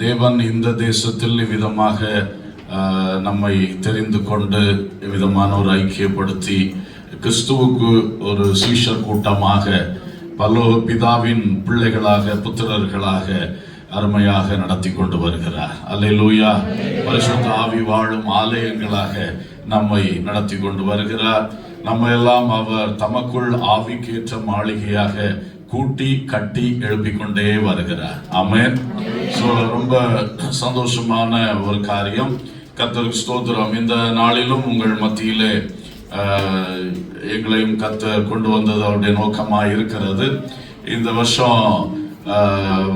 தேவன் இந்த தேசத்தில் இவ்விதமாக நம்மை தெரிந்து கொண்டு இவ்விதமான ஒரு ஐக்கியப்படுத்தி கிறிஸ்துவுக்கு ஒரு சீஷர் கூட்டமாக பரலோக பிதாவின் பிள்ளைகளாக புத்திரர்களாக அருமையாக நடத்தி கொண்டு வருகிறார். அல்லேலூயா. பரிசுத்த ஆவி வாழும் ஆலயங்களாக நம்மை நடத்தி கொண்டு வருகிறார். நம்ம எல்லாம் அவர் தமக்குள் ஆவிக்கேற்ற மாளிகையாக கூட்டி கட்டி எழுப்பிக் கொண்டே வருகிறார். ஆமென். ரொம்ப சந்தோஷமான ஒரு காரியம். கர்த்தருக்கு ஸ்தோத்திரம். இந்த நாளிலும் உங்கள் மத்தியிலே எங்களையும் கர்த்தர் கொண்டு வந்தது அவருடைய நோக்கமாக இருக்கிறது. இந்த வருஷம்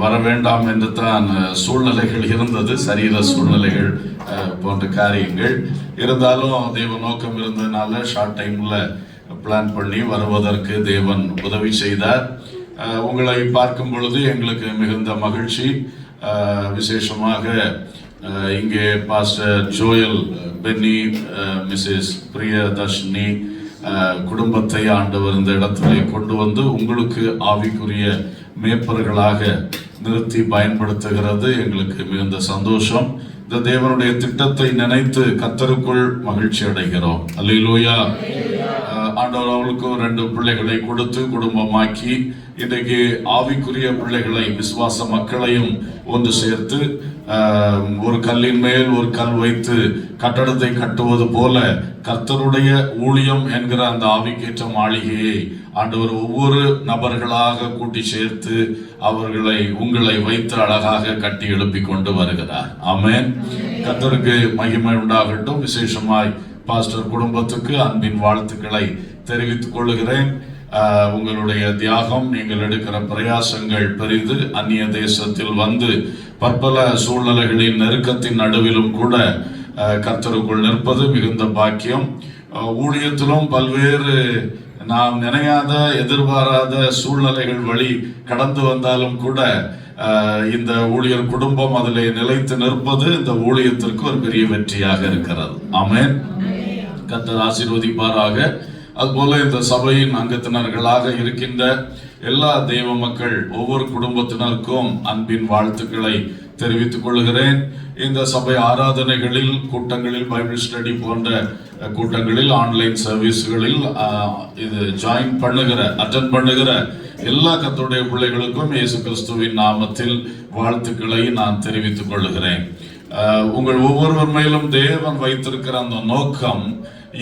வர வேண்டாம் என்று தான் சூழ்நிலைகள் இருந்தது, சரீர சூழ்நிலைகள் போன்ற காரியங்கள் இருந்தாலும் தேவ நோக்கம் இருந்ததுனால ஷார்ட் டைம்ல பிளான் பண்ணி வருவதற்கு தேவன் உதவி செய்தார். உங்களை பார்க்கும் பொழுது எங்களுக்கு மிகுந்த மகிழ்ச்சி. விசேஷமாக இங்கே pastor Joel Benny, Mrs Priyadarshini குடும்பத்தை ஆண்டவர் இந்த இடத்திலே கொண்டு வந்து உங்களுக்கு ஆவிக்குரிய மேய்ப்பர்களாக நிறுத்தி பயன்படுத்துகிறது. எங்களுக்கு மிகுந்த சந்தோஷம். இந்த தேவனுடைய திட்டத்தை நினைத்து கர்த்தருக்குள் மகிழ்ச்சி அடைகிறோம். அல்லேலூயா. ஆண்டவர் அவளுக்கு 2 பிள்ளைகளை கொடுத்து குடும்பமாக்கி இன்றைக்கு ஆவிக்குரிய பிள்ளைகளை விசுவாச மக்களையும் ஒன்று சேர்த்து ஒரு கல்லின் மேல் ஒரு கல் வைத்து கட்டடத்தை கட்டுவது போல கர்த்தருடைய ஊழியம் என்கிற அந்த ஆவிக்கேற்ற மாளிகையை ஆண்டவர் ஒவ்வொரு நபர்களாக கூட்டி சேர்த்து உங்களை வைத்து அழகாக கட்டி எழுப்பி கொண்டு வருகிறார். ஆமென். கர்த்தருக்கு மகிமை உண்டாகட்டும். விசேஷமாய் பாஸ்டர் குடும்பத்துக்கு அன்பின் வாழ்த்துக்களை தெரிவித்துக் கொள்கிறேன். உங்களுடைய தியாகம், நீங்கள் எடுக்கிற பிரயாசங்கள் பெரிது. அந்நிய தேசத்தில் வந்து பற்பல சூழ்நிலைகளின் நெருக்கத்தின் நடுவிலும் கூட கர்த்தருக்குள் நிற்பது மிகுந்த பாக்கியம். ஊழியத்திலும் பல்வேறு நாம் நினையாத எதிர்பாராத சூழ்நிலைகள் வழி கடந்து வந்தாலும் கூட இந்த ஊழியர் குடும்பம் அதிலே நிலைத்து நிற்பது இந்த ஊழியத்திற்கு ஒரு பெரிய வெற்றியாக இருக்கிறது. ஆமென். கர்த்தர் ஆசீர்வதிப்பாராக. அதுபோல இந்த சபையின் அங்கத்தினர்களாக இருக்கின்ற எல்லா தெய்வ மக்கள் ஒவ்வொரு குடும்பத்தினருக்கும் அன்பின் வாழ்த்துக்களை தெரிவித்துக் கொள்கிறேன். இந்த சபை ஆராதனைகளில், கூட்டங்களில், பைபிள் ஸ்டடி போன்ற கூட்டங்களில், ஆன்லைன் சர்வீஸ்களில் இது அட்டெண்ட் பண்ணுகிற எல்லா கர்த்தருடைய பிள்ளைகளுக்கும் இயேசு கிறிஸ்துவின் நாமத்தில் வாழ்த்துக்களை நான் தெரிவித்துக் கொள்கிறேன். உங்கள் ஒவ்வொருவர் மேலும் தேவன் வைத்திருக்கிற அந்த நோக்கம்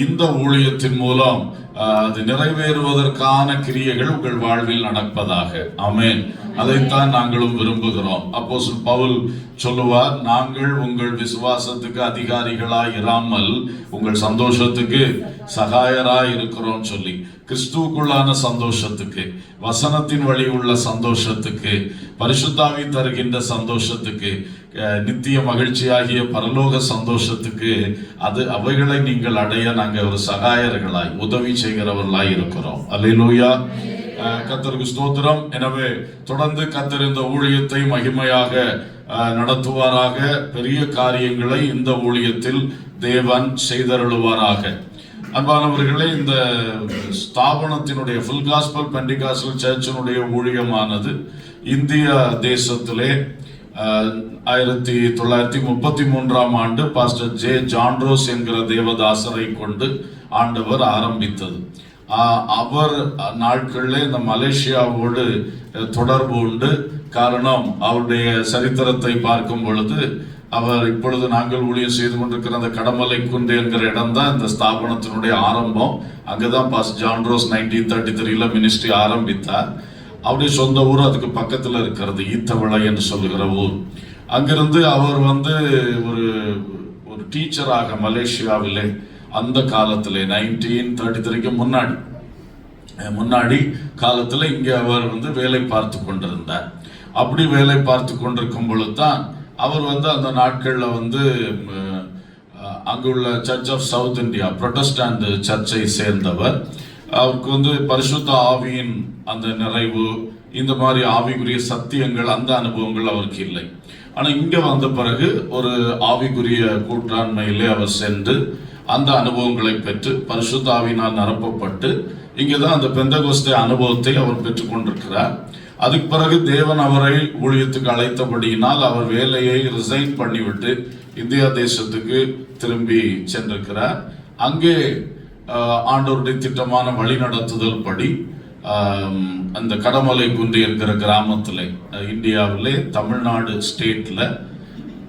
இந்த ஊழியத்தின் மூலம் அது நிறைவேறுவதற்கான கிரியைகள் உங்கள் வாழ்வில் நடப்பதாக. ஆமென். அதைத்தான் நாங்களும் விரும்புகிறோம். அப்போஸ்தலன் பவுல் சொல்லுவார், நாங்கள் உங்கள் விசுவாசத்துக்கு அதிகாரிகளாய் இராமல் உங்கள் சந்தோஷத்துக்கு சகாயராய் இருக்கிறோம் சொல்லி, கிறிஸ்துவுக்குள்ளான சந்தோஷத்துக்கு, வசனத்தின் வழி உள்ள சந்தோஷத்துக்கு, பரிசுத்தாவி தருகின்ற சந்தோஷத்துக்கு, நித்திய மகிழ்ச்சியாகிய பரலோக சந்தோஷத்துக்கு அவைகளை நீங்கள் அடைய நாங்கள் ஒரு சகாயர்களாய் உதவி செய்கிறவர்களாய் இருக்கிறோம். அல்லேலூயா. கர்த்தருக்கு ஸ்தோத்திரம். எனவே தொடர்ந்து கர்த்தர் இந்த ஊழியத்தை மகிமையாக நடத்துவாராக. பெரிய காரியங்களை இந்த ஊழியத்தில் தேவன் செய்தருளுவாராக. அன்பானவர்களே, இந்த ஸ்தாபனத்தினுடைய ஃபுல் காஸ்பல் பெண்டிகாஸ்டல் சர்ச்சினுடைய ஊழியமானது இந்திய தேசத்திலே 1933ஆம் ஆண்டு பாஸ்டர் ஜே ஜான்ரோஸ் என்கிற தேவதாசரை கொண்டு ஆண்டவர் ஆரம்பித்தது. அவர் நாட்களில் இந்த மலேசியாவோடு தொடர்பு உண்டு. காரணம், அவருடைய சரித்திரத்தை பார்க்கும் பொழுது அவர் இப்பொழுது நாங்கள் ஊழியம் செய்து கொண்டிருக்கிற அந்த கடமலை குன்று என்கிற இடம் தான் இந்த ஸ்தாபனத்தினுடைய ஆரம்பம். அங்கதான் பாஸ்டர் ஜான்ரோஸ் 1933 மினிஸ்ட்ரி ஆரம்பித்தார். அவருடைய சொந்த ஊர் அதுக்கு பக்கத்தில் இருக்கிறது, ஈத்தவிளை என்று சொல்லுகிற ஊர். அங்கிருந்து அவர் ஒரு டீச்சராக மலேசியாவிலே அந்த காலத்தில் 1933க்கு முன்னாடி காலத்தில் இங்கே அவர் வேலை பார்த்து கொண்டிருந்தார். அப்படி வேலை பார்த்து கொண்டிருக்கும் பொழுது தான் அவர் அந்த நாட்களில் அங்குள்ள church of south India protestant சர்ச்சை சேர்ந்தவர். அவருக்கு பரிசுத்த ஆவியின் அந்த நிறைவு, இந்த மாதிரி ஆவிக்குரிய சத்தியங்கள், அந்த அனுபவங்கள் அவருக்கு இல்லை. ஆனால் இங்கே வந்த பிறகு ஒரு ஆவிக்குரிய கூட்டாண்மையிலே அவர் சென்று அந்த அனுபவங்களை பெற்று பரிசுத்த ஆவியினால் நிரப்பப்பட்டு இங்கேதான் அந்த பெந்தகோஸ்தே அனுபவத்தை அவர் பெற்றுக்கொண்டிருக்கிறார். அதுக்கு பிறகு தேவன் அவரை ஊழியத்துக்கு அழைத்தபடியினால் அவர் வேலையை ரிசைன் பண்ணிவிட்டு இந்தியா தேசத்துக்கு திரும்பி சென்றிருக்கிறார். அங்கே ஆண்டவருடைய திட்டமான வழி நடத்துதல் படி அந்த கடமலை குன்று என்கிற கிராமத்தில், இந்தியாவிலே தமிழ்நாடு ஸ்டேட்ல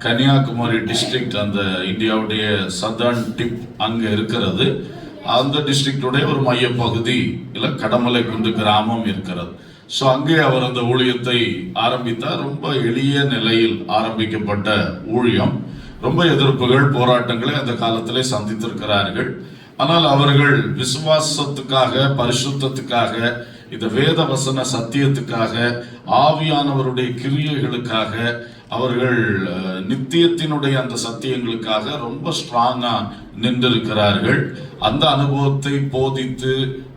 கன்னியாகுமரி டிஸ்ட்ரிக்ட், அந்த இந்தியாவுடைய சதர்ன் டிப் அங்கே இருக்கிறது. அந்த டிஸ்ட்ரிக்டுடைய ஒரு மைய பகுதியில் கடமலை குன்று கிராமம் இருக்கிறது. ஸோ அங்கே அவர் அந்த ஊழியத்தை ஆரம்பித்தார். ரொம்ப எளிய நிலையில் ஆரம்பிக்கப்பட்ட ஊழியம். ரொம்ப எதிர்ப்புகள், போராட்டங்களை அந்த காலத்திலே சந்தித்திருக்கிறார்கள். ஆனால் அவர்கள் விசுவாசத்துக்காக, பரிசுத்தத்துக்காக, இந்த வேத வசன சத்தியத்துக்காக, ஆவியானவருடைய கிரியைகளுக்காக, அவர்கள் நித்தியத்தினுடைய அந்த சத்தியங்களுக்காக ரொம்ப ஸ்ட்ராங்கா நின்றிருக்கிறார்கள். அந்த அனுபவத்தை போதித்து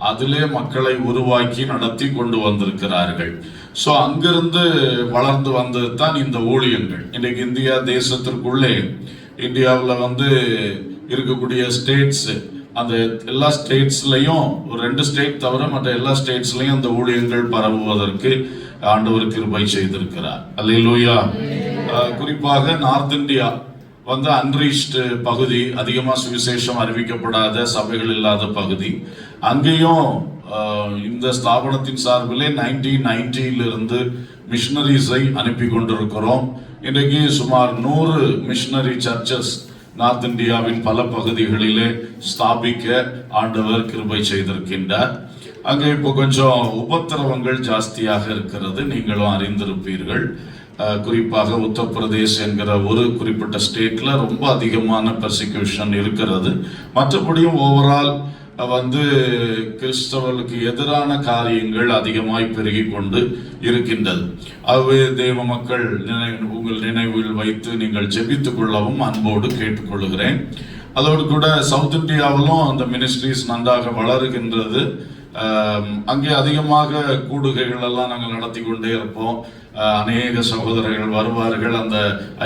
அதிலே மக்களை உருவாக்கி நடத்தி கொண்டு வந்திருக்கிறார்கள். ஸோ அங்கிருந்து வளர்ந்து வந்தது தான் இந்த ஊழியங்கள். இன்றைக்கு இந்தியா தேசத்திற்குள்ளே, இந்தியாவில் இருக்கக்கூடிய ஸ்டேட்ஸ், அந்த எல்லா ஸ்டேட்ஸ்லையும், ஒரு 2 ஸ்டேட் தவிர மற்ற எல்லா ஸ்டேட்ஸ்லையும் அந்த ஊழியங்கள் பரவுவதற்கு ஆண்டவர் கிருபை செய்திருக்கிறார். அல்லேலூயா. குறிப்பாக நார்த் இந்தியா அன்ரீச்டு பகுதி, அதிகமாக சுவிசேஷம் அறிவிக்கப்படாத சபைகள் இல்லாத பகுதி. அங்கேயும் இந்த ஸ்தாபனத்தின் சார்பிலே 1990 மிஷனரிஸை அனுப்பி கொண்டிருக்கிறோம். இன்றைக்கு சுமார் 100 மிஷனரி சர்ச்சஸ் நார்த் இந்தியாவின் பல பகுதிகளிலே ஸ்தாபிக்க ஆண்டவர் கிருபை செய்திருக்கின்றார். அங்கே இப்போ கொஞ்சம் உபத்திரவங்கள் ஜாஸ்தியாக இருக்கிறது, நீங்களும் அறிந்திருப்பீர்கள். குறிப்பாக உத்தரப்பிரதேஷ் என்கிற ஒரு குறிப்பிட்ட ஸ்டேட்ல ரொம்ப அதிகமான பெர்சிக்யூஷன் இருக்கிறது. மற்றபடியும் ஓவரால் கிறிஸ்தவர்களுக்கு எதிரான காரியங்கள் அதிகமாய் பெருகி கொண்டு இருக்கின்றது. ஆகவே தேவ மக்கள் உங்கள் நினைவில் வைத்து நீங்கள் ஜெபித்துக் கொள்ளவும் அன்போடு கேட்டுக்கொள்கிறேன். அதோடு கூட சவுத் இந்தியாவிலும் அந்த மினிஸ்ட்ரிஸ் நன்றாக வளருகின்றது. அங்கே அதிகமாக கூடுகைகள் எல்லாம் நாங்கள் நடத்தி கொண்டே இருப்போம். அநேக சகோதரர்கள் வருவார்கள். அந்த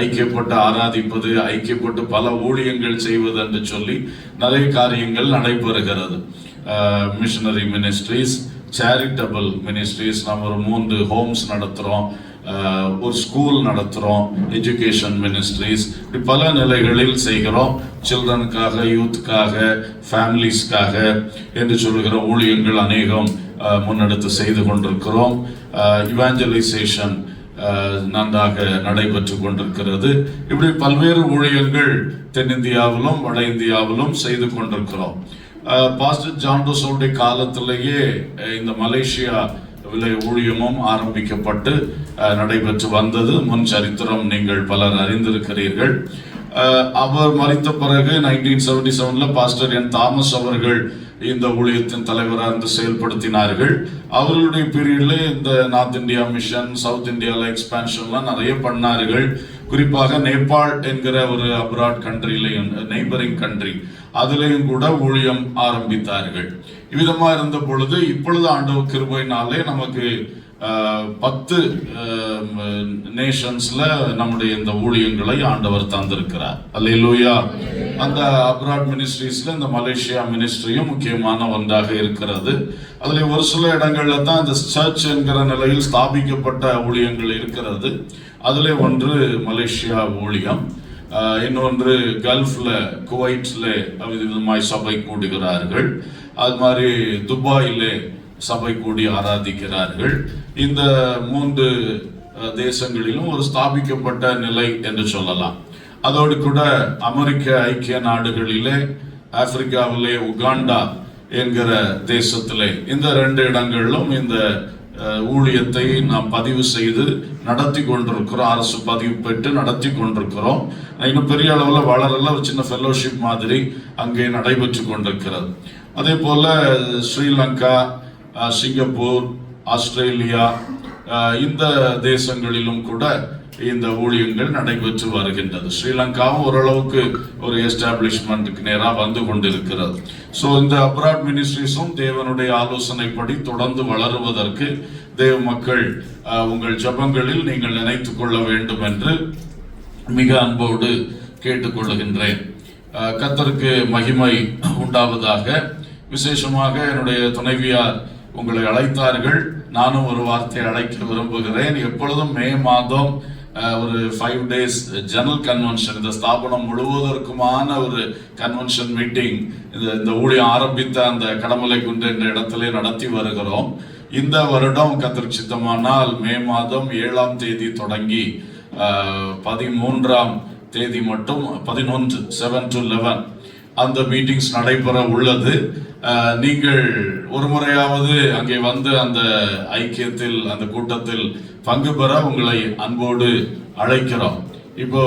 ஐக்கியப்பட்டு ஆராதிப்பது, ஐக்கியப்பட்டு பல ஊழியங்கள் செய்வது என்று சொல்லி நிறைய காரியங்கள் நடைபெறுகிறது. மிஷனரி மினிஸ்ட்ரிஸ், சேரிட்டபிள் மினிஸ்ட்ரிஸ், நம்ம ஒரு 3 ஹோம்ஸ் நடத்துகிறோம், ஒரு ஸ்கூல் நடத்துகிறோம், எஜுகேஷன் மினிஸ்ட்ரிஸ், இப்படி பல நிலைகளில் செய்கிறோம். சில்ட்ரனுக்காக, யூத்துக்காக, ஃபேமிலிஸ்க்காக என்று சொல்லுகிற ஊழியங்கள் அநேகம் முன்னெடுத்து செய்து கொண்டிருக்கிறோம். இவாஞ்சலைசேஷன் நன்றாக நடைபெற்று கொண்டிருக்கிறது. இப்படி பல்வேறு ஊழியங்கள் தென்னிந்தியாவிலும் வட இந்தியாவிலும் செய்து கொண்டிருக்கிறோம். பாஸ்டர் ஜான்ரோஸோடைய காலத்திலேயே இந்த மலேசியா ஊழியமும் ஆரம்பிக்கப்பட்டு நடைபெற்று வந்தது. முன் சரித்திரம் நீங்கள் பலர் அறிந்திருக்கிறீர்கள். அவர் மரித்த பிறகு 1977 பாஸ்டர் என் தாமஸ் அவர்கள் இந்த ஊழியத்தின் தலைவராக இருந்து செயல்படுத்தினார்கள். அவர்களுடைய பீரியட்ல இந்த நார்த் இந்தியா மிஷன், சவுத் இந்தியாவில் எக்ஸ்பான்ஷன்லாம் நிறைய பண்ணார்கள். குறிப்பாக நேபாள் என்கிற ஒரு அப்ராட் கண்ட்ரிலையும், நெய்பரிங் கண்ட்ரி, அதிலையும் கூட ஊழியம் ஆரம்பித்தார்கள். இவ்விதமா இருந்த பொழுது இப்பொழுது ஆண்டவர் கிருபையினாலே நமக்கு 10 நேஷன்ஸ்ல நம்முடைய இந்த ஊழியங்களை ஆண்டவர் தந்திருக்கிறார். அல்லேலூயா. அந்த அப்ராட் மினிஸ்ட்ரிஸ்ல இந்த மலேசியா மினிஸ்ட்ரியும் முக்கியமான ஒன்றாக இருக்கிறது. அதுல ஒரு சில இடங்கள்ல தான் இந்த சர்ச் என்கிற நிலையில் ஸ்தாபிக்கப்பட்ட ஊழியங்கள் இருக்கிறது. அதுல ஒன்று மலேசியா ஊழியம், இன்னொன்று கல்ஃப்ல, குவைட்ல விதமாய் சபை கூடுகிறார்கள். அது மாதிரி துபாயிலே சபை கூடி ஆராதிக்கிறார்கள். இந்த 3 தேசங்களிலும் ஒரு ஸ்தாபிக்கப்பட்ட நிலை என்று சொல்லலாம். அதோடு கூட அமெரிக்க ஐக்கிய நாடுகளிலே, ஆப்பிரிக்காவிலே உகாண்டா என்கிற தேசத்திலே, இந்த 2 இடங்களிலும் இந்த ஊழியத்தை நாம் பதிவு செய்து நடத்தி கொண்டிருக்கிறோம். அரசு பதிவு பெற்று நடத்தி கொண்டிருக்கிறோம். இன்னும் பெரிய அளவில் வளரல, ஒரு சின்ன ஃபெல்லோஷிப் மாதிரி அங்கே நடைபெற்று கொண்டிருக்கிறது. அதே போல ஸ்ரீலங்கா, சிங்கப்பூர், ஆஸ்திரேலியா, இந்த தேசங்களிலும் கூட இந்த ஊழியங்கள் நடைபெற்று வருகின்றது. ஸ்ரீலங்காவும் ஓரளவுக்கு ஒரு எஸ்டாப்ளிஷ்மெண்ட்டுக்கு நேராக வந்து கொண்டிருக்கிறது. ஸோ இந்த அப்ராட் மினிஸ்ட்ரிஸும் தேவனுடைய ஆலோசனைப்படி தொடர்ந்து வளருவதற்கு தேவ மக்கள் உங்கள் ஜபங்களில் நீங்கள் நினைத்துக் கொள்ள வேண்டும் என்று மிக அன்போடு கேட்டுக்கொள்ளுகின்றேன். கர்த்தருக்கு மகிமை உண்டாவதாக. விசேஷமாக என்னுடைய துணைவியார் உங்களை அழைத்தார்கள். நானும் ஒரு வார்த்தை அழைக்க விரும்புகிறேன். எப்பொழுதும் மே மாதம் ஒரு 5 days ஜெனரல் கன்வென்ஷன், இந்த ஸ்தாபனம் முழுவதற்குமான ஒரு கன்வென்ஷன் மீட்டிங் இந்த ஊழியம் ஆரம்பித்த அந்த கடமலை குன்று என்ற இடத்திலே நடத்தி வருகிறோம். இந்த வருடம் கர்த்தர் சித்தமானால் மே மாதம் 7ஆம் தேதி தொடங்கி 13ஆம் தேதி மட்டும் 11 7 to 11 அந்த மீட்டிங்ஸ் நடைபெற உள்ளது. நீங்கள் ஒரு முறையாவது அங்கே வந்து அந்த ஐக்கியத்தில் அந்த கூட்டத்தில் பங்கு பெற உங்களை அன்போடு அழைக்கிறோம். இப்போ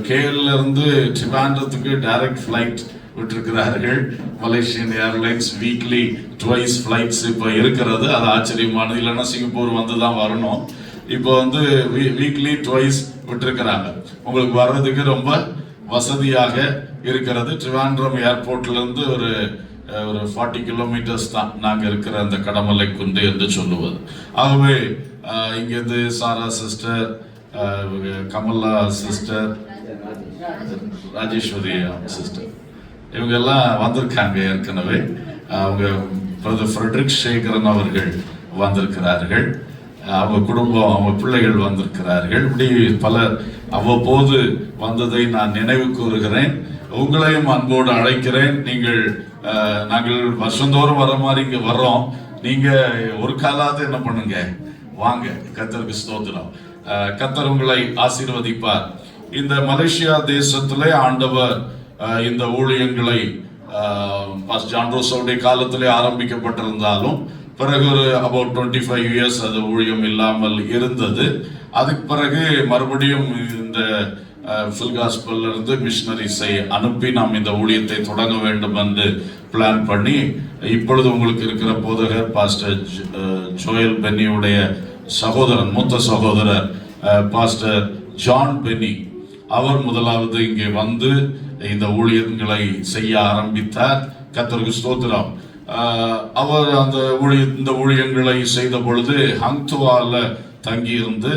கேஎல்ல இருந்து ட்ரிவாண்ட்ரத்துக்கு டைரக்ட் ஃபிளைட் விட்டிருக்கிறார்கள். மலேசியன் ஏர்லைன்ஸ் வீக்லி 2 ஃபிளைட்ஸ் இப்போ இருக்கிறது. அது ஆச்சரியமானது. இல்லைன்னா சிங்கப்பூர் வந்து தான் வரணும். இப்போ வந்து வீக்லி 2 விட்டிருக்கிறாங்க. உங்களுக்கு வர்றதுக்கு ரொம்ப வசதியாக இருக்கிறது. ட்ரிவாண்ட்ரம் ஏர்போர்ட்ல இருந்து ஒரு 40 கிலோமீட்டர்ஸ் தான் நாங்கள் இருக்கிற அந்த கடமலை குன்று என்று சொல்லுவது. ஆகவே இங்கிருந்து Sarah sister, Kamala sister, Rajeswari sister இவங்க எல்லாம் வந்திருக்காங்க ஏற்கனவே. அவங்க பிரதர் ஃப்ரெட்ரிக் சேகரன் அவர்கள் வந்திருக்கிறார்கள். அவங்க குடும்பம், அவங்க பிள்ளைகள் வந்திருக்கிறார்கள். இப்படி பலர் அவ்வப்போது வந்ததை நான் நினைவு கூறுகிறேன். உங்களையும் அன்போடு அழைக்கிறேன். நாங்கள் வருஷந்தோறும் வர மாதிரி இங்க வர்றோம். நீங்க ஒரு காலாவது என்ன பண்ணுங்க, வாங்க. கர்த்தருக்கு ஸ்தோத்திரம். கர்த்தர் உங்களை ஆசீர்வதிப்பார். இந்த மலேசியா தேசத்திலே ஆண்டவர் இந்த ஊழியங்களை ஜான்ரோஸோடைய காலத்திலே ஆரம்பிக்கப்பட்டிருந்தாலும் பிறகு ஒரு about 25 years அது ஊழியம் இல்லாமல் இருந்தது. அதுக்கு பிறகு மறுபடியும் இந்த ஃபுல் காஸ்பல்ல இருந்து மிஷனரிஸை அனுப்பி நாம் இந்த ஊழியத்தை தொடங்க வேண்டும் என்று பிளான் பண்ணி, இப்பொழுது உங்களுக்கு இருக்கிற போதகர் பாஸ்டர் ஜோயல் பென்னியுடைய சகோதரன், மூத்த சகோதரர் பாஸ்டர் ஜான் பென்னி, அவர் முதலாவது இங்கே வந்து இந்த ஊழியங்களை செய்ய ஆரம்பித்தார். கர்த்தருக்கு ஸ்தோத்திரம். அவர் இந்த ஊழியங்களை செய்த பொழுது ஹங்துவால தங்கியிருந்து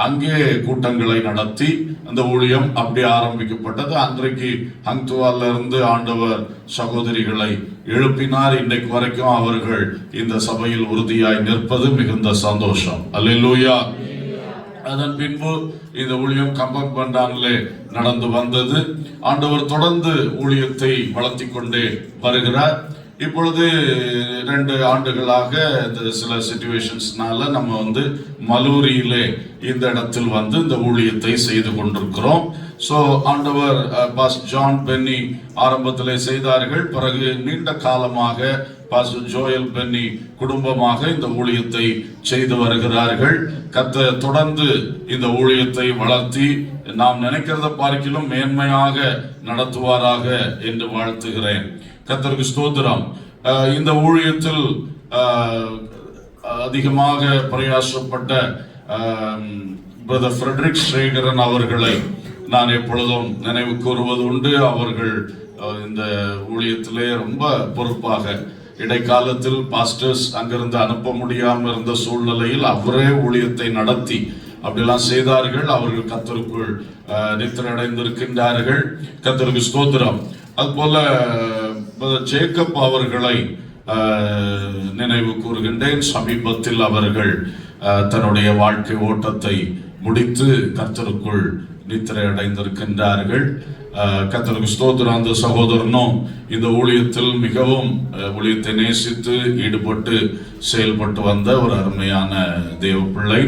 அங்கே கூட்டங்களை நடத்தி அந்த ஊழியம் அப்படி ஆரம்பிக்கப்பட்டது. அன்றைக்கு ஹங்துவால இருந்து ஆண்டவர் சகோதரிகளை எழுப்பினார். இன்றைக்கு வரைக்கும் அவர்கள் இந்த சபையில் உறுதியாய் நிற்பது மிகுந்த சந்தோஷம். அல்லேலூயா. அதன் பின்பு இந்த ஊழியம் கம்பம் பண்டானிலே நடந்து வந்தது. ஆண்டவர் தொடர்ந்து ஊழியத்தை வளர்த்தி கொண்டே வருகிறார். இப்பொழுது 2 ஆண்டுகளாக சில சிச்சுவேஷன்ஸ்னால நம்ம வந்து மலூரியிலே இந்த இடத்தில் வந்து இந்த ஊழியத்தை செய்து கொண்டிருக்கிறோம். ஸோ ஆண்டவர் பாஸ்டர் ஜான் பென்னி ஆரம்பத்திலே செய்தார்கள். பிறகு நீண்ட காலமாக பாஸ்டர் ஜோயல் பென்னி குடும்பமாக இந்த ஊழியத்தை செய்து வருகிறார்கள். கர்த்தர் தொடர்ந்து இந்த ஊழியத்தை வளர்த்தி நாம் நினைக்கிறத பார்க்கிலும் மேன்மையாக நடத்துவாராக என்று வாழ்த்துகிறேன். கர்த்தருக்கு ஸ்தோத்திரம். இந்த ஊழியத்தில் அதிகமாக பிரயாசப்பட்ட பிரதர் ஃப்ரெட்ரிக் சேகரன் அவர்களை நான் எப்பொழுதும் நினைவு கூறுவது உண்டு. அவர்கள் இந்த ஊழியத்திலே ரொம்ப பொறுப்பாக, இடைக்காலத்தில் பாஸ்டர்ஸ் அங்கிருந்து அனுப்ப முடியாமல் இருந்த சூழ்நிலையில் அவரே ஊழியத்தை நடத்தி அப்படிலாம் செய்தார்கள். அவர்கள் கர்த்தருக்குள் நித்திரையடைந்திருக்கின்றார்கள். கர்த்தருக்கு ஸ்தோத்திரம். அதுபோல ஜேக்கப் அவர்களை நினைவு கூறுகின்றேன். சமீபத்தில் அவர்கள் தன்னுடைய வாழ்க்கை ஓட்டத்தை முடித்து கர்த்தருக்குள் நித்திரை அடைந்திருக்கின்றார்கள். கர்த்தருக்கு ஸ்தோத்திரம். அந்த சகோதரனும் இந்த ஊழியத்தில் மிகவும் ஊழியத்தை நேசித்து ஈடுபட்டு செயல்பட்டு வந்த ஒரு அருமையான தேவ பிள்ளை.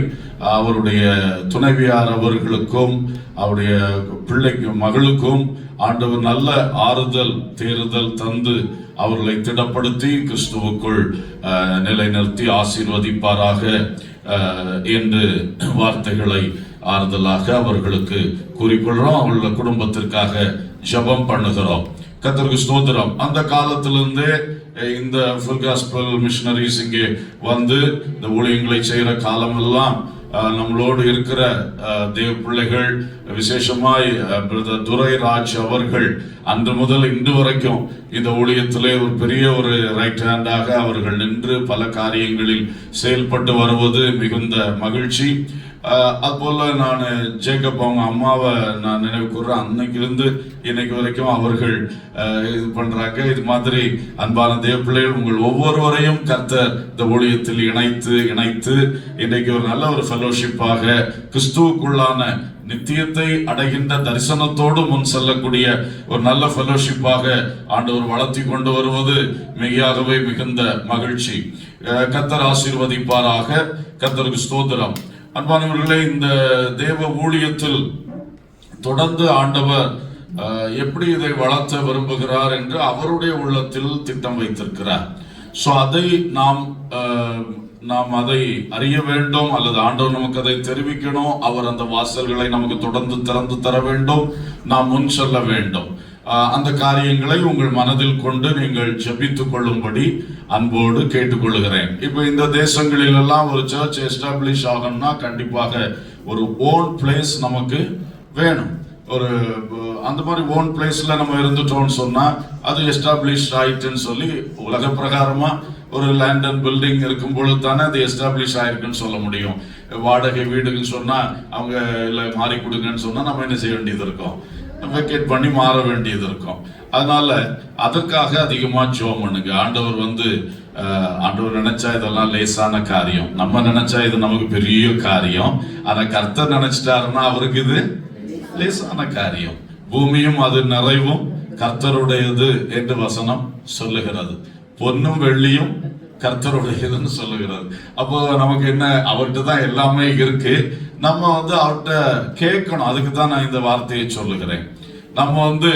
அவருடைய துணைவியார் அவர்களுக்கும் அவருடைய பிள்ளைக்கும் மகளுக்கும் ஆண்டவர் நல்ல ஆறுதல் தேறுதல் தந்து அவர்களை திடப்படுத்தி கிறிஸ்துவுக்குள் நிலைநிறுத்தி ஆசீர்வதிப்பாராக என்று வார்த்தைகளை ஆறுதலாக அவர்களுக்கு கூறிக்கொள்கிறோம். அவர்கள குடும்பத்திற்காக ஜெபம் பண்ணுகிறோம். கர்த்தருக்கு ஸ்தோத்திரம். அந்த காலத்திலிருந்தே இந்த ஃபுல் காஸ்பல் மிஷனரிஸ் இங்கே வந்து இந்த ஊழியங்களை செய்கிற காலமெல்லாம் நம்மளோடு இருக்கிற தேவ பிள்ளைகள், விசேஷமாய் பிரதர் துரைராஜ் அவர்கள் அன்று முதல் இன்று வரைக்கும் இந்த ஊழியத்திலே ஒரு பெரிய ஒரு ரைட் ஹேண்டாக அவர்கள் நின்று பல காரியங்களில் செயல்பட்டு வருவது மிகுந்த மகிழ்ச்சி. அதுபோல நான் ஜேக்கப் அவங்க அம்மாவை நான் நினைவு கூறுறேன். அன்னைக்கிலிருந்து இன்னைக்கு வரைக்கும் அவர்கள் இது பண்றாங்க. இது மாதிரி அன்பான தேவ பிள்ளைகள், உங்கள் ஒவ்வொருவரையும் கர்த்தர் இந்த ஊழியத்தில் இணைத்து இன்னைக்கு ஒரு நல்ல ஒரு ஃபெலோஷிப்பாக கிறிஸ்துவுக்குள்ளான நித்தியத்தை அடைகின்ற தரிசனத்தோடு முன் செல்லக்கூடிய ஒரு நல்ல ஃபெலோஷிப்பாக ஆண்டவர் வளர்த்தி கொண்டு வருவது மெய்யாகவே மிகுந்த மகிழ்ச்சி. கர்த்தர் ஆசீர்வதிப்பாராக. கர்த்தருக்கு ஸ்தோத்திரம். அன்பானவர்களே, இந்த தேவ ஊழியத்தில் தொடர்ந்து ஆண்டவர் எப்படி இதை வளர்த்த விரும்புகிறார் என்று அவருடைய உள்ளத்தில் திட்டம் வைத்திருக்கிறார். ஸோ அதை நாம் அதை அறிய வேண்டும், அல்லது ஆண்டவர் நமக்கு அதை தெரிவிக்கணும். அவர் அந்த வாசல்களை நமக்கு தொடர்ந்து திறந்து தர வேண்டும். நாம் முன் செல்ல வேண்டும். அந்த காரியங்களை உங்கள் மனதில் கொண்டு நீங்கள் ஜெபித்துக் கொள்ளும்படி அன்போடு கேட்டுக்கொள்கிறேன். இப்போ இந்த தேசங்களில் எல்லாம் ஒரு சர்ச் எஸ்டாப்ளிஷ் ஆகணும்னா கண்டிப்பாக ஒரு ஓன் பிளேஸ் நமக்கு வேணும். ஒரு அந்த மாதிரி ஓன் பிளேஸ்ல நம்ம இருந்துட்டோம்னு சொன்னா அது எஸ்டாப்ளிஷ் ஆயிட்டுன்னு சொல்லி உலக பிரகாரமா ஒரு லேண்ட் அண்ட் பில்டிங் இருக்கும் பொழுது தானே அது எஸ்டாப்ளிஷ் ஆயிருக்குன்னு சொல்ல முடியும். வாடகை வீடுன்னு சொன்னா அவங்க இல்லை மாறி கொடுங்கன்னு சொன்னா நம்ம என்ன செய்ய வேண்டியது இருக்கும், வெக்கேட் பண்ணி மாற வேண்டியது இருக்கும். அதனால அதற்காக அதிகமா ஜெபம் பண்ணுங்க. ஆண்டவர் நினைச்சா இதெல்லாம் லேசான காரியம், நம்ம நினைச்சா இது நமக்கு பெரிய காரியம். ஆனா கர்த்தர் நினைச்சிட்டாருன்னா அவருக்கு இது லேசான காரியம். பூமியும் அது நிறைவும் கர்த்தருடையது என்று வசனம் சொல்லுகிறது. பொன்னும் வெள்ளியும் கர்த்தருடையதுன்னு சொல்லுகிறது. அப்போ நமக்கு என்ன, அவர்கிட்ட தான் எல்லாமே இருக்கு. நம்ம அவர்கிட்ட கேட்கணும். அதுக்கு தான் நான் இந்த வார்த்தையை சொல்லுகிறேன். நம்ம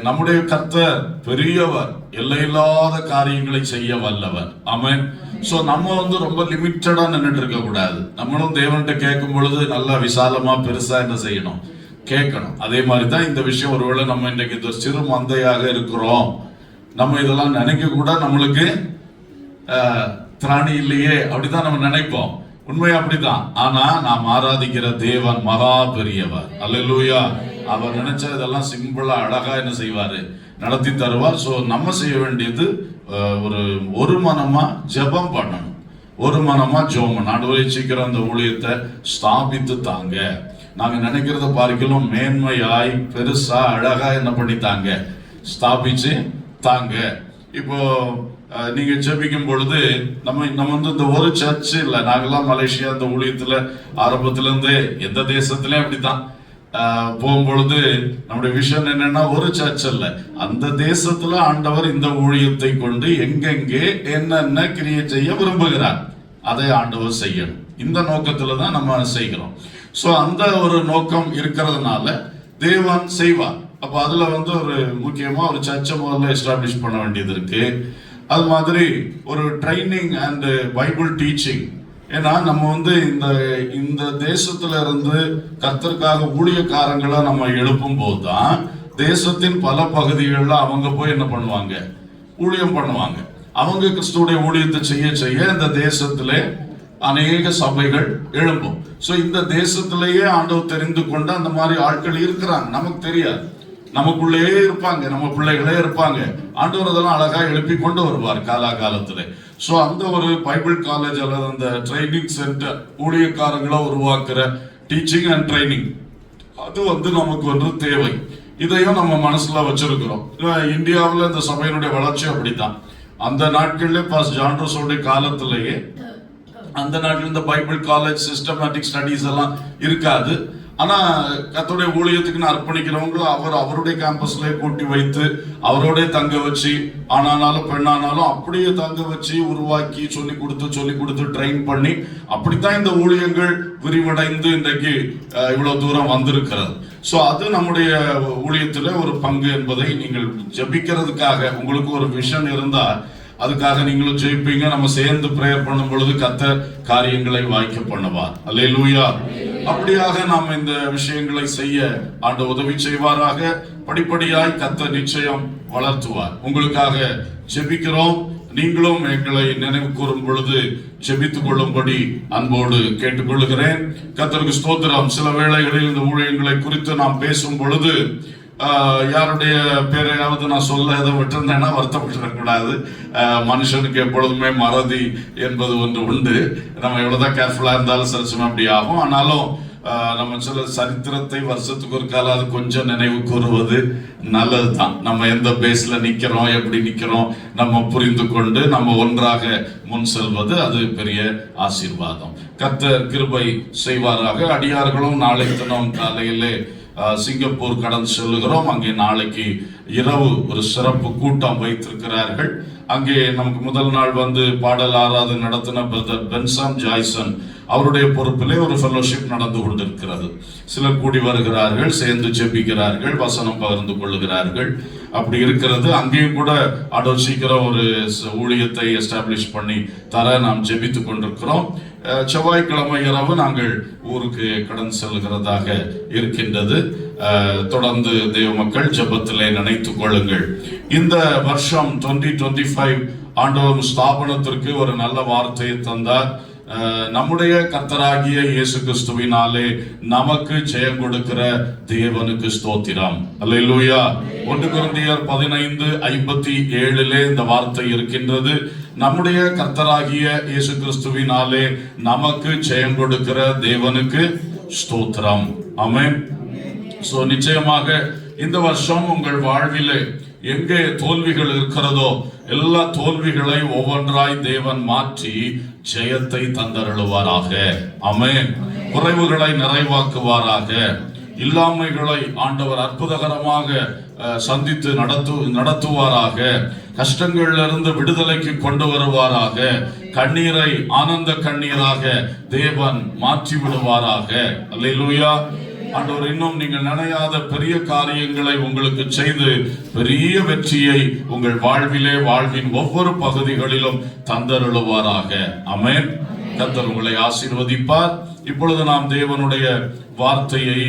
நம்முடைய கர்த்தர் பெரியவர், எல்லையில்லாத காரியங்களை செய்ய வல்லவர். ஆமென். சோ நம்ம ரொம்ப லிமிட்டடா நின்றுட்டு இருக்க கூடாது. நம்மளும் தேவன்கிட்ட கேட்கும் பொழுது நல்லா விசாலமா பெருசா என்ன செய்யணும், கேட்கணும். அதே மாதிரி தான் இந்த விஷயம். ஒருவேளை நம்ம இன்னைக்கு இந்த சிறு மந்தையாக இருக்கிறோம், நம்ம இதெல்லாம் நினைக்க கூட நம்மளுக்கு திராணி இல்லையே அப்படிதான் நம்ம நினைப்போம். உண்மை அப்படிதான். ஆனா நாம் ஆராதிக்கிற தேவன் மகா பெரியவர். அல்லேலூயா. அவர் நினைச்சா இதெல்லாம் சிம்பிளா அழகா என்ன செய்வாரு, நடத்தி தருவார். சோ நம்ம செய்ய வேண்டியது ஒரு மனமா ஜெபம் பண்ணணும். ஒரு மனமா ஜெபம். ஆண்டவரே சீக்கிரம் அந்த ஊழியத்தை ஸ்தாபித்து தாங்க. நாங்க நினைக்கிறத பார்க்கலாம் மேன்மையாய் பெருசா அழகா என்ன பண்ணித்தாங்க, ஸ்தாபிச்சு தாங்க. இப்போ நீங்க ஜெபிக்கும் பொழுது நம்ம இந்த ஒரு சர்ச் இல்ல, நாங்கெல்லாம் மலேசியா இந்த ஊழியத்துல ஆரம்பத்துல இருந்து எந்த தேசத்துலயும் அப்படித்தான் போகும்பொழுது நம்முடைய விஷன் என்னன்னா ஒரு சர்ச் இல்ல, அந்த தேசத்துல ஆண்டவர் இந்த ஊழியத்தை கொண்டு எங்கெங்கே என்னென்ன கிரியை செய்ய விரும்புகிறார் அதை ஆண்டவர் செய்யணும். இந்த நோக்கத்துல தான் நம்ம செய்கிறோம். சோ அந்த ஒரு நோக்கம் இருக்கிறதுனால தேவன் செய்வார். அப்ப அதுல ஒரு முக்கியமா ஒரு சர்ச்சை முதல்ல எஸ்டாப்ளிஷ் பண்ண வேண்டியது இருக்கு. அது மாதிரி ஒரு ட்ரைனிங் அண்ட் பைபிள் டீச்சிங். ஏன்னா நம்ம இந்த தேசத்துல இருந்து கர்த்தருக்காக ஊழியக்காரங்களை நம்ம எழுப்பும் போதுதான் தேசத்தின் பல பகுதிகளில் அவங்க போய் என்ன பண்ணுவாங்க, ஊழியம் பண்ணுவாங்க. அவங்க கிறிஸ்துவுடைய ஊழியத்தை செய்ய செய்ய இந்த தேசத்திலே அநேக சபைகள் எழும்பும். சோ இந்த தேசத்திலேயே ஆண்டவர் தெரிந்து கொண்டு அந்த மாதிரி ஆட்கள் இருக்கிறாங்க, நமக்கு தெரியாது. நமக்குள்ளேயே இருப்பாங்க, நம்ம பிள்ளைகளே இருப்பாங்க. ஆண்டவர் அதெல்லாம் அழகா எழுப்பி கொண்டு வருவார் காலாகாலத்துல. சோ அந்த ஒரு பைபிள் காலேஜ் அல்லது அந்த ட்ரைனிங் சென்டர், ஊழியக்காரங்களை உருவாக்குற டீச்சிங் அண்ட் ட்ரைனிங், அது நமக்கு தேவை. இதையும் நம்ம மனசுல வச்சிருக்கிறோம். இந்தியாவில் இந்த சபையினுடைய வளர்ச்சி அப்படித்தான். அந்த நாட்கள்ல பாஸ் ஜான்ரோஸோடைய காலத்திலேயே அந்த நாட்டில் இந்த பைபிள் காலேஜ் சிஸ்டமேட்டிக் ஸ்டடீஸ் எல்லாம் இருக்காது. ஆனா கர்த்தருடைய ஊழியத்துக்குன்னு அர்ப்பணிக்கிறவங்களும் அவருடைய கேம்பஸ்ல கூட்டி வைத்து அவரோட தங்க வச்சு, ஆனாலும் பெண்ணானாலும் அப்படியே தங்க வச்சு உருவாக்கி சொல்லி கொடுத்து ட்ரெயின் பண்ணி அப்படித்தான் இந்த ஊழியங்கள் விரிவடைந்து இன்றைக்கு இவ்வளவு தூரம் வந்திருக்கிறது. சோ அது நம்முடைய ஊழியத்துல ஒரு பங்கு என்பதை நீங்கள் ஜெபிக்கிறதுக்காக உங்களுக்கு ஒரு விஷன் இருந்தா அதுக்காக நீங்களும் ஜெயிப்பீங்க. நம்ம சேர்ந்து பிரேயர் பண்ணும் பொழுது கர்த்தர் காரியங்களை வாய்க்க பண்ணுவார். அல்லேலூயா. அப்படியாக நாம் இந்த விஷயங்களை செய்ய ஆண்டவர் உதவி செய்வாராக. படிப்படியாய் கர்த்தர் நிச்சயம் வளர்த்துவார். உங்களுக்காக ஜெபிக்கிறோம். நீங்களும் எங்களை நினைவு கூறும் பொழுது ஜெபித்துக் கொள்ளும்படி அன்போடு கேட்டுக்கொள்கிறேன். கர்த்தருக்கு ஸ்தோத்திரம். சில வேளைகளில் இந்த ஊழியங்களை குறித்து நாம் பேசும் பொழுது யாருடைய பேரையாவது நான் சொல்ல எதை விட்டுருந்தேன்னா வருத்தப்பட்டுடக்கூடாது. மனுஷனுக்கு எப்பொழுதுமே மறதி என்பது ஒன்று உண்டு. நம்ம எவ்வளவுதான் கேர்ஃபுல்லா இருந்தாலும் சில சமயம் அப்படி ஆகும். ஆனாலும் நம்ம சில சரித்திரத்தை வருஷத்துக்கு ஒரு காலம் அது கொஞ்சம் நினைவு கூறுவது நல்லது தான். நம்ம எந்த பேஸ்ல நிக்கிறோம், எப்படி நிக்கிறோம் நம்ம புரிந்து கொண்டு நம்ம ஒன்றாக முன் செல்வது அது பெரிய ஆசீர்வாதம். கர்த்தர் கிருபை செய்வாராக. அடியார்களும் நாளை தினம் காலையிலே சிங்கப்பூர் கடந்து செல்லுகிறோம். அங்கே நாளைக்கு இரவு ஒரு சிறப்பு கூட்டம் வைத்திருக்கிறார்கள். அங்கே நமக்கு முதல் நாள் வந்து பாடல் ஆராதனை நடத்தின பிரதர் பென்சாம் ஜாய்சன் அவருடைய பொறுப்பிலே ஒரு ஃபெலோஷிப் நடந்து கொண்டிருக்கிறது. சிலர் கூடி வருகிறார்கள், சேர்ந்து ஜெபிக்கிறார்கள், வசனம் பகிர்ந்து கொள்ளுகிறார்கள். அப்படி இருக்கிறது. அங்கேயும் கூட ஆண்டவர் சீக்கிரம் ஒரு ஊழியத்தை எஸ்டாப்ளிஷ் பண்ணி தர நாம் ஜெபித்து கொண்டிருக்கிறோம். செவ்வாய்க்கிழமை இரவு நாங்கள் ஊருக்கு கடந்து செல்கிறதாக இருக்கின்றது. தொடர்ந்து தேவ மக்கள் ஜெபத்திலே நினைத்துக் கொள்ளுங்கள். இந்த வருஷம் 2025 ஆண்டவர் ஸ்தாபனத்திற்கு ஒரு நல்ல வார்த்தையை தந்தார். நம்முடைய கர்த்தராகிய இயேசு கிறிஸ்துவினாலே நமக்கு ஜெயம் கொடுக்கிற தேவனுக்கு ஸ்தோத்திரம். அல்லேலூயா. 1 கொரிந்தியர் 15:57 இந்த வார்த்தை இருக்கின்றது. நம்முடைய கர்த்தராகிய இயேசு கிறிஸ்துவினாலே நமக்கு ஜெயம் கொடுக்கிற தேவனுக்கு ஸ்தோத்திரம். ஆமென். சோ நிச்சயமாக இந்த வருஷம் உங்கள் வாழ்விலே எங்கே தோல்விகள் இருக்கிறதோ எல்லா தோல்விகளை ஒவ்வொன்றாய் தேவன் மாற்றி ஜெயத்தை தந்தருளுவாராக. ஆமென். குறைவுகளை நிறைவாக்குவாராக. இல்லாமைகளை ஆண்டவர் அற்புதகரமாக சந்தித்து நடத்துவாராக. கஷ்டங்களிலிருந்து விடுதலைக்கு கொண்டு வருவாராக. கண்ணீரை ஆனந்த கண்ணீராக தேவன் மாற்றி விடுவாராக. அல்லேலூயா. ஆண்டவர் இன்னும் நீங்கள் நினையாத பெரிய காரியங்களை உங்களுக்கு செய்து பெரிய வெற்றியை உங்கள் வாழ்விலே வாழ்வின் ஒவ்வொரு பகுதிகளிலும் தந்தருளுவாராக. ஆமென். கர்த்தர் உங்களை ஆசீர்வதிப்பார். இப்பொழுது நாம் தேவனுடைய வார்த்தையை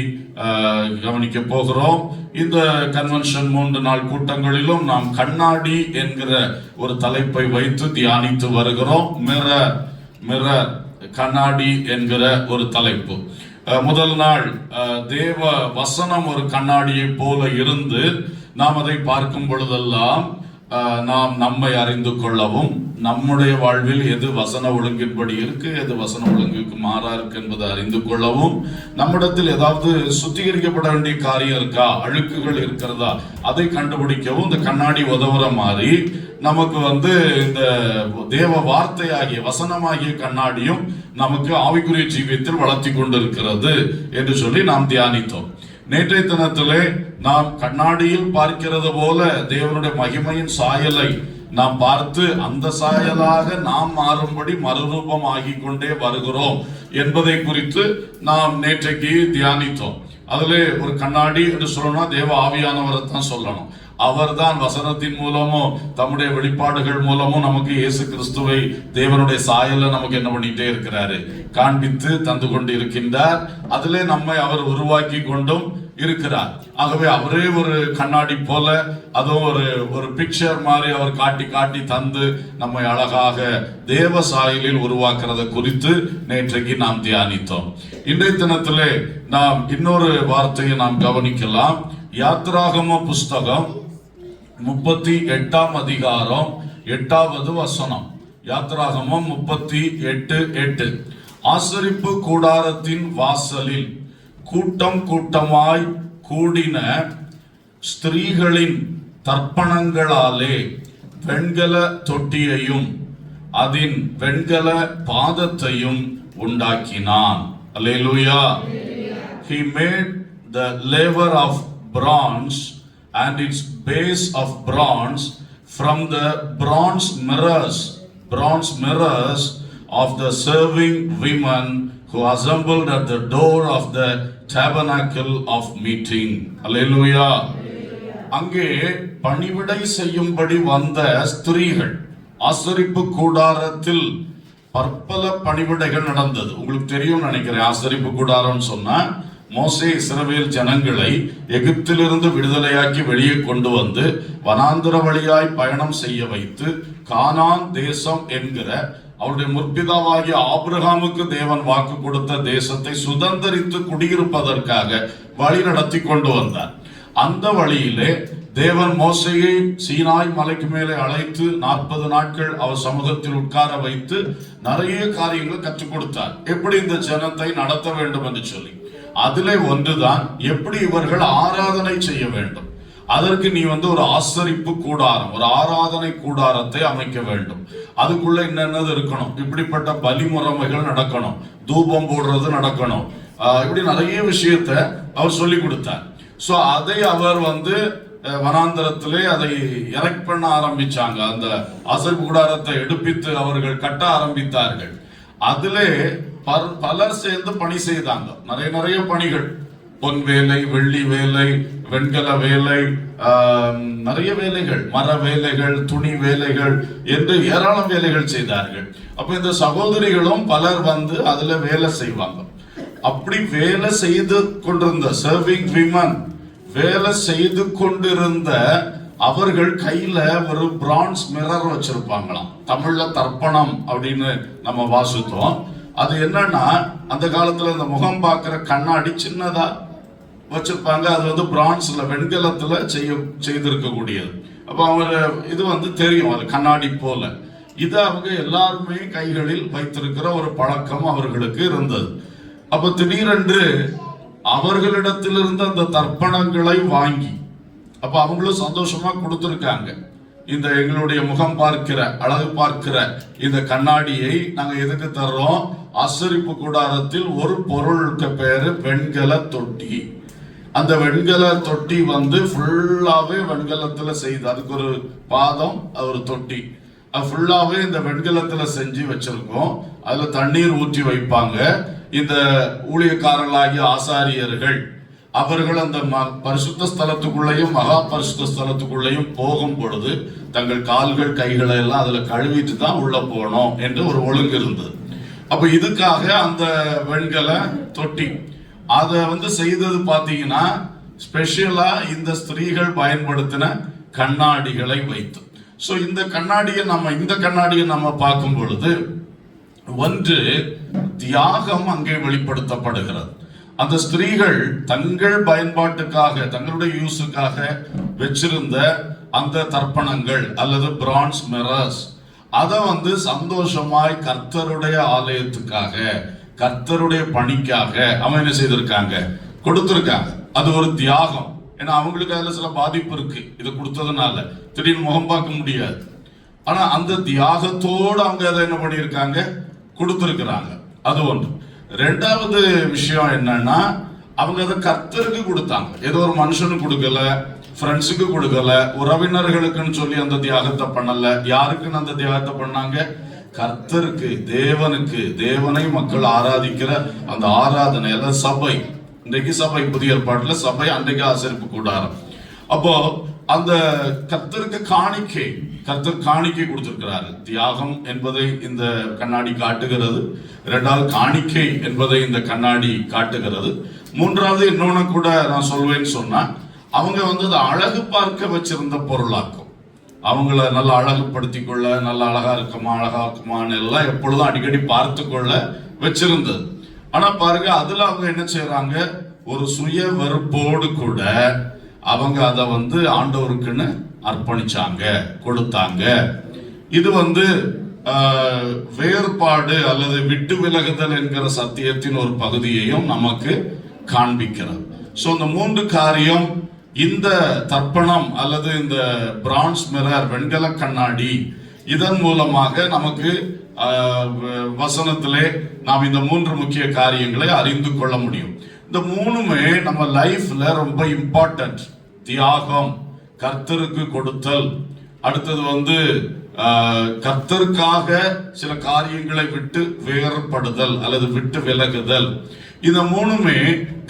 கவனிக்க போகிறோம். இந்த கன்வென்ஷன் 3 நாள் கூட்டங்களிலும் நாம் கண்ணாடி என்கிற ஒரு தலைப்பை வைத்து தியானித்து வருகிறோம். மிரர் கண்ணாடி என்கிற ஒரு தலைப்பு. முதல் நாள் தேவ வசனம் ஒரு கண்ணாடியை போல இருந்து நாம் அதை பார்க்கும் பொழுதெல்லாம் நாம் நம்மை அறிந்து கொள்ளவும், நம்முடைய வாழ்வில் எது வசன ஒழுங்கின்படி இருக்கு, எது வசன ஒழுங்குக்கு மாறா இருக்கு என்பதை அறிந்து கொள்ளவும், நம்மிடத்தில் ஏதாவது சுத்திகரிக்கப்பட வேண்டிய காரியம் இருக்கா, அழுக்குகள் இருக்கிறதா, அதை கண்டுபிடிக்கவும் இந்த கண்ணாடி உதவுற மாதிரி நமக்கு இந்த தேவ வார்த்தையாகிய வசனமாகிய கண்ணாடியும் நமக்கு ஆவிக்குரிய ஜீவியத்தில் வளர்த்தி கொண்டிருக்கிறது என்று சொல்லி நாம் தியானித்தோம். நேற்றைய தினத்திலே நாம் கண்ணாடியில் பார்க்கிறது போல தேவனுடைய மகிமையின் சாயலை நாம் பார்த்து அந்த சாயலாக நாம் மாறும்படி மறுரூபம் ஆகிக் கொண்டே வருகிறோம் என்பதை குறித்து நாம் நேற்றைக்கு தியானித்தோம். அதுல ஒரு கண்ணாடி என்று சொல்லணும், தேவ ஆவியானவரை தான் சொல்லணும். அவர் தான் வசனத்தின் மூலமும் தம்முடைய வெளிப்பாடுகள் மூலமும் நமக்கு இயேசு கிறிஸ்துவை தேவனுடைய சாயல நமக்கு என்ன பண்ணிட்டே இருக்கிறாரு, காண்பித்து தந்து கொண்டு இருக்கின்றார். அதிலே நம்மை அவர் உருவாக்கி கொண்டும் இருக்கிறார். ஆகவே அவரே ஒரு கண்ணாடி போல அதுவும் ஒரு பிக்சர் மாதிரி அவர் காட்டி காட்டி தந்து நம்மை அழகாக தேவ சாயலில் உருவாக்குறத குறித்து நேற்றைக்கு நாம் தியானித்தோம். இன்றைய தினத்திலே நாம் இன்னொரு வார்த்தையை நாம் கவனிக்கலாம். யாத்ராகம புஸ்தகம் 38 அதிகாரம் 8வது வசனம். யாத்ராகமம் 38:8. ஆசரிப்பு கூடாரத்தின் வாசலில் கூட்டம் கூட்டமாய் கூடின ஸ்திரீகளின் தர்ப்பணங்களாலே வெண்கல தொட்டியையும் அதன் வெண்கல பாதத்தையும் உண்டாக்கினான். அல்லேலூயா. He made the laver of bronze and its base of bronze from the bronze mirrors of the serving women who assembled at the door of the tabernacle of meeting. Hallelujah. அங்கே பணிவிடை செய்யும்படி வந்த ஸ்திரீகள், ஆசரிப்பு கூடாரத்தில் பற்பல பணிவிடைகள் நடந்தது. உங்களுக்கு தெரியும் நினைக்கிறேன். ஆசரிப்பு கூடாரம் சொன்னா மோசே இஸ்ரவேல் ஜனங்களை எகிப்திலிருந்து விடுதலையாக்கி வெளியே கொண்டு வந்து வனாந்திர வழியாய் பயணம் செய்ய வைத்து கானான் தேசம் என்கிற அவருடைய முற்பிதாவாகிய ஆபிரகாமுக்கு தேவன் வாக்கு கொடுத்த தேசத்தை சுதந்திரித்து குடியிருப்பதற்காக வழி நடத்தி கொண்டு வந்தார். அந்த வழியிலே தேவன் மோசேயை சீனாய் மலைக்கு மேலே அழைத்து 40 நாட்கள் அவர் சமூகத்தில் உட்கார வைத்து நிறைய காரியங்கள் கற்றுக் கொடுத்தார், எப்படி இந்த ஜனத்தை நடத்த வேண்டும் என்று சொல்லி. அதிலே ஒன்றுதான் எப்படி இவர்கள் ஆராதனை செய்ய வேண்டும். அதற்கு நீ ஒரு ஆசரிப்பு கூடாரம், ஒரு ஆராதனை கூடாரத்தை அமைக்க வேண்டும். அதுக்குள்ள என்னென்னது இருக்கணும், இப்படிப்பட்ட பலிமுறைமைகள் நடக்கணும், தூபம் போடுறது நடக்கணும், இப்படி நிறைய விஷயத்தை அவர் சொல்லி கொடுத்தார். சோ அதை அவர் வனாந்தரத்திலே அதை எரெக்ட் பண்ண ஆரம்பிச்சாங்க. அந்த ஆசரிப்பு கூடாரத்தை எடுப்பித்து அவர்கள் கட்ட ஆரம்பித்தார்கள். அதிலே பலர் சேர்ந்து பணி செய்தாங்க, நிறைய பணிகள், பொன் வேலை, வெள்ளி வேலை, வெண்கல வேலை, நிறைய வேலைகள், மர வேலைகள், துணி வேலைகள் என்று ஏராளம் வேலைகள் செய்தார்கள். அப்ப இந்த சகோதரிகளும் பலர் அதுல வேலை செய்வாங்க. அப்படி வேலை செய்து கொண்டிருந்த சர்விங் விமன், வேலை செய்து கொண்டிருந்த அவர்கள் கையில ஒரு பிரான்ஸ் மிரர் வச்சிருப்பாங்களாம். தமிழ்ல தர்ப்பணம் அப்படின்னு நம்ம வாசித்தோம். அது என்னன்னா, அந்த காலத்துல இந்த முகம் பார்க்கிற கண்ணாடி சின்னதா வச்சிருப்பாங்க. அது பிரான்ஸ்ல, வெண்கலத்துல செய்திருக்கக்கூடியது. அப்ப அவங்க இது தெரியும், அது கண்ணாடி போல. இது அவங்க எல்லாருமே கைகளில் வைத்திருக்கிற ஒரு பழக்கம் அவர்களுக்கு இருந்தது. அப்ப திடீரென்று அவர்களிடத்திலிருந்து அந்த தர்ப்பணங்களை வாங்கி, அப்ப அவங்களும் சந்தோஷமா கொடுத்திருக்காங்க. இந்த எங்களுடைய முகம் பார்க்கிற, அழகு பார்க்கிற இந்த கண்ணாடியை நாங்க எதுக்கு தர்றோம்? ஆசரிப்பு கூடாரத்தில் ஒரு பொருளுக்கு பேரு வெண்கல தொட்டி. அந்த வெண்கல தொட்டி ஃபுல்லாவே வெண்கலத்துல செய்து, அதுக்கு ஒரு பாதம், ஒரு தொட்டி, அது ஃபுல்லாவே இந்த வெண்கலத்துல செஞ்சு வச்சிருக்கோம். அதுல தண்ணீர் ஊற்றி வைப்பாங்க. இந்த ஊழியக்காரர்களாகிய ஆசாரியர்கள் அவர்கள் அந்த பரிசுத்த ஸ்தலத்துக்குள்ளேயும் மகா பரிசுத்த ஸ்தலத்துக்குள்ளேயும் போகும் பொழுது தங்கள் கால்கள் கைகளை எல்லாம் அதுல கழுவிட்டு தான் உள்ள போகணும் என்று ஒரு ஒழுங்கு இருந்தது. அப்ப இதுக்காக அந்த வெண்கல தொட்டி அதை செய்தது பாத்தீங்கன்னா ஸ்பெஷலா இந்த ஸ்திரீகள் பயன்படுத்தின கண்ணாடிகளை வைத்து. சோ இந்த கண்ணாடியை நம்ம பார்க்கும் பொழுது ஒன்று தியாகம் அங்கே வெளிப்படுத்தப்படுகிறது. அந்த ஸ்திரீகள் தங்கள் பயன்பாட்டுக்காக, தங்களுடைய யூஸுக்காக வச்சிருந்த அந்த தர்ப்பணங்கள் அல்லது பிரான்ஸ் மிரர்ஸ், அதை சந்தோஷமாய் கர்த்தருடைய ஆலயத்துக்காக, கர்த்தருடைய பணிக்காக அவன் என்ன செய்திருக்காங்க? கொடுத்திருக்காங்க. அது ஒரு தியாகம். ஏன்னா அவங்களுக்கு அதுல சில பாதிப்பு இருக்கு. இது கொடுத்ததுனால திடீர்னு முகம் பார்க்க முடியாது. ஆனா அந்த தியாகத்தோடு அவங்க அதை என்ன பண்ணியிருக்காங்க? கொடுத்திருக்கிறாங்க. அது ஒன்று. ரெண்டாவது விஷயம் என்னன்னா, அவங்க அதை கர்த்தருக்கு கொடுத்தாங்க. ஏதோ ஒரு மனுஷனுக்கு கொடுக்கல, ஃப்ரெண்ட்ஸுக்கு கொடுக்கல, உறவினர்களுக்குன்னு சொல்லி அந்த தியாகத்தை பண்ணல. யாருக்குன்னு அந்த தியாகத்தை பண்ணாங்க? கர்த்தருக்கு, தேவனுக்கு. தேவனை மக்கள் ஆராதிக்கிற அந்த ஆராதனை, அதாவது சபை. இன்றைக்கு சபை, புதிய ஏற்பாட்டுல சபை, அன்றைக்கு ஆசரிப்பு கூடாரம். அப்போ அந்த கர்த்தருக்கு காணிக்கை, கர்த்தர் காணிக்கை கொடுத்திருக்கிறாரு. தியாகம் என்பதை இந்த கண்ணாடி காட்டுகிறது. இரண்டாவது காணிக்கை என்பதை இந்த கண்ணாடி காட்டுகிறது. மூன்றாவது இன்னொன்னு கூட நான் சொல்வேன்னு சொன்னா, அவங்க அதை அழகு பார்க்க வச்சிருந்த பொருளாக்கும். அவங்கள நல்லா அழகுபடுத்திக் கொள்ள, நல்லா அழகா இருக்குமான்னு எல்லாம் எப்பொழுதும் அடிக்கடி பார்த்து கொள்ள வச்சிருந்தது. ஆனா பாருங்க, அதுல அவங்க என்ன செய்யறாங்க? ஒரு சுய வெறுப்போடு கூட அவங்க அதை ஆண்டவருக்குன்னு அர்ப்பணிச்சாங்க, கொடுத்தாங்க. இது வேறுபாடு அல்லது விட்டு விலகுதல் என்கிற சத்தியத்தின் ஒரு பகுதியையும் நமக்கு காண்பிக்கிறது. சோ இந்த மூன்று காரியம், இந்த தர்ப்பணம் அல்லது இந்த பிரான்ஸ் மிரர், வெண்கல கண்ணாடி, இதன் மூலமாக நமக்கு வசனத்திலே நாம் இந்த மூன்று முக்கிய காரியங்களை அறிந்து கொள்ள முடியும். இந்த மூணுமே நம்ம லைஃப்ல ரொம்ப இம்பார்ட்டன்ட். தியாகம், கர்த்தருக்கு கொடுத்தல், அடுத்தது கர்த்தருக்காக சில காரியங்களை விட்டு வேறுபடுதல் அல்லது விட்டு விலகுதல். இந்த மூணுமே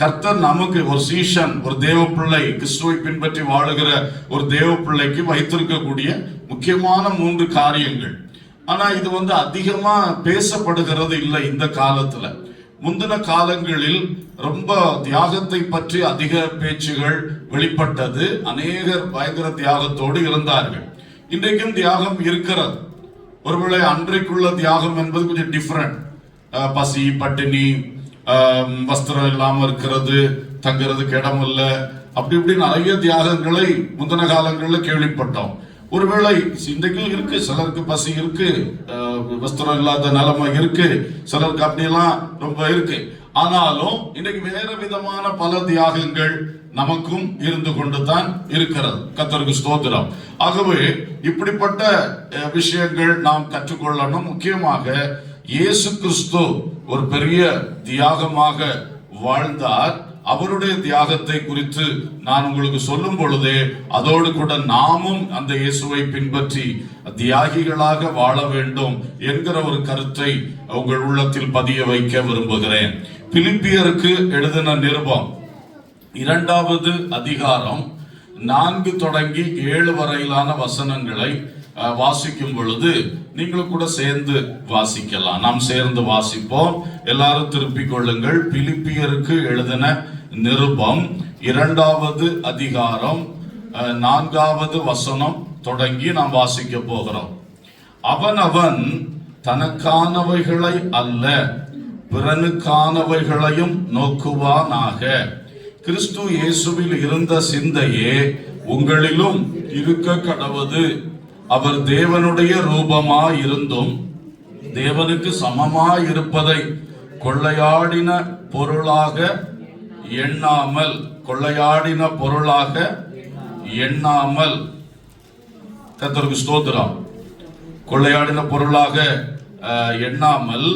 கர்த்தர் நமக்கு ஒரு சீஷன், ஒரு தேவ பிள்ளை, கிறிஸ்துவை பின்பற்றி வாழுகிற ஒரு தேவ பிள்ளைக்கு வைத்திருக்கக்கூடிய முக்கியமான மூன்று காரியங்கள். ஆனா இது அதிகமா பேசப்படுகிறது இல்லை இந்த காலத்துல. முந்தின காலங்களில் ரொம்ப தியாகத்தை பற்றி அதிக பேச்சுகள் வெளிப்பட்டது. அநேகர் பயங்கர தியாகத்தோடு இருந்தார்கள். இன்றைக்கும் தியாகம் இருக்கிறது. ஒருவேளை அன்றைக்குள்ள தியாகம் என்பது கொஞ்சம் டிஃபரெண்ட். பசி, பட்டினி, வஸ்திரம் இல்லாம இருக்கிறது, தங்குறதுக்கு இடம் இல்லை, அப்படி இப்படி நிறைய தியாகங்களை முந்தின காலங்களில் கேள்விப்பட்டோம். ஒருவேளை இன்றைக்கும் இருக்கு, சிலருக்கு பசி இருக்கு, வஸ்திரம் இல்லாத நிலைமை இருக்கு, சிலருக்கு அப்படியெல்லாம் ரொம்ப இருக்கு. ஆனாலும் இன்னைக்கு வேற விதமான பல தியாகங்கள் நமக்கும் இருந்து கொண்டுதான் இருக்கிறது. கர்த்தருக்கு ஸ்தோத்திரம். ஆகவே இப்படிப்பட்ட விஷயங்கள் நாம் கற்றுக்கொள்ளணும். முக்கியமாக இயேசு கிறிஸ்து ஒரு பெரிய தியாகமாக வாழ்ந்தார். அவருடைய தியாகத்தை குறித்து நான் உங்களுக்கு சொல்லும் பொழுதே அதோடு கூட நாமும் அந்த இயேசுவை பின்பற்றி தியாகிகளாக வாழ வேண்டும் என்கிற ஒரு கருத்தை உங்கள் உள்ளத்தில் பதிய வைக்க விரும்புகிறேன். பிலிப்பியருக்கு எழுதின நிருபம் 2வது அதிகாரம் 4 தொடங்கி 7 வரையிலான வசனங்களை வாசிக்கும் பொழுது நீங்களும் கூட சேர்ந்து வாசிக்கலாம். நாம் சேர்ந்து வாசிப்போம். எல்லாரும் திருப்பிக் கொள்ளுங்கள். பிலிப்பியருக்கு எழுதின நிருபம் 2வது அதிகாரம் 4வது வசனம் தொடங்கி நாம் வாசிக்க போகிறோம். அவனவன் தனக்கானவைகளை அல்ல பிறனுக்கானவைகளையும் நோக்குவானாக. கிறிஸ்து இயேசுவில் இருந்த சிந்தையே உங்களிலும் இருக்க கடவது. அவர் தேவனுடைய ரூபமாயிருந்தும் தேவனுக்கு சமமாயிருப்பதை கொள்ளையாடின பொருளாக எண்ணாமல் கர்த்தருக்கு ஸ்தோத்திரம். கொள்ளையாடின பொருளாக எண்ணாமல்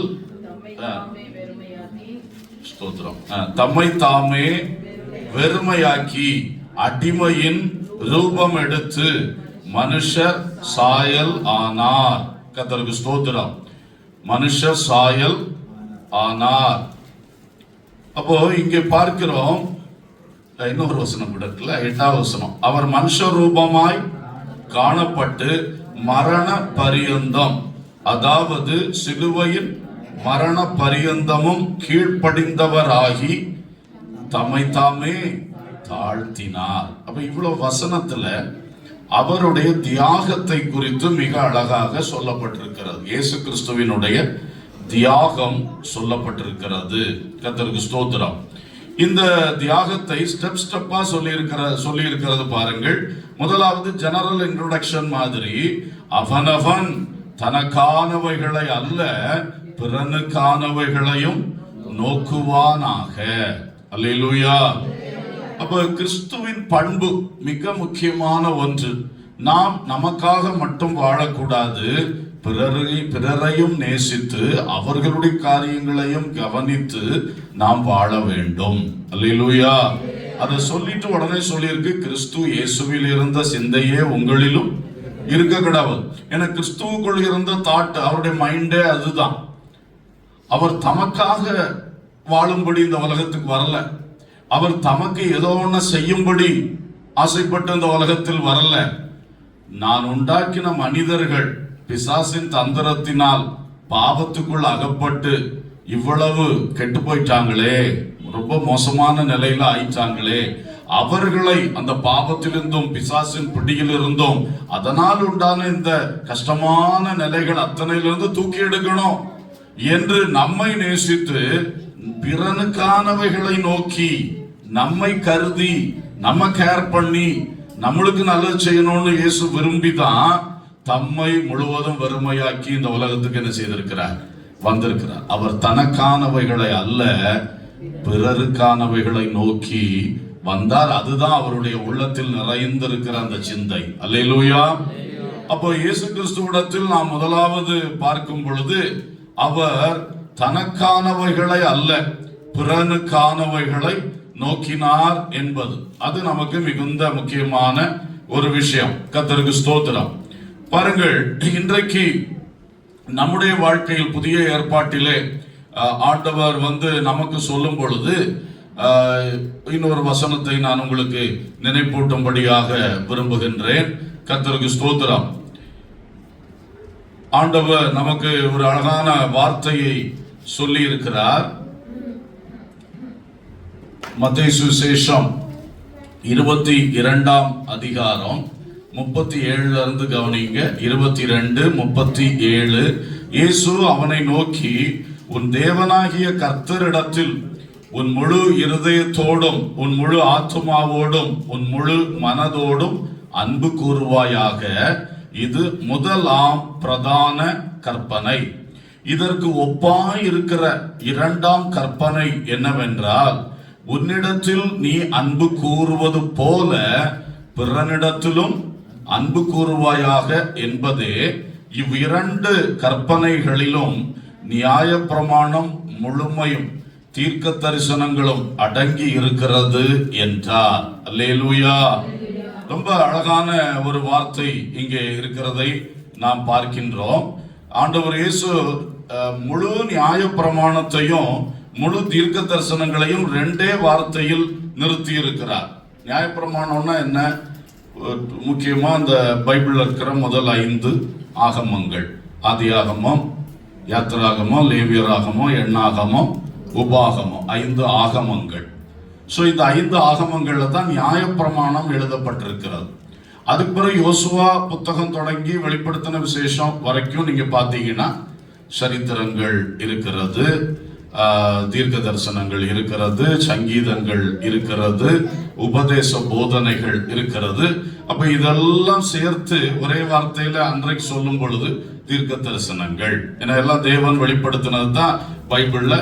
ஸ்தோத்திரம் தம்மை தாமே வெறுமையாக்கி அடிமையின் ரூபம் எடுத்து மனுஷர் சாயல் ஆனார். கர்த்தருக்கு ஸ்தோத்திரம். மனுஷர் சாயல் ஆனார். அப்போ இங்கே பார்க்கிறோம், இன்னொரு வசனம் கூட இருக்குல்ல, 8வது வசனம். அவர் மனுஷ ரூபமாய் காணப்பட்டு மரண பரியந்தம், அதாவது சிலுவையின் மரண பரியந்தமும் கீழ்ப்படிந்தவராகி தம்மை தாமே தாழ்த்தினார். அப்ப இவ்வளவு வசனத்துல அவருடைய தியாகத்தை குறித்து மிக அழகாக சொல்லப்பட்டிருக்கிறது. இயேசு கிறிஸ்துவினுடைய தியாகம் சொல்லப்பட்டிருக்கிறது. கர்த்தருக்கு ஸ்தோத்திரம். இந்த தியாகத்தை ஸ்டெப்பா சொல்லியிருக்கிறது பாருங்கள். முதலாவது ஜெனரல் இன்ட்ரோடக்ஷன் மாதிரி, அவனவன் தனக்கானவைகளை அல்ல பிறனுக்கானவைகளையும் நோக்குவானாக. அல்லேலூயா. அப்ப கிறிஸ்துவின் பண்பு மிக முக்கியமான ஒன்று. நாம் நமக்காக மட்டும் வாழக்கூடாது, பிறரையும் நேசித்து அவர்களுடைய காரியங்களையும் கவனித்து நாம் வாழ வேண்டும். அல்லேலூயா. அதை சொல்லிட்டு உடனே சொல்லியிருக்கு, கிறிஸ்து இயேசுவில் இருந்த சிந்தையே உங்களிலும் இருக்க கூடாது. ஏன்னா கிறிஸ்துவுக்குள் இருந்த தாட், அவருடைய மைண்டே அதுதான். அவர் தமக்காக வாழும்படி இந்த உலகத்துக்கு வரல. அவர் தமக்கு ஏதோ ஒன்று செய்யும்படி ஆசைப்பட்டு இந்த உலகத்தில் வரல. நான் உண்டாக்கின மனிதர்கள் பிசாசின் தந்திரத்தினால் பாவத்துக்குள் அகப்பட்டு இவ்வளவு கெட்டு போயிட்டாங்களே, ரொம்ப மோசமான நிலையில ஆயிட்டாங்களே, அவர்களை அந்த பாவத்திலிருந்தும் பிசாசின் பிடியிலிருந்தும் அதனால் உண்டான இந்த கஷ்டமான நிலைகள் அத்தனையிலிருந்து தூக்கி எடுக்கணும் என்று நம்மை நேசித்து பிறனுக்கானவைகளை நோக்கி நம்மை கருதி நம்ம கேர் பண்ணி நம்மளுக்கு நல்லது செய்யணும்னு இயேசு விரும்பிதான் தம்மை முழுவதும் வெறுமையாக்கி இந்த உலகத்துக்கு என்ன செய்திருக்கிறார், வந்திருக்கிறார். அவர் தனக்கானவைகளை அல்ல பிறருக்கானவைகளை நோக்கி வந்தார். அதுதான் அவருடைய உள்ளத்தில் நிறைந்திருக்கிற அந்த சிந்தை. அல்லேலூயா. அப்போ இயேசு கிறிஸ்துவிடத்தில் நாம் முதலாவது பார்க்கும் பொழுது அவர் தனக்கானவைகளை அல்ல பிறனுக்கானவைகளை நோக்கினார் என்பது, அது நமக்கு மிகுந்த முக்கியமான ஒரு விஷயம். கர்த்தருக்கு ஸ்தோத்திரம். பாருங்கள், இன்றைக்கு நம்முடைய வாழ்க்கையில் புதிய ஏற்பாட்டிலே ஆண்டவர் நமக்கு சொல்லும் பொழுது இன்னொரு வசனத்தை நான் உங்களுக்கு நினைப்பூட்டும்படியாக விரும்புகின்றேன். கர்த்தருக்கு ஸ்தோத்திரம். ஆண்டவர் நமக்கு ஒரு அழகான வார்த்தையை சொல்லி இருக்கிறார். மத்தேயு சுவிசேஷம் 22ஆம் அதிகாரம் 37 இருந்து கவனிங்க. 22:37. இயேசு அவனை நோக்கி, உன் தேவனாகிய கர்த்தரிடத்தில் உன் முழு இருதயத்தோடும் உன் முழு ஆத்துமாவோடும் உன் முழு மனதோடும் அன்பு கூறுவாயாக. இது முதலாம் பிரதான கற்பனை. இதற்கு ஒப்பாய் இருக்கிற இரண்டாம் கற்பனை என்னவென்றால், உன்னிடத்தில் நீ அன்பு கூறுவது போல பிறனிடத்திலும் அன்பு கூறுவாயாக என்பதே. இவ்விரண்டு கற்பனைகளிலும் நியாயப்பிரமாணம் முழுமையும் தீர்க்க தரிசனங்களும் அடங்கி இருக்கிறது என்றார். அல்லேலூயா. ரொம்ப அழகான ஒரு வார்த்தை இங்கே இருக்கிறதை நாம் பார்க்கின்றோம். ஆண்டவர் இயேசு முழு நியாயப்பிரமாணத்தையும் முழு தீர்க்க தரிசனங்களையும் ரெண்டே வார்த்தையில் நிறுத்தி இருக்கிறார். நியாயப்பிரமாணம்னா என்ன? முக்கியமா இந்த பைபிள்ல இருக்கிற முதல் 5 ஆகமங்கள், ஆதியாகமம், யாத்திராகமம், லேவியராகமம், எண்ணாகமம், உபாகமம், 5 ஆகமங்கள். ஸோ இந்த 5 ஆகமங்கள்ல தான் நியாயப்பிரமாணம் எழுதப்பட்டிருக்கிறது. அதுக்கு பிறகு யோசுவா புத்தகம் தொடங்கி வெளிப்படுத்தின விசேஷம் வரைக்கும் நீங்க பார்த்தீங்கன்னா சரித்திரங்கள் இருக்கிறது, தீர்க்க தரிசனங்கள் இருக்கிறது, சங்கீதங்கள் இருக்கிறது, உபதேச போதனைகள் இருக்கிறது. அப்ப இதெல்லாம் சேர்த்து ஒரே வார்த்தையில அன்றைக்கு சொல்லும் பொழுது தீர்க்க தரிசனங்கள். ஏன்னா எல்லாம் தேவன் வெளிப்படுத்தினது தான் பைபிள்ல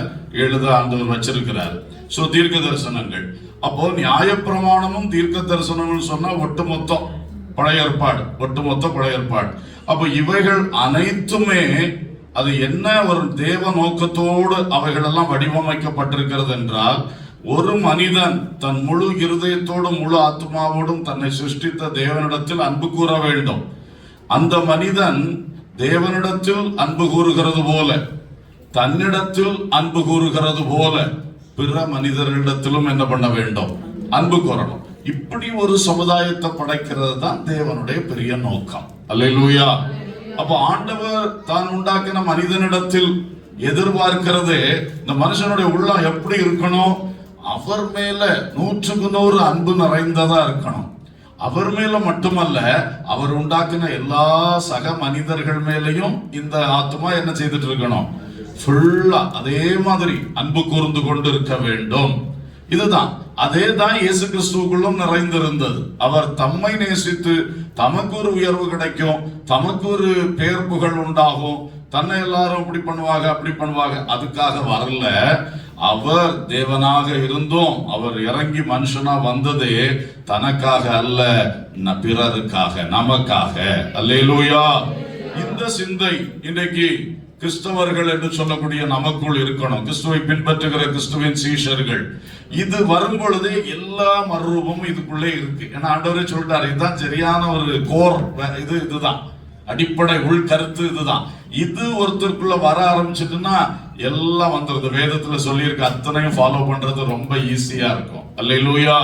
எழுத ஆண்டவர் வச்சிருக்கிறார். சோ தீர்க்க தரிசனங்கள். அப்போ நியாயப்பிரமாணமும் தீர்க்க தரிசனங்கள் சொன்னா ஒட்டுமொத்தம் பழைய ஏற்பாடு, ஒட்டுமொத்த பழைய ஏற்பாடு. அப்போ இவைகள் அனைத்துமே அது என்ன ஒரு தேவ நோக்கத்தோடு அவைகள் எல்லாம் வடிவமைக்கப்பட்டிருக்கிறது என்றால், ஒரு மனிதன் தன் முழு இருதயத்தோடும் முழு ஆத்மாவோடும் தன்னை சிருஷ்டித்த தேவனிடத்தில் அன்பு கூற வேண்டும். அந்த மனிதன் தேவனிடத்தில் அன்பு கூறுகிறது போல, தன்னிடத்தில் அன்பு கூறுகிறது போல பிற மனிதர்களிடத்திலும் என்ன பண்ண வேண்டும்? அன்பு கூறணும். இப்படி ஒரு சமுதாயத்தை படைக்கிறது தான் தேவனுடைய பெரிய நோக்கம். அல்லேலூயா. அப்ப ஆண்டவர் தான் உண்டாக்கின மனிதனிடத்தில் எதிர்பார்க்கிறதே, இந்த மனுஷனுடைய உள்ளம் எப்படி இருக்கணும்? அவர் மேல 100க்கு 100 அன்பு நிறைந்ததா இருக்கணும். அவர் மேல மட்டுமல்ல, அவர் உண்டாக்கின எல்லா சக மனிதர்கள் மேலையும் இந்த ஆத்மா என்ன செய்துட்டு இருக்கணும்? ஃபுல்லா அதே மாதிரி அன்பு கூர்ந்து கொண்டு இருக்க வேண்டும். இதுதான், அதே தான் இயேசு கிறிஸ்துவுக்குள்ளும் நிறைந்திருந்தது. அவர் தம்மை நேசித்து தமக்கு ஒரு உயர்வு கிடைக்கும், தமக்கு ஒரு பேர் புகழ் உண்டாகும், தன்னை எல்லாரும் இப்படி பண்ணுவாங்க அப்படி பண்ணுவாங்க, அதுக்காக வரல. அவர் தேவனாக இருந்தும் அவர் இறங்கி மனுஷனா வந்ததே தனக்காக அல்ல, பிறருக்காக, நமக்காக. அல்லேலூயா. இந்த சிந்தை இன்றைக்கு கிறிஸ்தவர்கள் என்று சொல்லக்கூடிய நமக்குள் இருக்கணும். கிறிஸ்துவை பின்பற்றுகிற கிறிஸ்துவின் சீஷர்கள். இது வரும் பொழுதே எல்லா மறுரூபமும் இதுக்குள்ளே இருக்கு. ஏன்னா ஆண்டவரே சொல்லிட்டாரு, இதுதான் சரியான ஒரு கோர், இதுதான் அடிப்படை உள் கருத்து. இதுதான். இது ஒருத்தருக்குள்ள வர ஆரம்பிச்சுட்டுன்னா எல்லாம் வந்துருது. வேதத்துல சொல்லியிருக்க அத்தனையும் ஃபாலோ பண்றது ரொம்ப ஈஸியா இருக்கும். அல்லேலூயா.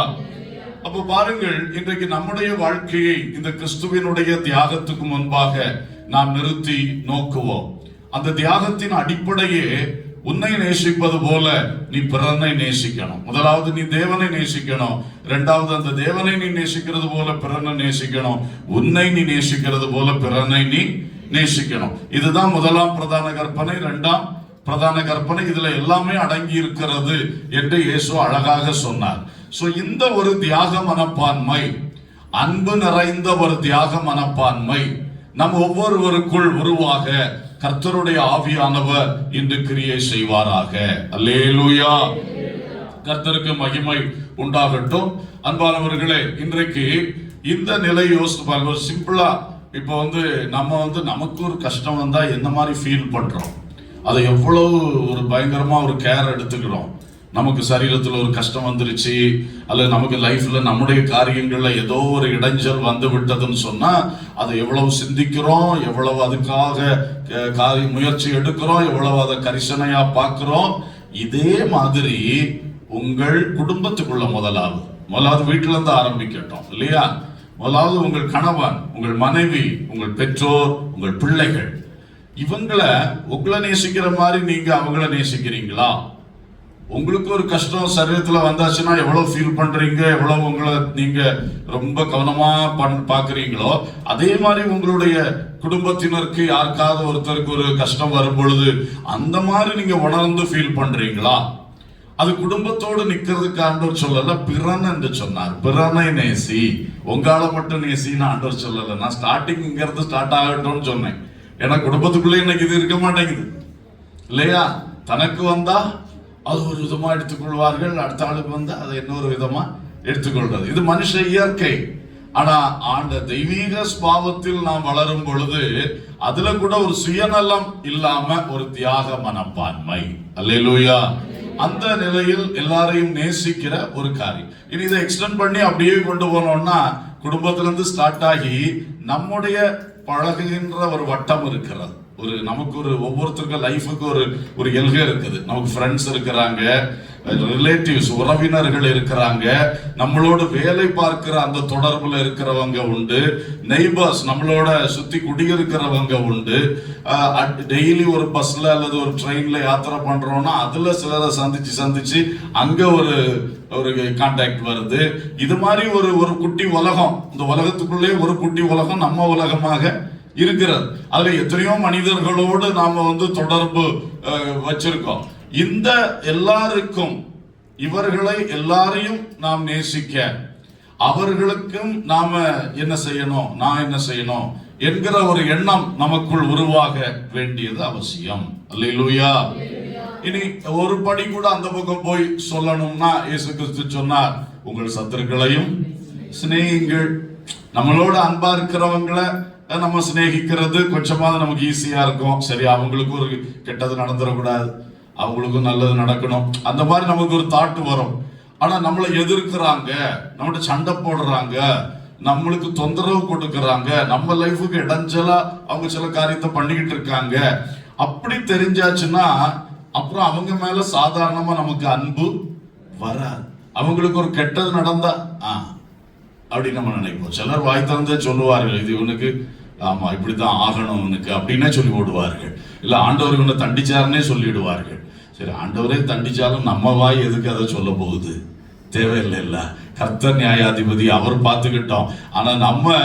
அப்ப பாருங்கள், இன்றைக்கு நம்முடைய வாழ்க்கையை இந்த கிறிஸ்துவினுடைய தியாகத்துக்கு முன்பாக நாம் நிறுத்தி நோக்குவோம். அந்த தியாகத்தின் அடிப்படையே உன்னை நேசிப்பது போல நீ பிறனை நேசிக்கணும். முதலாவது நீ தேவனை நேசிக்கணும். இரண்டாவது அந்த தேவனை நீ நேசிக்கிறது போல பிறனை நேசிக்கணும். உன்னை நீ நேசிக்கிறது போல பிறனை நீ நேசிக்கணும். இதுதான் முதலாம் பிரதான கற்பனை. இரண்டாம் பிரதான கற்பனை இதுல எல்லாமே அடங்கி இருக்கிறது என்று இயேசு அழகாக சொன்னார். சோ இந்த ஒரு தியாக மனப்பான்மை, அன்பு நிறைந்த ஒரு தியாக மனப்பான்மை நம் ஒவ்வொருவருக்குள் உருவாக கர்த்தருடைய ஆவியானவர் இன்று கிரியை செய்வாராக. அல்லேலூயா. கர்த்தருக்கு மகிமை உண்டாகட்டும். அன்பானவர்களே, இன்றைக்கு இந்த நிலை யோசித்து பாருங்க. சிம்பிளா இப்ப நம்ம நமக்கு ஒரு கஷ்டம் வந்தா என்ன மாதிரி ஃபீல் பண்றோம், அதை எவ்வளவு ஒரு பயங்கரமா ஒரு கேர் எடுத்துக்கிறோம். நமக்கு சரீரத்தில் ஒரு கஷ்டம் வந்துருச்சு, அல்லது நமக்கு லைஃப்ல நம்முடைய காரியங்கள்ல ஏதோ ஒரு இடைஞ்சல் வந்து விட்டதுன்னு சொன்னா அதை எவ்வளவு சிந்திக்கிறோம், எவ்வளவு அதுக்காக முயற்சி எடுக்கிறோம், எவ்வளவு அதை கரிசனையா பார்க்கிறோம். இதே மாதிரி உங்கள் குடும்பத்துக்குள்ள முதலாவது வீட்டுல இருந்து ஆரம்பிக்கட்டும் இல்லையா? முதலாவது உங்கள் கணவன், உங்கள் மனைவி, உங்கள் பெற்றோர், உங்கள் பிள்ளைகள், இவங்களை உங்களை நேசிக்கிற மாதிரி நீங்க அவங்கள நேசிக்கிறீங்களா? உங்களுக்கு ஒரு கஷ்டம் சரீரத்துல வந்தாச்சுன்னா எவ்வளவு ஃபீல் பண்றீங்க, எவ்வளவு உங்களை நீங்க ரொம்ப கவனமா பாக்குறீங்களோ, அதே மாதிரி உங்களுடைய குடும்பத்தினருக்கு யாருக்காவது ஒருத்தருக்கு ஒரு கஷ்டம் வரும் பொழுது அந்த மாதிரி நீங்க உணர்ந்து ஃபீல் பண்றீங்களா? அது குடும்பத்தோடு நிக்கிறதுக்கு ஆண்டவர் சொல்லல, பிறன் என்று சொன்னார். பிறனை நேசி, உங்கால மட்டும் நேசின்னு ஆண்டவர் சொல்லல. நான் ஸ்டார்டிங் இங்க இருந்து ஸ்டார்ட் ஆகட்டும்னு சொன்னேன். ஏன்னா குடும்பத்துக்குள்ளே இன்னைக்கு இது இருக்க மாட்டேங்குது இல்லையா? தனக்கு வந்தா அது ஒரு விதமா எடுத்துக்கொள்வார்கள், அடுத்த ஆளுக்கு வந்தா அதை இன்னொரு விதமா எடுத்துக்கொள்றது. இது மனுஷ இயற்கை. ஆனா ஆண்ட தெய்வீக ஸ்பாவத்தில் நாம் வளரும் பொழுது அதுல கூட ஒரு சுயநலம் இல்லாம ஒரு தியாக மனப்பான்மை, அல்லேலூயா, அந்த நிலையில் எல்லாரையும் நேசிக்கிற ஒரு காரியம். இனி இதை எக்ஸ்டெண்ட் பண்ணி அப்படியே கொண்டு போனோம்னா குடும்பத்திலிருந்து ஸ்டார்ட் ஆகி நம்முடைய பழகுகின்ற ஒரு வட்டம் இருக்கிறது. ஒரு நமக்கு ஒரு ஒவ்வொருத்தருக்கும் லைஃபுக்கு ஒரு எல்கை இருக்குது. நமக்கு ஃப்ரெண்ட்ஸ் இருக்கிறாங்க, ரிலேட்டிவ்ஸ் உறவினர்கள் இருக்கிறாங்க, நம்மளோட வேலை பார்க்கிற அந்த தொடர்புல இருக்கிறவங்க உண்டு, நெய்பர்ஸ் நம்மளோட சுத்தி குடியிருக்கிறவங்க உண்டு. டெய்லி ஒரு பஸ்ல அல்லது ஒரு ட்ரெயின்ல யாத்திரை பண்றோம்னா அதுல சிலரை சந்திச்சு அங்க ஒரு கான்டாக்ட் வருது. இது மாதிரி ஒரு குட்டி உலகம், இந்த உலகத்துக்குள்ளே ஒரு குட்டி உலகம் நம்ம உலகமாக இருக்கிறது. அதுல எத்தனையோ மனிதர்களோடு நாம தொடர்பு வச்சிருக்கோம். இந்த எல்லாருக்கும் இவர்களை எல்லாரையும் நாம் நேசிக்க, அவர்களுக்கும் நாம என்ன செய்யணும், நான் என்ன செய்யணும் என்கிற ஒரு எண்ணம் நமக்குள் உருவாக வேண்டியது அவசியம். அல்லேலூயா. இனி ஒரு படி கூட அந்த பக்கம் போய் சொல்லணும்னா இயேசு கிறிஸ்து சொன்னார், உங்கள் சத்துருக்களையும் சிநேகிங்கள். நம்மளோட அன்பா இருக்கிறவங்களை நம்ம சிநேகிக்கிறது கொஞ்சமாவது நமக்கு ஈஸியா இருக்கும். சரி, அவங்களுக்கு ஒரு கெட்டது நடந்துடக்கூடாது, அவங்களுக்கும் நல்லது நடக்கணும், அந்த மாதிரி நமக்கு ஒரு தாட்டு வரும். ஆனா நம்மளை எதிர்க்கிறாங்க, நம்மகிட்ட சண்டை போடுறாங்க, நம்மளுக்கு தொந்தரவு கொடுக்கறாங்க, நம்ம லைஃபுக்கு இடைஞ்சலா அவங்க சில காரியத்தை பண்ணிக்கிட்டு இருக்காங்க, அப்படி தெரிஞ்சாச்சுன்னா அப்புறம் அவங்க மேல சாதாரணமா நமக்கு அன்பு வராது. அவங்களுக்கு ஒரு கெட்டது நடந்தா அப்படி நம்ம நினைப்போம். சிலர் வாய் திறந்தே சொல்லுவார்கள், இது இவனுக்கு ஆமா இப்படித்தான் ஆகணும் இவனுக்கு அப்படின்னே சொல்லி ஓடுவார்கள். இல்ல ஆண்டவர் இவனை தண்டிச்சாருன்னே சொல்லிடுவார்கள். சரி, ஆண்டவரே தண்டிச்சாலும் நம்ம வாய் எதுக்கு அதை சொல்ல போகுது? தேவையில்லை. இல்ல, கர்த்தர் நியாயாதிபதி, அவர் பார்த்துக்கிட்டோம். ஆனா நம்ம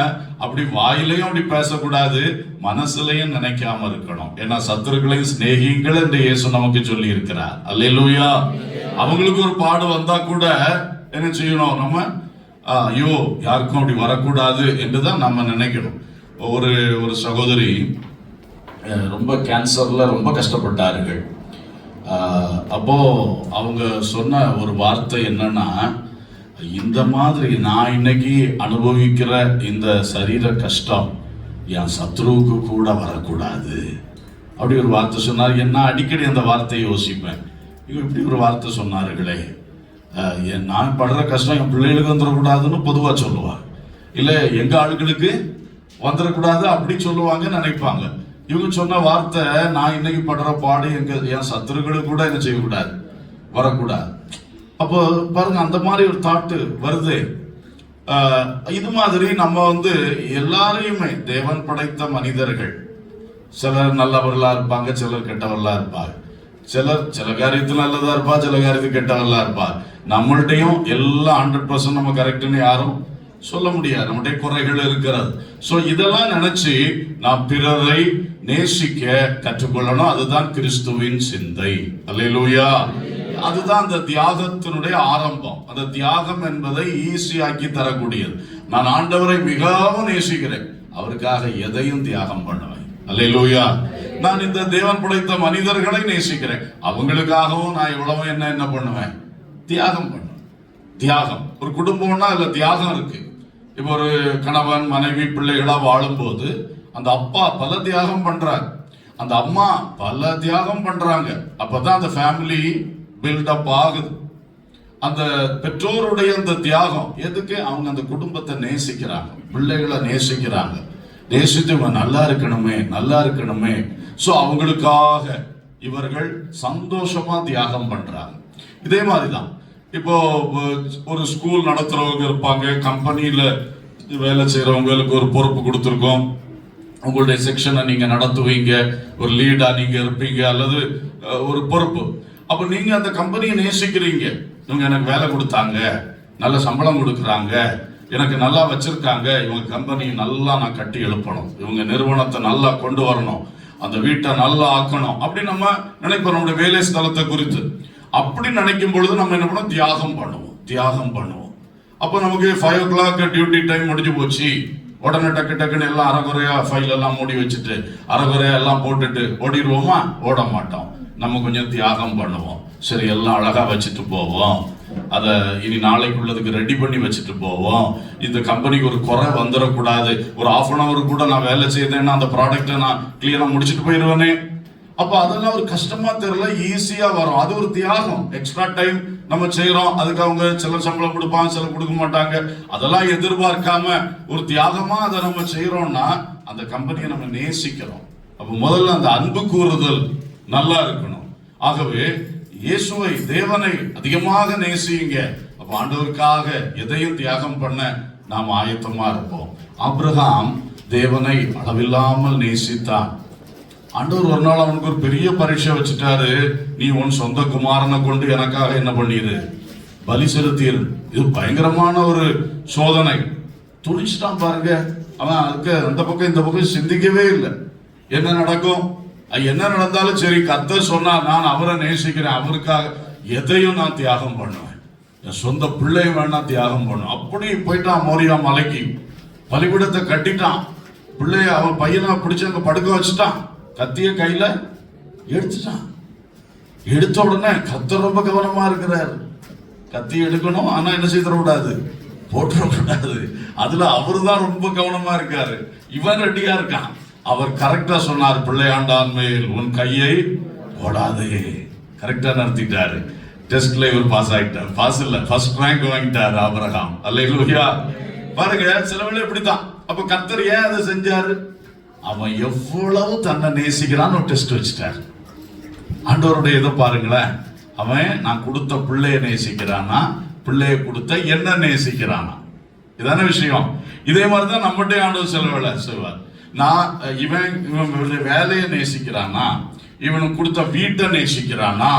அப்படி வாயிலையும் அப்படி பேசக்கூடாது, மனசுலையும் நினைக்காம இருக்கணும். ஏன்னா சத்துருக்களையும் சிநேகிங்கள் என்று இயேசு நமக்கு சொல்லி இருக்கிறார். அல்லேலூயா. அவங்களுக்கு ஒரு பாடு வந்தா கூட என்ன செய்யணும், நம்ம ஐயோ யாருக்கும் அப்படி வரக்கூடாது என்றுதான் நம்ம நினைக்கணும். ஒரு சகோதரி ரொம்ப கேன்சர்ல ரொம்ப கஷ்டப்பட்டார்கள். அப்போ அவங்க சொன்ன ஒரு வார்த்தை என்னன்னா, இந்த மாதிரி நான் இன்னைக்கு அனுபவிக்கிற இந்த சரீர கஷ்டம் என் சத்ருவுக்கு கூட வரக்கூடாது அப்படி ஒரு வார்த்தை சொன்னார். என்ன அடிக்கடி அந்த வார்த்தையை யோசிப்பேன், இப்படி ஒரு வார்த்தை சொன்னார்களே, நான் படுற கஷ்டம் என் பிள்ளைகளுக்கு வந்துடக்கூடாதுன்னு பொதுவாக சொல்லுவா, இல்லை எங்க ஆளுகளுக்கு வந்துடக்கூடாது அப்படி சொல்லுவாங்க நினைப்பாங்க. இவங்க சொன்ன வார்த்தை, நான் இன்னைக்கு படுற பாடு என் சத்துருக்களுக்கு கூட என்ன செய்யக்கூடாது, வரக்கூடாது. அப்போ பாருங்க, அந்த மாதிரி ஒரு தாட்டு வருது. இது மாதிரி நம்ம எல்லாரையுமே தேவன் படைத்த மனிதர்கள், சிலர் நல்லவர்களா இருப்பாங்க, சிலர் கெட்டவர்களா இருப்பாங்க, சில காரியத்தில் நல்லதா இருப்பா, சில காரியத்தில் கெட்டவர்களா இருப்பா. நம்மள்டையும் எல்லாம் 100% நம்ம கரெக்ட்னு யாரும் சொல்ல முடியாது, நம்முடைய குறைகள் இருக்கிறது. சோ இதெல்லாம் நினைச்சு நாம் பிறரை நேசிக்க கற்றுக்கொள்ளணும். அதுதான் கிறிஸ்துவின் சிந்தை. அல்லேலூயா. அதுதான் அந்த தியாகத்தினுடைய ஆரம்பம். அந்த தியாகம் என்பதை ஈஸியாக்கி தரக்கூடியது. நான் ஆண்டவரை மிகவும் நேசிக்கிறேன், அவருக்காக எதையும் தியாகம் பண்ணுவேன். அல்லேலூயா. நான் இந்த தேவன் படைத்த மனிதர்களை நேசிக்கிறேன், அவங்களுக்காகவும் நான் இவ்வளவு என்ன பண்ணுவேன், தியாகம் பண்ணுவேன். தியாகம் ஒரு குடும்பம்னா அதுல தியாகம் இருக்கு. இப்போ ஒரு கணவன் மனைவி பிள்ளைகளா வாழும்போது அந்த அப்பா பல தியாகம் பண்றாங்க, அந்த அம்மா பல தியாகம் பண்றாங்க. அப்பதான் அந்த ஃபேமிலி பில்டப் ஆகுது. அந்த பெற்றோருடைய அந்த தியாகம் எதுக்கு? அவங்க அந்த குடும்பத்தை நேசிக்கிறாங்க, பிள்ளைகளை நேசிக்கிறாங்க, நேசித்து நல்லா இருக்கணுமே. சோ அவங்களுக்காக இவர்கள் சந்தோஷமா தியாகம் பண்றாங்க. இதே மாதிரிதான் இப்போ ஒரு ஸ்கூல் நடத்துறவங்க இருப்பாங்க, கம்பெனியில வேலை செய்யறவங்களுக்கு ஒரு பொறுப்பு கொடுத்துருக்கோம், உங்களுடைய செக்ஷனை நீங்க நடத்துவீங்க, ஒரு லீடா நீங்க இருப்பீங்க அல்லது ஒரு பொறுப்பு. அப்ப நீங்க அந்த கம்பெனியை நேசிக்கிறீங்க, இவங்க எனக்கு வேலை கொடுத்தாங்க, நல்ல சம்பளம் கொடுக்குறாங்க, எனக்கு நல்லா வச்சிருக்காங்க, இவங்க கம்பெனி நல்லா நான் கட்டி எழுப்பணும், இவங்க நிறுவனத்தை நல்லா கொண்டு வரணும், அந்த வீட்டை நல்லா ஆக்கணும் அப்படி நம்ம நினைப்போம் நம்முடைய வேலை ஸ்தலத்தை குறித்து. அப்படி நினைக்கும் பொழுது நம்ம என்ன பண்ணுவோம், தியாகம் பண்ணுவோம். அப்போ நமக்கு 5 o'clock டியூட்டி டைம் முடிஞ்சு போச்சு, உடனே டக்குன்னு எல்லாம் அரைகுறையா ஃபைல் எல்லாம் மூடி வச்சுட்டு அரைகுறையா எல்லாம் போட்டுட்டு ஓடிடுவோமா? ஓட மாட்டோம். நம்ம கொஞ்சம் தியாகம் பண்ணுவோம். சரி, எல்லாம் அழகா வச்சுட்டு போவோம், அதை இனி நாளைக்குள்ளதுக்கு ரெடி பண்ணி வச்சுட்டு போவோம். இந்த கம்பெனிக்கு ஒரு குறை வந்துடக்கூடாது, ஒரு 1/2 hour கூட நான் வேலை செய்தேன்னா அந்த ப்ராடக்டை நான் கிளியரா முடிச்சுட்டு போயிடுவேனே. அப்ப அதெல்லாம் ஒரு கஷ்டமா தெரியல, ஈஸியா வரும். அது ஒரு தியாகம். எக்ஸ்ட்ரா டைம் நம்ம செய்யறோம், அதுக்கு அவங்க சில சம்பளம் கொடுப்பாங்க, சில கொடுக்க மாட்டாங்க. அதெல்லாம் எதிர்பார்க்காம ஒரு தியாகமா அதை நம்ம செய்யறோம்னா அந்த கம்பெனியை நம்ம நேசிக்கிறோம். அப்ப முதல்ல அந்த அன்பு கூறுதல் நல்லா இருக்கணும். ஆகவே இயேசுவை, தேவனை அதிகமாக நேசியுங்க. அப்ப ஆண்டவருக்காக எதையும் தியாகம் பண்ண நாம் ஆயத்தமா இருப்போம். ஆபிரகாம் தேவனை அளவில்லாமல் நேசித்தான். ஆண்டவர் ஒரு நாள் அவனுக்கு ஒரு பெரிய பரீட்சை வச்சுட்டாரு. நீ உன் சொந்த குமாரனை கொண்டு எனக்காக என்ன பண்ணிரு, பலி செலுத்திரு. இது பயங்கரமான ஒரு சோதனை. துணிச்சிட்டான் பாருங்க. அவன் அதுக்கு அந்த பக்கம் இந்த பக்கம் சிந்திக்கவே இல்லை. என்ன நடக்கும், என்ன நடந்தாலும் சரி, கர்த்தர் சொன்னார் நான் அவரை நேசிக்கிறேன், அவருக்காக எதையும் நான் தியாகம் பண்ணுவேன், என் சொந்த பிள்ளைய வேணா தியாகம் பண்ணுவேன். அப்படி போயிட்டான் மோரியா மலைக்கு. பலிபீடத்தை கட்டிட்டான். பிள்ளைய அவன் பையனை பிடிச்சு அங்க படுக்க வச்சுட்டான். கத்திய கையில எடுத்துட்டான். எடுத்த உடனே கர்த்தர் ரொம்ப கவனமா இருக்கிறார். கத்தி எடுக்கணும், ஆனா என்ன செய்யக்கூடாது, போட்டுறக்கூடாது. அதுல அவரு தான் ரொம்ப கவனமா இருக்காரு. இவன் ரெடியா இருக்கான். அவர் கரெக்டா சொன்னார், பிள்ளையாண்டான் மேல் உன் கையை போடாதே. கரெக்டா நடத்திட்டாரு. டெஸ்ட்ல இவர் பாஸ் ஆகிட்டார். பாஸ் இல்ல, ஃபர்ஸ்ட் ரேங்க் வாங்கிட்டாரு ஆபிரகாம். அல்லேலூயா. பாருங்க, சில வேளை இப்படித்தான். அப்ப கர்த்தர் ஏன் அதை செஞ்சாரு? அவன் எவ்வளவு தன்னை நேசிக்கிறான்னு ஒரு டெஸ்ட் வச்சுட்டார். ஆண்டவருடைய இதை பாருங்களேன். அவன் நான் கொடுத்த பிள்ளைய நேசிக்கிறானா, பிள்ளைய கொடுத்த என்ன நேசிக்கிறானா? இதான விஷயம். இதே மாதிரிதான் நம்மகிட்ட ஆண்டவர் சில வேலை செய்வார். நான் இவன் வேலையை நேசிக்கிறானா, இவனுக்கு கொடுத்த வீட்டை நேசிக்கிறானா,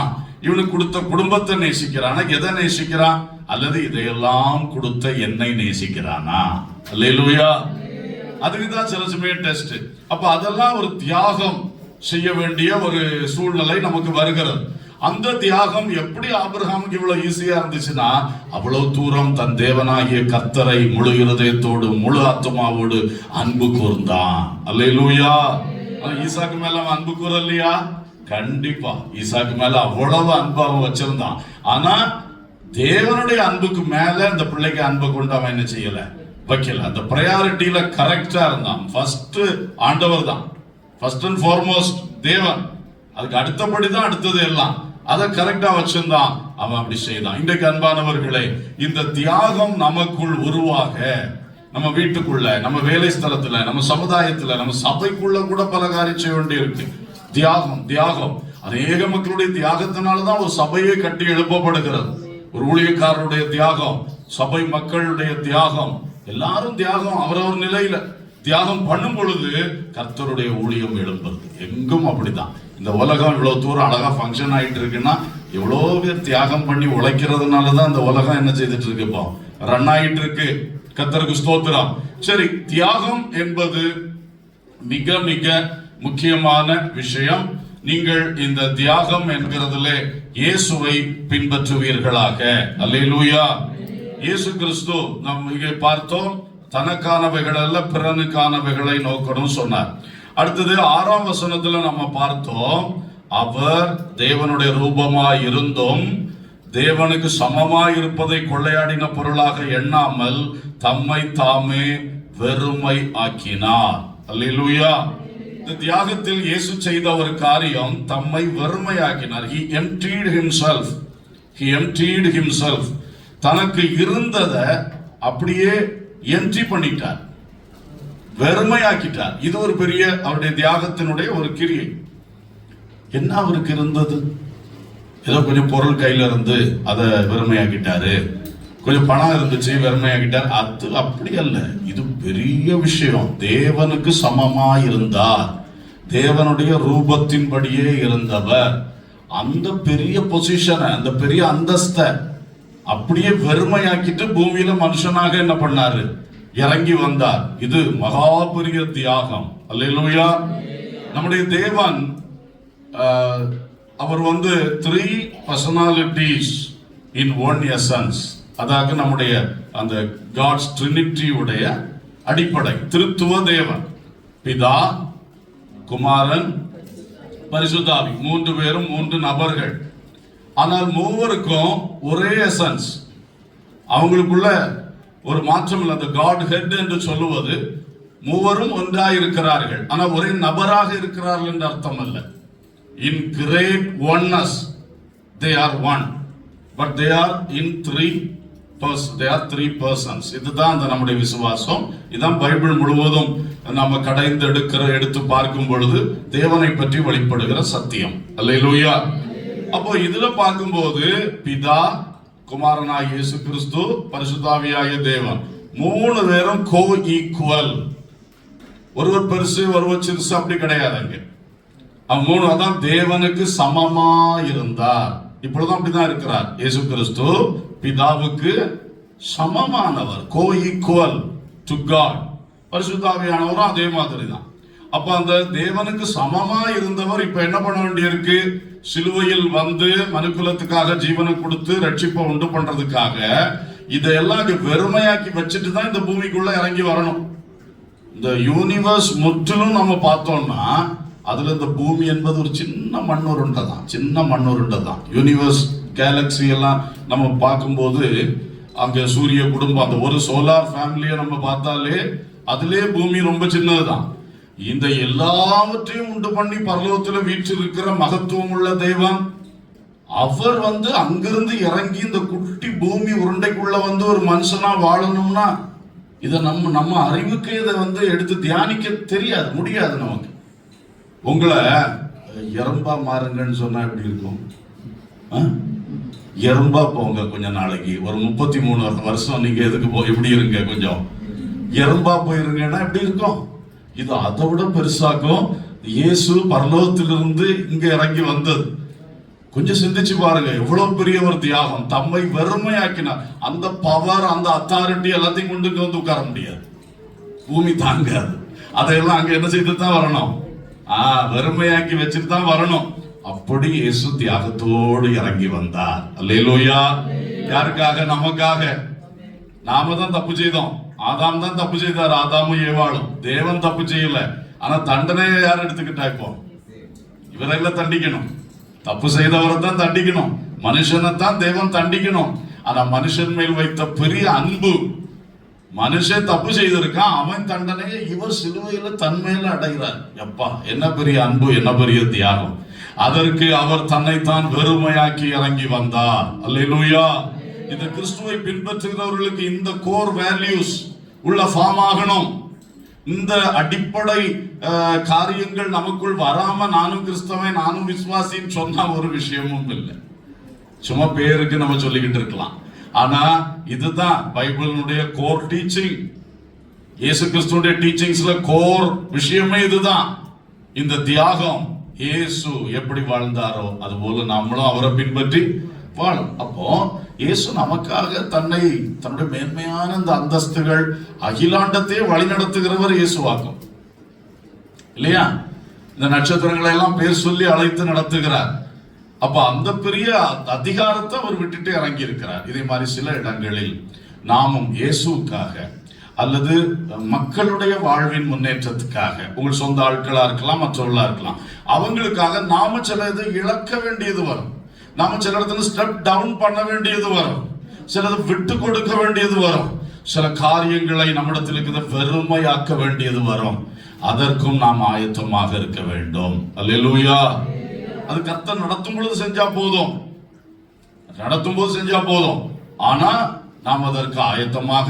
இவனுக்கு கொடுத்த குடும்பத்தை நேசிக்கிறானா, எதை நேசிக்கிறான்? அல்லது இதையெல்லாம் கொடுத்த என்னை நேசிக்கிறானா? அல்லேலூயா. அதுக்குதான் சில சமயம் டெஸ்ட். அப்ப அதெல்லாம் ஒரு தியாகம் செய்ய வேண்டிய ஒரு சூழ்நிலை நமக்கு வருகிறது. அந்த தியாகம் எப்படி ஆபிரகாமுக்கு இவ்வளவு ஈஸியா இருந்துச்சுன்னா, அவ்வளவு தூரம் தன் தேவனாகிய கர்த்தரை முழு இருதயத்தோடு முழு ஆத்மாவோடு அன்பு கூர்ந்தான். அல்லேலூயா. ஈசாக்கு மேல அவன் அன்பு கூறலையா? கண்டிப்பா ஈசாக்கு மேல அவ்வளவு அன்பு அவன் வச்சிருந்தான். ஆனா தேவனுடைய அன்புக்கு மேல இந்த பிள்ளைக்கு அன்பை கொண்டு அவன் என்ன செய்யல, வைக்கல. அந்த பிரையாரிட்டியில கரெக்டா இருந்தான். ஃபர்ஸ்ட் ஆண்டவர் தான், ஃபர்ஸ்ட் அண்ட் ஃபார்மோஸ்ட் தேவன். அதுக்கு அடுத்தபடிதான் அடுத்தது எல்லாம். அதை கரெக்டா வச்சிருந்தான். அவன் அப்படி செய்தான். இன்றைக்கு அன்பானவர்களே, இந்த தியாகம் நமக்குள் உருவாக, நம்ம வீட்டுக்குள்ள, நம்ம வேலை ஸ்தலத்துல, நம்ம சமுதாயத்துல, நம்ம சபைக்குள்ள கூட பல காரியம் செய்ய வேண்டி இருக்கு. தியாகம் அநேக மக்களுடைய தியாகத்தினாலதான் ஒரு சபையை கட்டி எழுப்பப்படுகிறது. ஒரு ஊழியக்காரருடைய தியாகம், சபை மக்களுடைய தியாகம், எல்லாரும் தியாகம் அவரவர் நிலையில தியாகம் பண்ணும் பொழுது கர்த்தருடைய ஊழியம் எழும்புறது. எங்கும் அப்படிதான். இந்த உலகம் இவ்வளவு தூரம் அழகா ஃபங்க்ஷன் ஆயிட்டு இருக்குன்னா எவ்வளவு பேர் தியாகம் பண்ணி உழைக்கிறதுனாலதான் இந்த உலகம் என்ன செய்துட்டு இருக்கு, இப்போ ரன் ஆயிட்டு இருக்கு. கர்த்தருக்கு ஸ்தோத்திரம். சரி, தியாகம் என்பது மிக மிக முக்கியமான விஷயம். நீங்கள் இந்த தியாகம் என்கிறதுல இயேசுவை பின்பற்றுவீர்களாக. அல்லேலூயா. இயேசு கிறிஸ்து நாம் இங்கே பார்த்தோம், தனக்கானவைகள் அல்ல பிறனுக்கானவைகளை நோக்கணும் சொன்னார். அடுத்தது 6ஆம் வசனத்துல நம்ம பார்த்தோம், அவர் தேவனுடைய ரூபமாய் இருந்தும் தேவனுக்கு சமமாய் இருப்பதை கொள்ளையாடின பொருளாக எண்ணாமல் தம்மை தாமே வெறுமை ஆக்கினார். அல்லேலூயா. இந்த தியாகத்தில் இயேசு செய்த ஒரு காரியம், தம்மை வெறுமையாக்கினார். He emptied himself. தனக்கு இருந்ததை அப்படியே என்ட்ரி பண்ணிட்டார், வெறுமையாக்கிட்டார். இது ஒரு பெரிய அவருடைய தியாகத்தினுடைய ஒரு கிரியை. என்ன அவருக்கு இருந்தது? ஏதோ கொஞ்சம் பொருள் கையில இருந்து அதை வெறுமையாக்கிட்டாரு, கொஞ்சம் பணம் இருந்துச்சு வெறுமையாக்கிட்டார். அது அப்படி அல்ல. இது பெரிய விஷயம். தேவனுக்கு சமமா இருந்தார், தேவனுடைய ரூபத்தின்படியே இருந்தவர். அந்த பெரிய பொசிஷனை, அந்த பெரிய அந்தஸ்தை அப்படியே வெறுமையாக்கிட்டு பூமியில மனுஷனாக என்ன பண்ணாரு, இறங்கி வந்தார். இது மகா பெரிய தியாகம். அல்லேலூயா. நம்முடைய தேவன் அவர் வந்து 3 personalities in one essence. அதாக நம்முடைய அந்த காட்ஸ் ட்ரினிட்டி உடைய அடிப்படை திருத்துவ தேவன், பிதா, குமாரன், பரிசுத்தாவி, 3 பேரும் 3 நபர்கள். ஆனால் மூவருக்கும் ஒரே எசன்ஸ், அவங்களுக்குள்ள ஒரு மாற்றம் இல்லை. அந்த காட் ஹெட் என்று சொல்லுவது மூவரும் ஒன்றாயிருக்கிறார்கள், ஆனால் ஒரே நபராக இருக்கிறார்கள் என்று அர்த்தம் அல்ல. In great oneness they are one, but they are in three persons. இதுதான் அந்த நம்முடைய விசுவாசம். இதான் பைபிள் முழுவதும் நாம கடைந்து எடுத்து பார்க்கும் பொழுது தேவனை பற்றி வெளிப்படுகிற சத்தியம். அல்லேலூயா. அப்போ இதுல பார்க்கும்போது பிதா, குமாரனாகிய இயேசு கிறிஸ்து, பரிசுத்தாவியாகிய தேவன் 3 பேரும் கோ ஈக்குவல். ஒருவர் பெருசு ஒருவர் சிறுசு அப்படி கிடையாது. அங்க அவங்க 3 அதான் தேவனுக்கு சமமா இருந்தார். இப்பொழுதும் அப்படிதான் இருக்கிறார். இயேசு கிறிஸ்து பிதாவுக்கு சமமானவர், கோ ஈக்குவல் டு காட். பரிசுத்தாவியானவரும் அதே மாதிரி தான். அப்ப அந்த தேவனுக்கு சமமா இருந்தவர் இப்ப என்ன பண்ண வேண்டியிருக்கு? சிலுவையில் வந்து மனுக்குலத்துக்காக ஜீவனை கொடுத்து ரட்சிப்பை உண்டு பண்றதுக்காக இதையெல்லாம் வெறுமையாக்கி வச்சுட்டு தான் இந்த பூமிக்குள்ள இறங்கி வரணும். இந்த யூனிவர்ஸ் முற்றிலும் நம்ம பார்த்தோம்னா அதுல இந்த பூமி என்பது ஒரு சின்ன மண்ணுருண்டை தான். யூனிவர்ஸ் கேலக்சி எல்லாம் நம்ம பார்க்கும்போது அங்க சூரிய குடும்பம், அந்த ஒரு சோலார் ஃபேமிலியை நம்ம பார்த்தாலே அதிலே பூமி ரொம்ப சின்னதுதான். இந்த எல்லாவற்றையும் உண்டு பண்ணி பரலோகத்தில் வீற்றிருக்கிற மகத்துவம் உள்ள தெய்வம் அவர் வந்து அங்கிருந்து இறங்கி இந்த குட்டி பூமி உருண்டைக்குள்ள வந்து ஒரு மனுஷனா வாழணும்னா இதை நம்ம அறிவுக்கு இதை வந்து எடுத்து தியானிக்க தெரியாது, முடியாது நமக்கு. உங்களை எறும்பா மாறுங்கன்னு சொன்னா எப்படி இருக்கும்? எறும்பா போங்க கொஞ்ச நாளைக்கு, ஒரு 33 வருஷம் நீங்க எதுக்கு எப்படி இருங்க, கொஞ்சம் எறும்பா போயிருங்கன்னா எப்படி இருக்கும்? இது அதை விட பெருசாக்கும். இயேசு பரலோகத்திலிருந்து இங்க இறங்கி வந்தது. கொஞ்சம் சிந்திச்சு பாருங்க, எவ்வளவு பெரிய ஒரு தியாகம். தம்மை வெறுமையாக்கினார். அந்த பவர், அந்த அத்தாரிட்டி எல்லாத்தையும் கொண்டு வந்து உட்கார முடியாது, பூமி தாங்காது. அதையெல்லாம் அங்க என்ன செய்து தான் வரணும்? வெறுமையாக்கி வச்சுட்டு தான் வரணும். அப்படி இயேசு தியாகத்தோடு இறங்கி வந்தார். அல்லேலூயா. யாருக்காக? நமக்காக. நாம தான் தப்பு செய்தோம். ஆதாம் தான் தப்பு செய்தார், ஆதாமும் ஏவாளும். தேவன் தப்பு செய்யல. ஆனா தண்டனையை யார் எடுத்துக்கிட்டா? இப்போ இவரெல்லாம் தண்டிக்கணும். தப்பு செய்தவரை தான் தண்டிக்கணும், மனுஷனை தான் தேவன் தண்டிக்கணும். ஆனா மனுஷன் மேல் வைத்த பெரிய அன்பு, மனுஷன் தப்பு செய்திருக்கான், அவன் தண்டனையை இவர் சிலுவையில தன்மையில அடைகிறார். எப்பா, என்ன பெரிய அன்பு, என்ன பெரிய தியாகம். அதற்கு அவர் தன்னைத்தான் வெறுமையாக்கி இறங்கி வந்தார். அல்லேலூயா. இந்த கிறிஸ்துவை பின்பற்றுகிறவர்களுக்கு இந்த கோர் வேல்யூஸ் உள்ள ஃபார்ம் ஆகணும். இந்த அடிப்படை காரியங்கள் நமக்குள் வராம நானும் கிறிஸ்தவன், நானும் விசுவாசின்னு சொன்னா ஒரு விஷயமும் இல்லை. சும்மா பேருக்கு நம்ம சொல்லிக்கிட்டு இருக்கலாம். ஆனா இதுதான் பைபிளுடைய கோர் டீச்சிங். இயேசு கிறிஸ்துடைய டீச்சிங்ஸ்ல கோர் விஷயமே இதுதான். இந்த தியாகம் இயேசு எப்படி வாழ்ந்தாரோ அது போல நம்மளும் அவரை பின்பற்றி வாழும். அப்போ இயேசு நமக்காக தன்னுடைய மேன்மையான இந்த அந்தஸ்துகள், அகிலாண்டத்தையே வழி நடத்துகிறவர் இயேசுவாக்கும் இல்லையா? இந்த நட்சத்திரங்களை எல்லாம் பேர் சொல்லி அழைத்து நடத்துகிறார். அப்ப அந்த பெரிய அதிகாரத்தை அவர் விட்டுட்டு இறங்கி இருக்கிறார். இதே மாதிரி சில இடங்களில் நாமும் இயேசுக்காக அல்லது மக்களுடைய வாழ்வின் முன்னேற்றத்துக்காக, உங்கள் சொந்த ஆட்களா இருக்கலாம், மற்றவர்களா இருக்கலாம், அவங்களுக்காக நாம சில இது இழக்க வேண்டியது வரும். நாம சில இடத்துல ஸ்டெப் டவுன் பண்ண வேண்டியது வரும், சிலது விட்டு கொடுக்க வேண்டியது வரும், சில காரியங்களை நம்மிடத்தில் இருக்கிற வெறுமையாக்க வேண்டியது வரும். அதற்கும் நாம் ஆயத்தமாக இருக்க வேண்டும். அல்லேலூயா. அது கர்த்தர் நடத்தும் பொழுது செஞ்சா போதும், நடத்தும் போது செஞ்சா போதும். ஆனா நாம் அதற்கு ஆயத்தமாக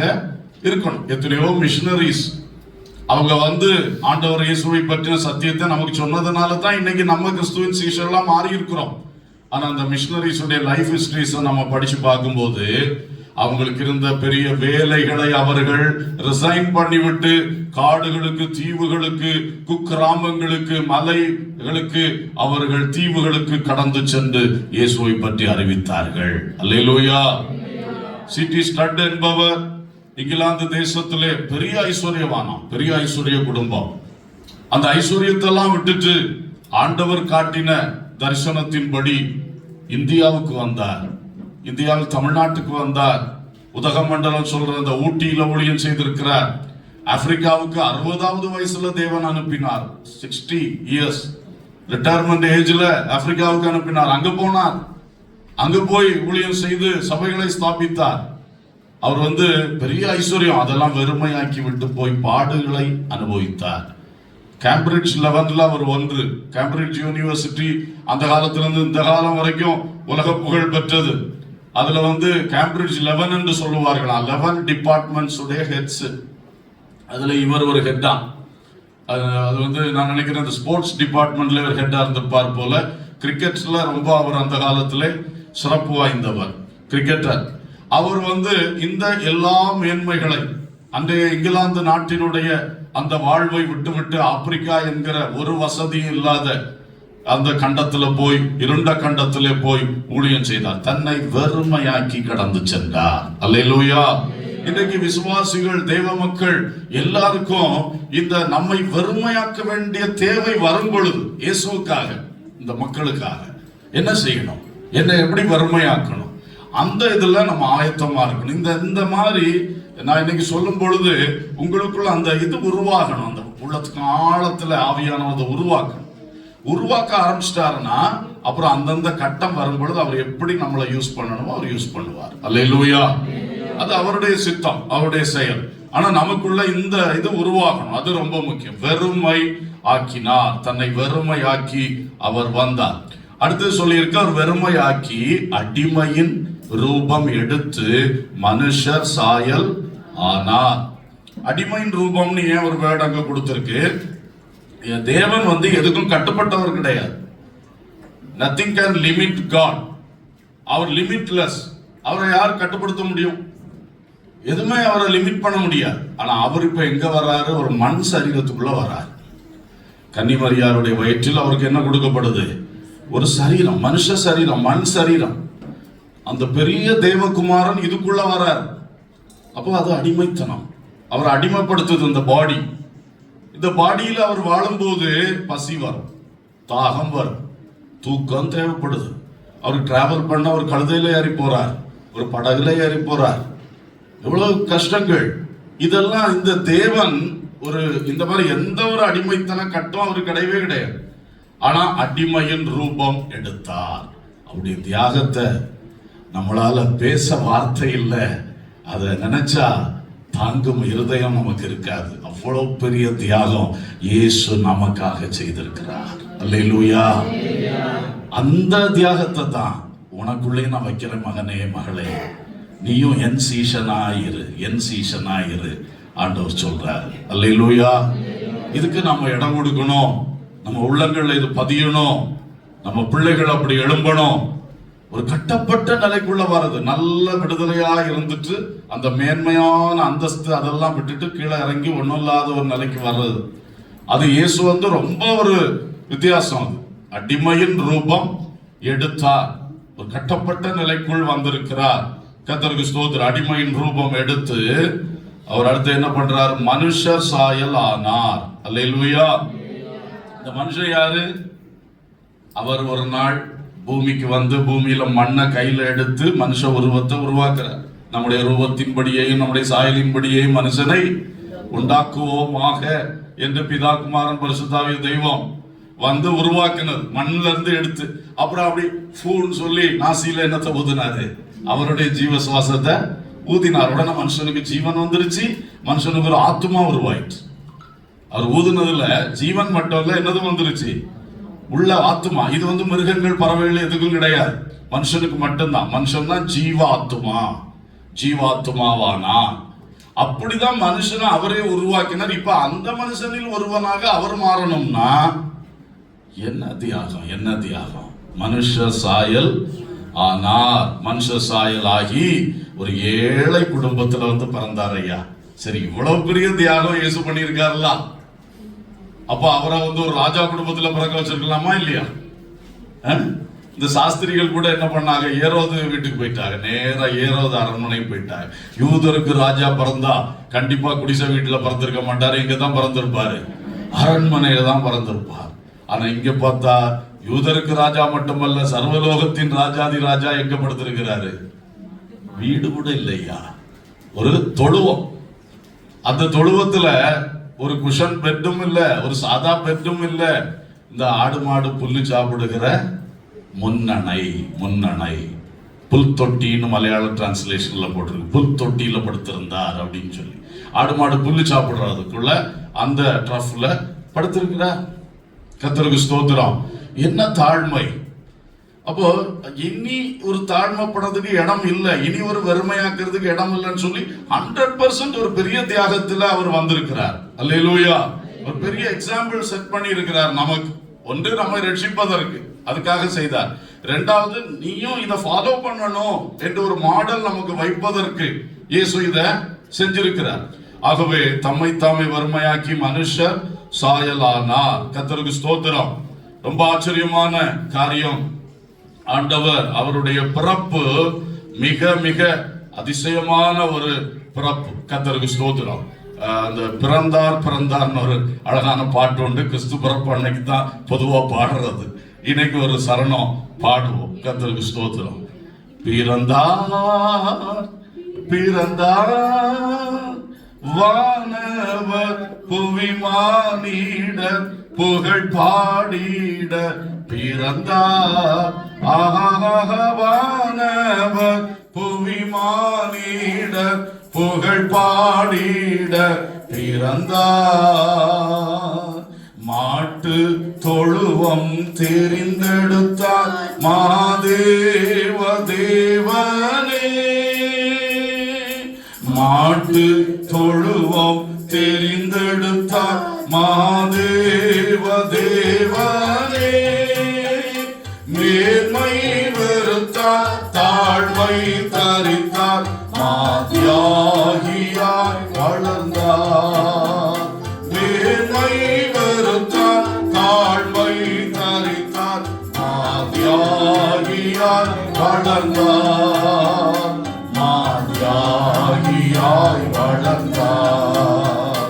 இருக்கணும். எத்தனையோ மிஷனரிஸ் அவங்க வந்து ஆண்டவர் இயேசுவை பற்றின சத்தியத்தை நமக்கு சொன்னதுனால தான் இன்னைக்கு நம்ம கிறிஸ்துவின் சீஷர்களாக மாறி இருக்கிறோம். ஆனா அந்த மிஷனரிஸுடைய லைஃப் ஹிஸ்டரிஸை நம்ம படிச்சு பார்க்கும்போது அவங்களுக்கு இருந்த பெரிய வேலைகளை அவர்கள் ரிசைன் பண்ணிவிட்டு காடுகளுக்கு, தீவுகளுக்கு, குக்கிராமங்களுக்கு, மலைகளுக்கு, அவர்கள் தீவுகளுக்கு கடந்து சென்று இயேசுவை பற்றி அறிவித்தார்கள். அல்லேலூயா. சிட்டி ஸ்டட் என்பவர் இங்கிலாந்து தேசத்திலே பெரிய ஐஸ்வர்யவானம், பெரிய ஐஸ்வர்ய குடும்பம். அந்த ஐஸ்வர்யத்தெல்லாம் விட்டுட்டு ஆண்டவர் காட்டின தரிசனத்தின்படி இந்தியாவுக்கு வந்தார். இந்தியாவில் தமிழ்நாட்டுக்கு வந்தார். உதகமண்டலம் சொல்ற அந்த ஊட்டியில ஊழியம் செய்திருக்கிறார். ஆப்பிரிக்காவுக்கு 60வது வயசுல தேவன் அனுப்பினார். 60 இயர்ஸ் ரிட்டையர்மெண்ட் ஏஜ்ல ஆப்பிரிக்காவுக்கு அனுப்பினார். அங்க போனார். அங்க போய் ஊழியம் செய்து சபைகளை ஸ்தாபித்தார். அவர் பெரிய ஐஸ்வர்யம் அதெல்லாம் வெறுமையாக்கி விட்டு போய் பாடுகளை அனுபவித்தார். கேம்பிரிட்ஜ் 11ல அவர் ஒன்று. கேம்பிரிட்ஜ் யூனிவர்சிட்டி அந்த காலத்திலிருந்து இந்த காலம் வரைக்கும் உலக புகழ் பெற்றது. அதுல கேம்பிரிட்ஜ் 11 என்று சொல்லுவார்கள். 11 டிபார்ட்மெண்ட்ஸ் உடைய ஹெட்ஸ். அதுல இவர் ஒரு ஹெட்டா. அது நான் நினைக்கிறேன் இந்த ஸ்போர்ட்ஸ் டிபார்ட்மெண்ட்ல இவர் ஹெட்டா இருந்திருப்பார் போல. கிரிக்கெட்ல ரொம்ப அவர் அந்த காலத்திலே சிறப்பு வாய்ந்தவர் கிரிக்கெட்டர். அவர் இந்த எல்லா மேன்மைகளை அன்றைய இங்கிலாந்து நாட்டினுடைய அந்த வாழ்வை விட்டுவிட்டு ஆப்பிரிக்கா என்கிற ஒரு வசதியும் இல்லாத அந்த கண்டத்துல போய், இருண்ட கண்டத்திலே போய் ஊழியம் செய்தார். தன்னை வெறுமையாக்கி கடந்து சென்றார். அல்லேலூயா. இன்றைக்கு விசுவாசிகள், தேவ மக்கள் எல்லாருக்கும் இந்த நம்மை வெறுமையாக்க வேண்டிய தேவை வரும் பொழுது இயேசுவுக்காக, இந்த மக்களுக்காக என்ன செய்யணும், என்ன எப்படி வறுமையாக்கணும், அந்த இதுல நம்ம ஆயத்தமா இருக்கணும். இந்த மாதிரி நான் இன்னைக்கு சொல்லும் பொழுது உங்களுக்குள்ள அந்த இது உருவாகணும். அந்த உள்ளத்துக்கு ஆழத்துல ஆவியானவரை உருவாக்க ஆரம்பிச்சிட்டாருன்னா அப்புறம் அந்தந்த கட்டம் வரும் பொழுது அவர் எப்படி நம்மளை யூஸ் பண்ணணுமோ அவர் யூஸ் பண்ணுவார். அல்லேலூயா. அது அவருடைய சித்தம், அவருடைய செயல். ஆனா நமக்குள்ள இந்த இது உருவாகணும். அது ரொம்ப முக்கியம். வெறுமை ஆக்கினார், தன்னை வெறுமை ஆக்கி அவர் வந்தார். அடுத்து சொல்லியிருக்க, அவர் வெறுமை ஆக்கி அடிமையின் ரூபம் எடுத்து மனுஷர் சாயல் ஆனார். அடிமையின் ரூபம்னு ஏன் ஒரு வேர்டு அங்க கொடுத்திருக்கு? தேவன் எதுக்கும் கட்டுப்பட்டவர் கிடையாது. nothing can limit God. அவர் லிமிட்லெஸ். அவரை யார் கட்டுப்படுத்த முடியும்? எதுவுமே அவரை லிமிட் பண்ண முடியாது. ஆனா அவர் இப்ப எங்க வர்றாரு? ஒரு மண் சரீரத்துக்குள்ள வர்றாரு. கன்னிமரியாருடைய வயிற்றில் அவருக்கு என்ன கொடுக்கப்படுது? ஒரு சரீரம், மனுஷ சரீரம், மண் சரீரம். அந்த பெரிய தேவகுமாரன் இதுக்குள்ள வர்றார். அப்போ அது அடிமைத்தனம். அவர் அடிமைப்படுத்துது இந்த பாடி. இந்த பாடியில் அவர் வாழும்போது பசி வரும், தாகம் வரும், தூக்கம் தேவைப்படுது. அவர் டிராவல் பண்ண ஒரு கழுதையில ஏறி போறார், ஒரு படகுல ஏறி போறார். எவ்வளவு கஷ்டங்கள். இதெல்லாம் இந்த தேவன் ஒரு இந்த மாதிரி எந்த ஒரு அடிமைத்தன கட்டும் அவருக்கு கிடையவே கிடையாது. ஆனா அடிமையின் ரூபம் எடுத்தார். அவருடைய தியாகத்தை நம்மளால பேச வார்த்தை இல்லை. அதை நினைச்சா தாங்கும் இருதயம் நமக்கு இருக்காது. அவ்வளவு பெரிய தியாகம் இயேசு நமக்காக செய்திருக்கிறார். அல்லேலூயா. அந்த தியாகத்தை தான் உனக்குள்ளே நான் வைக்கிறேன். மகனே, மகளே, நீயும் என் சீஷனாயிரு, என் சீஷனாயிரு ஆண்டவர் சொல்றார். அல்லேலூயா. இதுக்கு நம்ம இடம் கொடுக்கணும். நம்ம உள்ளங்கள்ல இது பதியணும். நம்ம பிள்ளைகள் அப்படி எழும்பணும். ஒரு கட்டப்பட்ட நிலைக்குள்ள வர்றது, நல்ல விடுதலையா இருந்துட்டு அந்த மேன்மையான அந்தஸ்து அதெல்லாம் விட்டுட்டு கீழே இறங்கி ஒன்றும் இல்லாத ஒரு நிலைக்கு வர்றது, அது இயேசு ரொம்ப ஒரு வித்தியாசம். அது அடிமையின் ரூபம் எடுத்தார். ஒரு கட்டப்பட்ட நிலைக்குள் வந்திருக்கிறார். கர்த்தருக்கு ஸ்தோத்திரம். அடிமையின் ரூபம் எடுத்து அவர் அடுத்து என்ன பண்றார்? மனுஷர் சாயல் ஆனார். அல்லேலூயா. இந்த மனுஷன் யாரு? அவர் ஒரு நாள் பூமிக்கு பூமியில மண்ணை கையில எடுத்து மனுஷ உருவத்தை உருவாக்குறார். நம்முடைய ரூபத்தின்படியையும் நம்முடைய சாயலின்படியையும் மனுஷனை உண்டாக்குவோமாக என்று பிதா குமாரன் பரிசுத்தாவிய தெய்வம் உருவாக்குனது. மண்ணில இருந்து எடுத்து அப்புறம் அப்படி ஃபூன்னு சொல்லி நாசியில என்னத்தை ஊதினாரு? அவருடைய ஜீவ சுவாசத்தை ஊதினார். உடனே மனுஷனுக்கு ஜீவன் வந்துருச்சு. மனுஷனுக்கு ஒரு ஆத்மா உருவாயிடுச்சு. அவர் ஊதுனதுல ஜீவன் மட்டும் இல்ல, என்னதும் வந்துருச்சு, உள்ள ஆத்மா. இது மிருகங்கள், பறவைகள் எதுக்கும் கிடையாது, மனுஷனுக்கு மட்டும்தான். மனுஷன் தான் ஜீவாத்மா, ஜீவாத்மாவானா. அப்படிதான் மனுஷனை அவரே உருவாக்கினார். இப்ப அந்த மனுஷனில் ஒருவனாக அவர் மாறணும்னா என்ன தியாகம், என்ன தியாகம். மனுஷ சாயல் ஆனார். மனுஷ சாயல் ஆகி ஒரு ஏழை குடும்பத்துல பிறந்தார். ஐயா, சரி, இவ்வளவு பெரிய தியாகம் இயேசு பண்ணியிருக்காருல்ல, அப்ப அவரை ஒரு ராஜா குடும்பத்துல பிறக்க வச்சிருக்கலாமா இல்லையா? இந்த சாஸ்திரிகள் கூட என்ன பண்ணாங்க? ஏரோது வீட்டுக்கு போயிட்டாங்க. நேரா ஏரோது அரண்மனைக்கு போயிட்டாங்க. யூதருக்கு ராஜா பிறந்தா கண்டிப்பா குடிசை வீட்டுல பிறந்திருக்க மாட்டாரு, இங்கதான் பிறந்திருப்பாரு, அரண்மனையில தான் பிறந்திருப்பார். ஆனா இங்க பார்த்தா யூதருக்கு ராஜா மட்டுமல்ல, சர்வலோகத்தின் ராஜாதி ராஜா எங்க படுத்திருக்கிறாரு? வீடு கூட இல்லையா, ஒரு தொழுவம். அந்த தொழுவத்துல ஒரு குஷன் பெட்டும் இல்ல, ஒரு சாதா பெட்டும் இல்ல. இந்த ஆடு மாடு புல்லு சாப்பிடுகிற முன்னணை, புல் தொட்டின்னு மலையாள டிரான்ஸ்லேஷன்ல போட்டிருக்கு. புல் தொட்டியில படுத்திருந்தார் அப்படின்னு சொல்லி. ஆடு மாடு புல்லு சாப்பிடுறதுக்குள்ள அந்த ட்ரஃப்ல படுத்திருக்கிறார். கர்த்தருக்கு ஸ்தோத்திரம். என்ன தாழ்மை! அப்போ இனி ஒரு தாழ்மைப்படுறதுக்கு இடம் இல்லை, இனி ஒரு வெறுமையாக்குறதுக்கு இடம் இல்லைன்னு சொல்லி 100% ஒரு பெரிய தியாகத்துல அவர் வந்திருக்கிறார். அல்லேலூயா! ஒரு பெரிய எக்ஸாம்பிள் செட் பண்ணி இருக்கிறார் நமக்கு. ஒன்று, நம்மை ரட்சிப்பதற்கு அதுக்காக செய்தார். இரண்டாவது, நீயும் இதை ஃபாலோ பண்ணணும் என்று ஒரு மாடல் நமக்கு வைப்பதற்கு இயேசு இதை செஞ்சிருக்கிறார். ஆகவே தம்மை தாமே வறுமையாக்கி மனுஷர் சாயலானார். கர்த்தருக்கு ஸ்தோத்திரம். ரொம்ப ஆச்சரியமான காரியம். ஆண்டவர் அவருடைய பிறப்பு மிக மிக அதிசயமான ஒரு பிறப்பு. கர்த்தருக்கு ஸ்தோத்திரம். அந்த பிறந்தார்னு ஒரு அழகான பாட்டு உண்டு. கிறிஸ்து பிறப்பு அன்னைக்கு தான் பொதுவா பாடுறது. இன்னைக்கு ஒரு சரணம் பாடுவோம். கர்த்தருக்கு ஸ்தோத்திரம். பிறந்தார் வானவர் புவிமானிடர் புகழ் பாடிட பிறந்தார். வானவர் புவிமானிடர் புகழ் பாடிட பிறந்தார். மாட்டு தொழுவம் தெரிந்தெடுத்தார் மாதேவ தேவனே. மாட்டு தொழுவம் தெரிந்தெடுத்தார் மாதேவ தேவனே. மேன்மை வெறுத்தார் தாழ்மை தரித்தார் மாதியாகியாய் வளர்ந்தார். மேன்மை வெறுத்தார் தாழ்மை தரித்தார் மாதியாகியாய் வளர்ந்தார். மாதியாகியாய் வளர்ந்தார்.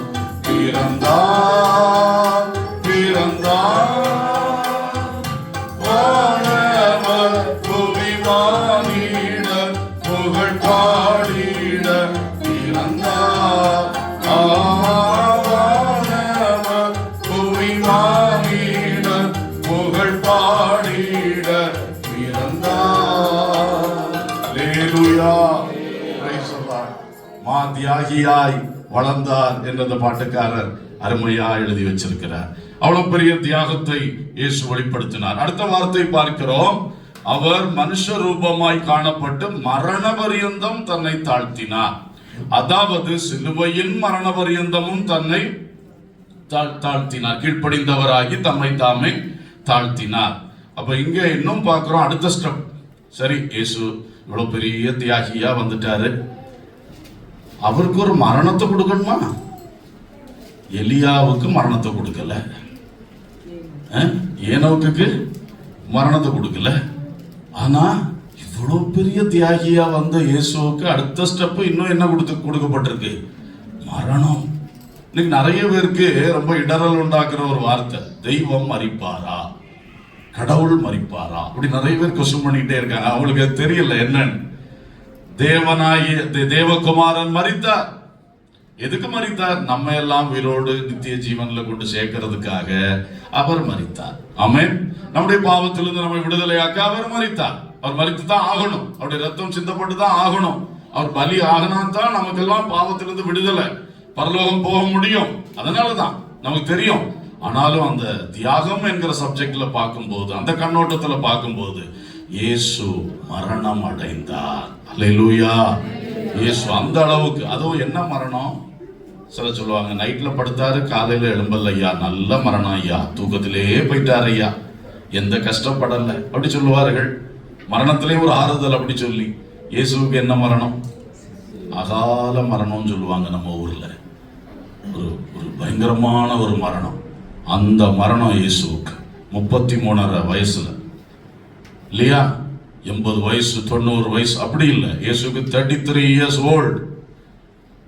பிறந்தார் வானவர் புவிமானிடர் புகழ் பாடிட பிறந்தார். வானவர் புவிமானிடர் புகழ் பாடிட பிறந்தார். அல்லேலூயா! தியாகியாய் வளர்ந்தார் என்ற பாட்டுக்காரர் அருமையா எழுதி வச்சிருக்கிறார். அவ்வளவு பெரிய தியாகத்தை இயேசு வெளிப்படுத்தினார். அடுத்த வார்த்தை பார்க்கிறோம். அவர் மனுஷ ரூபமாய் காணப்பட்டு மரண பரியந்தம் தன்னை தாழ்த்தினார். அதாவது சிலுவையின் மரண பரியந்தமும் தன்னை தாழ்த்தினார். கீழ்ப்படிந்தவராகி தம்மை தாமே தாழ்த்தினார். அப்ப இங்க இன்னும் பார்க்கிறோம் அடுத்த ஸ்டெப். சரி, இயேசு இவ்வளவு பெரிய தியாகியா வந்துட்டாரு, அவருக்கு ஒரு மரணத்தை கொடுக்கணுமா? எலியாவுக்கு மரணத்தை கொடுக்கல, ஏனோக்கு மரணத்தை கொடுக்கல. ஆனா இவ்வளவு பெரிய தியாகியா வந்த இயேசுவுக்கு அடுத்த ஸ்டெப் இன்னும் என்ன கொடுக்கப்பட்டிருக்கு? மரணம். இன்னைக்கு நிறைய பேருக்கு ரொம்ப இடரல் உண்டாக்குற ஒரு வார்த்தை, தெய்வம் மரிப்பாரா, கடவுள் மரிப்பாரா, அப்படி நிறைய பேர் கொஸ்டின் பண்ணிக்கிட்டே இருக்காங்க. அவங்களுக்கு தெரியல என்னன்னு. தேவனாகிய தேவகுமாரன் மரித்தார். எதுக்கு மரித்தார்? நம்ம எல்லாம் உயிரோடு நித்திய ஜீவன்ல கொண்டு சேர்க்கிறதுக்காக அவர் மரித்தார். ஆமென். நம்முடைய பாவத்திலிருந்து நம்மை விடுதலையாக்க அவர் மரித்தார். அவர் மரித்து தான் ஆகணும். அவருடைய ரத்தம் சிந்தப்பட்டு தான் ஆகணும். அவர் பலி ஆகினா தான் நமக்கெல்லாம் பாவத்திலிருந்து விடுதலை, பரலோகம் போக முடியும். அதனாலதான் நமக்கு தெரியும். ஆனாலும் அந்த தியாகம் என்கிற சப்ஜெக்ட்ல பார்க்கும்போது, அந்த கண்ணோட்டத்துல பார்க்கும்போது, இயேசு மரணம் அடைந்தார். அல்லேலூயா! இயேசு அந்த அளவுக்கு. அதுவும் என்ன மரணம்? சில சொல்லுவாங்க, நைட்ல படுத்தாரு காலையில எழும்பல ஐயா, நல்ல மரணம் ஐயா, தூக்கத்திலே போயிட்டாரு ஐயா, எந்த கஷ்டப்படல, அப்படி சொல்லுவார்கள். மரணத்திலே ஒரு ஆறுதல் அப்படி சொல்லி. இயேசுவுக்கு என்ன மரணம்? அகால மரணம் சொல்லுவாங்க நம்ம ஊர்ல. ஒரு பயங்கரமான ஒரு மரணம். அந்த மரணம் இயேசுவுக்கு 33.5 வயசுல இல்லையா? 80 வயசு 90 வயசு அப்படி இல்லை. இயேசுக்கு 33 years old.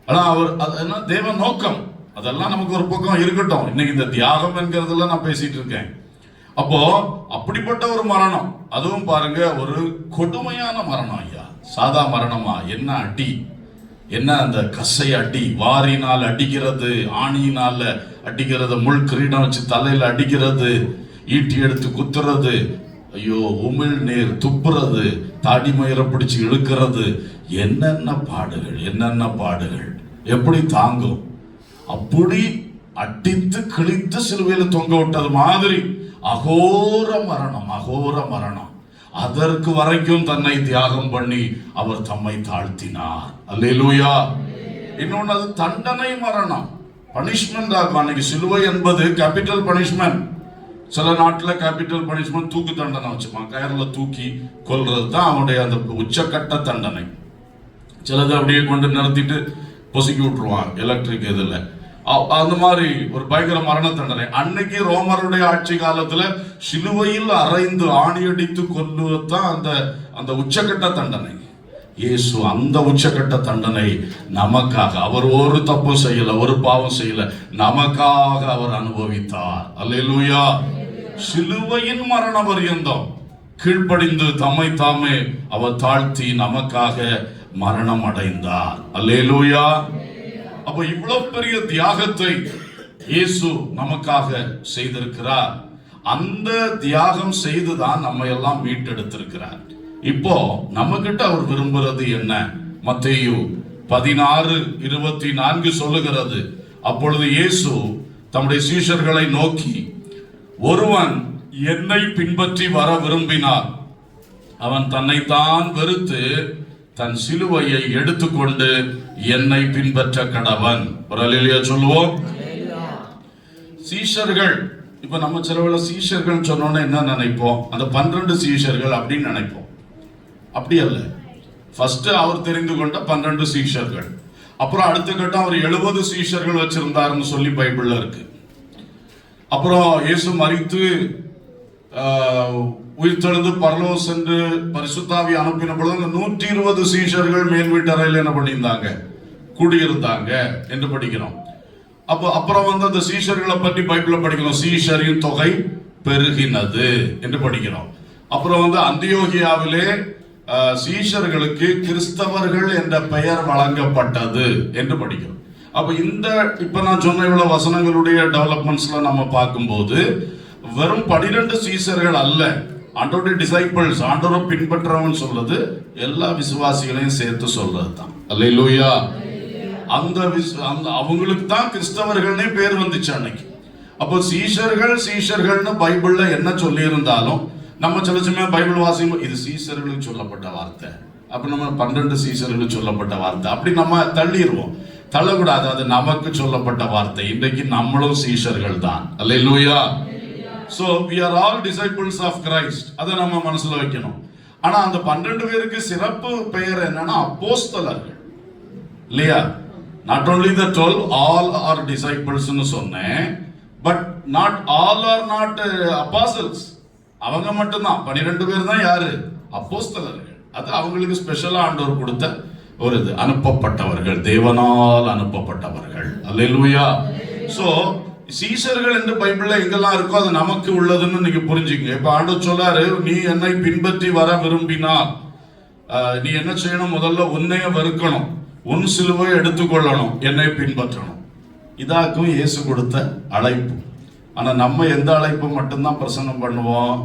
ஆனா அவர் அதெல்லாம் தேவ நோக்கம். அதெல்லாம் நமக்கு ஒரு பக்கம் இருக்கட்டும். இன்னைக்கு இந்த தியாகம் என்கிறதுல நான் பேசிட்டு இருக்கேன். அப்போ அப்படிப்பட்ட ஒரு மரணம், அதுவும் பாருங்க ஒரு கொடுமையான மரணம் ஐயா. சாதா மரணமா? என்ன அடி, என்ன அந்த கசை அடி, வாரினால் அடிக்கிறது, ஆணியினால அடிக்கிறது, முள் கிரீடம் வச்சு தலையில அடிக்கிறது, ஈட்டி எடுத்து குத்துறது, ஐயோ உமிழ் நீர் துப்புறது, தாடி மயிரை பிடிச்சு இழுக்கிறது, என்னென்ன பாடுகள், என்னென்ன பாடுகள், எப்படி தாங்கும்? அப்படி அடித்து கிழித்து சிலுவையில் தொங்க விட்டது மாதிரி அகோர மரணம், அகோர மரணம். அதற்கு வரைக்கும் தன்னை தியாகம் பண்ணி அவர் தம்மை தாழ்த்தினார். அல்லேலூயா. இன்னொன்னு, அது தண்டனை மரணம், பனிஷ்மெண்ட் ஆகும். அன்னைக்கு சிலுவை என்பது கேபிட்டல் பனிஷ்மெண்ட். சில நாட்டில் கேபிட்டல் பனிஷ்மெண்ட் தூக்கு தண்டனை வச்சுப்பான், கயர்ல தூக்கி கொல்றது தான் அவனுடைய அந்த உச்சக்கட்ட தண்டனை. சிலது அப்படியே கொண்டு நிறுத்திட்டு பொசுக்கி விட்டுருவான் எலக்ட்ரிக் இதில். அந்த மாதிரி ஒரு பயங்கர மரண தண்டனை. அன்னைக்கு ரோமருடைய ஆட்சி காலத்துல சிலுவையில் அறைந்து ஆணியடித்து கொல்லுவதுதான் அந்த உச்சக்கட்ட தண்டனை. இயேசு அந்த உச்சக்கட்ட தண்டனை நமக்காக, அவர் ஒரு தப்பு செய்யல, ஒரு பாவம் செய்யல, நமக்காக அவர் அனுபவித்தார். அல்லேலூயா. சிலுவையின் மரண பரியந்தம் கீழ்ப்படிந்து தம்மை தாமே அவர் தாழ்த்தி நமக்காக மரணம் அடைந்தார். அல்லேலூயா. அப்ப இவ்வளவு பெரிய தியாகத்தை இயேசு நமக்காக செய்திருக்கிறார். அந்த தியாகம் செய்துதான் நம்ம எல்லாம் மீட்டெடுத்திருக்கிறார். இப்போ நம்ம கிட்ட அவர் விரும்புறது என்ன? மத்தேயு 16:24 சொல்லுகிறது, அப்பொழுது இயேசு தம்முடைய சீஷர்களை நோக்கி, ஒருவன் என்னை பின்பற்றி வர விரும்பினார், அவன் தன்னைத்தான் வெறுத்து தன் சிலுவையை எடுத்துக்கொண்டு என்னை பின்பற்ற கடவன். ஒரு அல்லேலூயா சொல்லுவோம். சீஷர்கள், இப்ப நம்ம சிலவுல சீஷர்கள் சொன்னோன்னு என்ன நினைப்போம்? அந்த 12 சீஷர்கள் அப்படின்னு நினைப்போம். அப்படி அல்ல. ஃபர்ஸ்ட் அவர் தெரிந்து கொண்ட 12 சீஷர்கள், அப்புறம் அடுத்த கட்டம் அவர் 70 சீஷர்கள் வச்சிருந்தாருன்னு சொல்லி பைபிள்ல இருக்கு. அப்புறம் இயேசு மரித்து உயிர்த்தெழுந்து பரலோகம் சென்று பரிசுத்தாவி அனுப்பின பொழுது 120 சீஷர்கள் மேல் வீட்டறையில் என்ன பண்ணியிருந்தாங்க? கூடியிருந்தாங்க என்று படிக்கிறோம். அப்புறம் அந்த சீஷர்களை பற்றி பைபிள்ல படிக்கிறோம், சீஷரின் தொகை பெருகினது என்று படிக்கிறோம். அப்புறம் அந்தியோகியாவிலே சீஷர்களுக்கு கிறிஸ்தவர்கள் என்ற பெயர் வழங்கப்பட்டது என்று படிக்கிறோம். அப்ப இப்ப நான் சொன்ன இவ்வளவு வசனங்களுடைய டெவலப்மெண்ட்ஸ்ல நம்ம பார்க்கும்போது வெறும் 12 சீஷர்கள் அல்ல, ஆண்டவருடைய டிசைபிள்ஸ், ஆண்டவரை பின்பற்றவன் சொல்றது எல்லா விசுவாசிகளையும் சேர்த்து சொல்றது தான். அல்லேலூயா. அவங்களுக்கு தான் கிறிஸ்தவர்கள்னே பேர் வந்துச்சு அன்னைக்கு. அப்போ சீஷர்கள்னு பைபிள்ல என்ன சொல்லி இருந்தாலும் நம்ம சில சமயம் பைபிள் வாசிக்கும், இது சீஷர்களுக்கு சொல்லப்பட்ட வார்த்தை, அப்ப நம்ம 12 சீஷர்களுக்கு சொல்லப்பட்ட வார்த்தை அப்படி நம்ம தள்ளிடுவோம். தள்ளக்கூடாது, அது நமக்கு சொல்லப்பட்ட வார்த்தை. இன்றைக்கு நம்மளும் சீஷர்கள் தான். அல்லேலூயா. So we are all disciples of Christ. அதை நம்ம மனசுல வைக்கணும். ஆனா அந்த 12 பேருக்கு சிறப்பு பெயர் என்னன்னா அப்போஸ்தலர்கள் இல்லையா? Not only the 12, all are disciples னு சொன்னேன், but not all are not apostles. அவங்க மட்டும்தான் 12 பேர் தான் யாரு? அப்போஸ்தலர்கள். அது அவங்களுக்கு ஸ்பெஷலா ஆண்டவர் கொடுத்த ஒரு இது, அனுப்பப்பட்டவர்கள், தேவனால் அனுப்பப்பட்டவர்கள். அல்லேலூயா. சோ சீஷர்கள் என்று பைபிள்ல எங்கெல்லாம் இருக்கோ அது நமக்கு உள்ளதுன்னு நீங்க புரிஞ்சுக்கங்க. இப்ப ஆண்டவர் சொல்றாரு, நீ என்னை பின்பற்றி வர விரும்பினால் நீ என்ன செய்யணும்? முதல்ல உன்னைய வெறுக்கணும், உன் சிலுவை எடுத்துக்கொள்ளணும், என்னை பின்பற்றணும். இதாக்கும் இயேசு கொடுத்த அழைப்பு. ஆனா நம்ம எந்த அழைப்பு மட்டும்தான் பிரசங்கம் பண்ணுவோம்?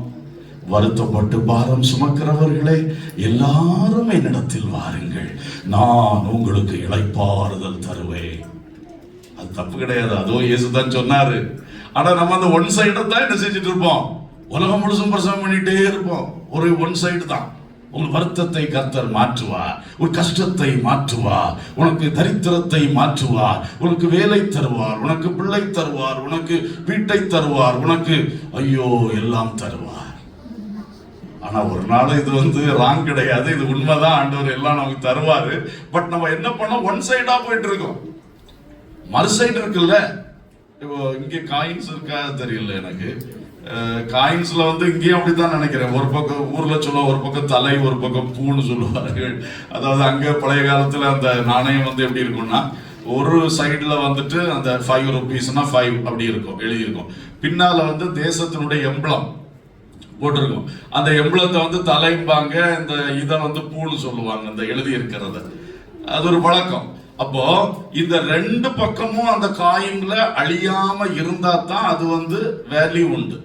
வருத்தப்பட்டு பாரம் சுமக்கிறவர்களே எல்லாரும் என்னிடத்தில் வாருங்கள், நான் உங்களுக்கு இளைப்பாறுதல் தருவேன். அது தப்பு கிடையாது, அதுவும் இயேசு தான் சொன்னாரு. ஆனா நம்ம அந்த ஒன் சைடு தான் என்ன செஞ்சுட்டு இருப்போம்? உலகம் முழுசும் பிரசங்கம் பண்ணிட்டே இருப்போம். ஒரு ஒன் சைடு தான். உன் வருத்தத்தை கர்த்தர் மாற்றுவார், உன் கஷ்டத்தை மாற்றுவார், உனக்கு தரித்திரத்தை மாற்றுவார், உனக்கு வேலை தருவார், உனக்கு பிள்ளை தருவார், உனக்கு வீட்டை தருவார், உனக்கு ஐயோ எல்லாம் தருவார். ஆனா ஒரு நாள் இது ராங் கிடையாது, இது உண்மைதான். ஆண்டவர் எல்லாம் நமக்கு தருவாரு. பட் நம்ம என்ன பண்ணோம்? ஒன் சைடா போயிட்டு இருக்கோம். மறு சைடு இருக்குல்ல, இப்போ இங்கே காயின்ஸ் இருக்கா தெரியல எனக்கு. காயின்ஸ்ல இங்கேயும் அப்படித்தான் நினைக்கிறேன். ஒரு பக்கம் ஊர்ல சொல்ல, ஒரு பக்கம் தலை, ஒரு பக்கம் பூன்னு சொல்லுவார்கள். அதாவது அங்க பழைய காலத்துல அந்த நாணயம் எப்படி இருக்கும்னா, ஒரு சைடுல அந்த 5 ரூபீஸ்னா 5 அப்படி இருக்கும் எழுதியிருக்கும். பின்னால தேசத்தினுடைய எம்பளம் போட்டிருக்கோம். அந்த எம்பளத்தை வந்து தலைம்பாங்க, இந்த இதை வந்து பூன்னு சொல்லுவாங்க, இந்த எழுதி இருக்கிறத. அது ஒரு பழக்கம். அப்போ இந்த ரெண்டு பக்கமும் அந்த காயின்ல அழியாம இருந்தா தான் அது வந்து வேல்யூ உண்டு.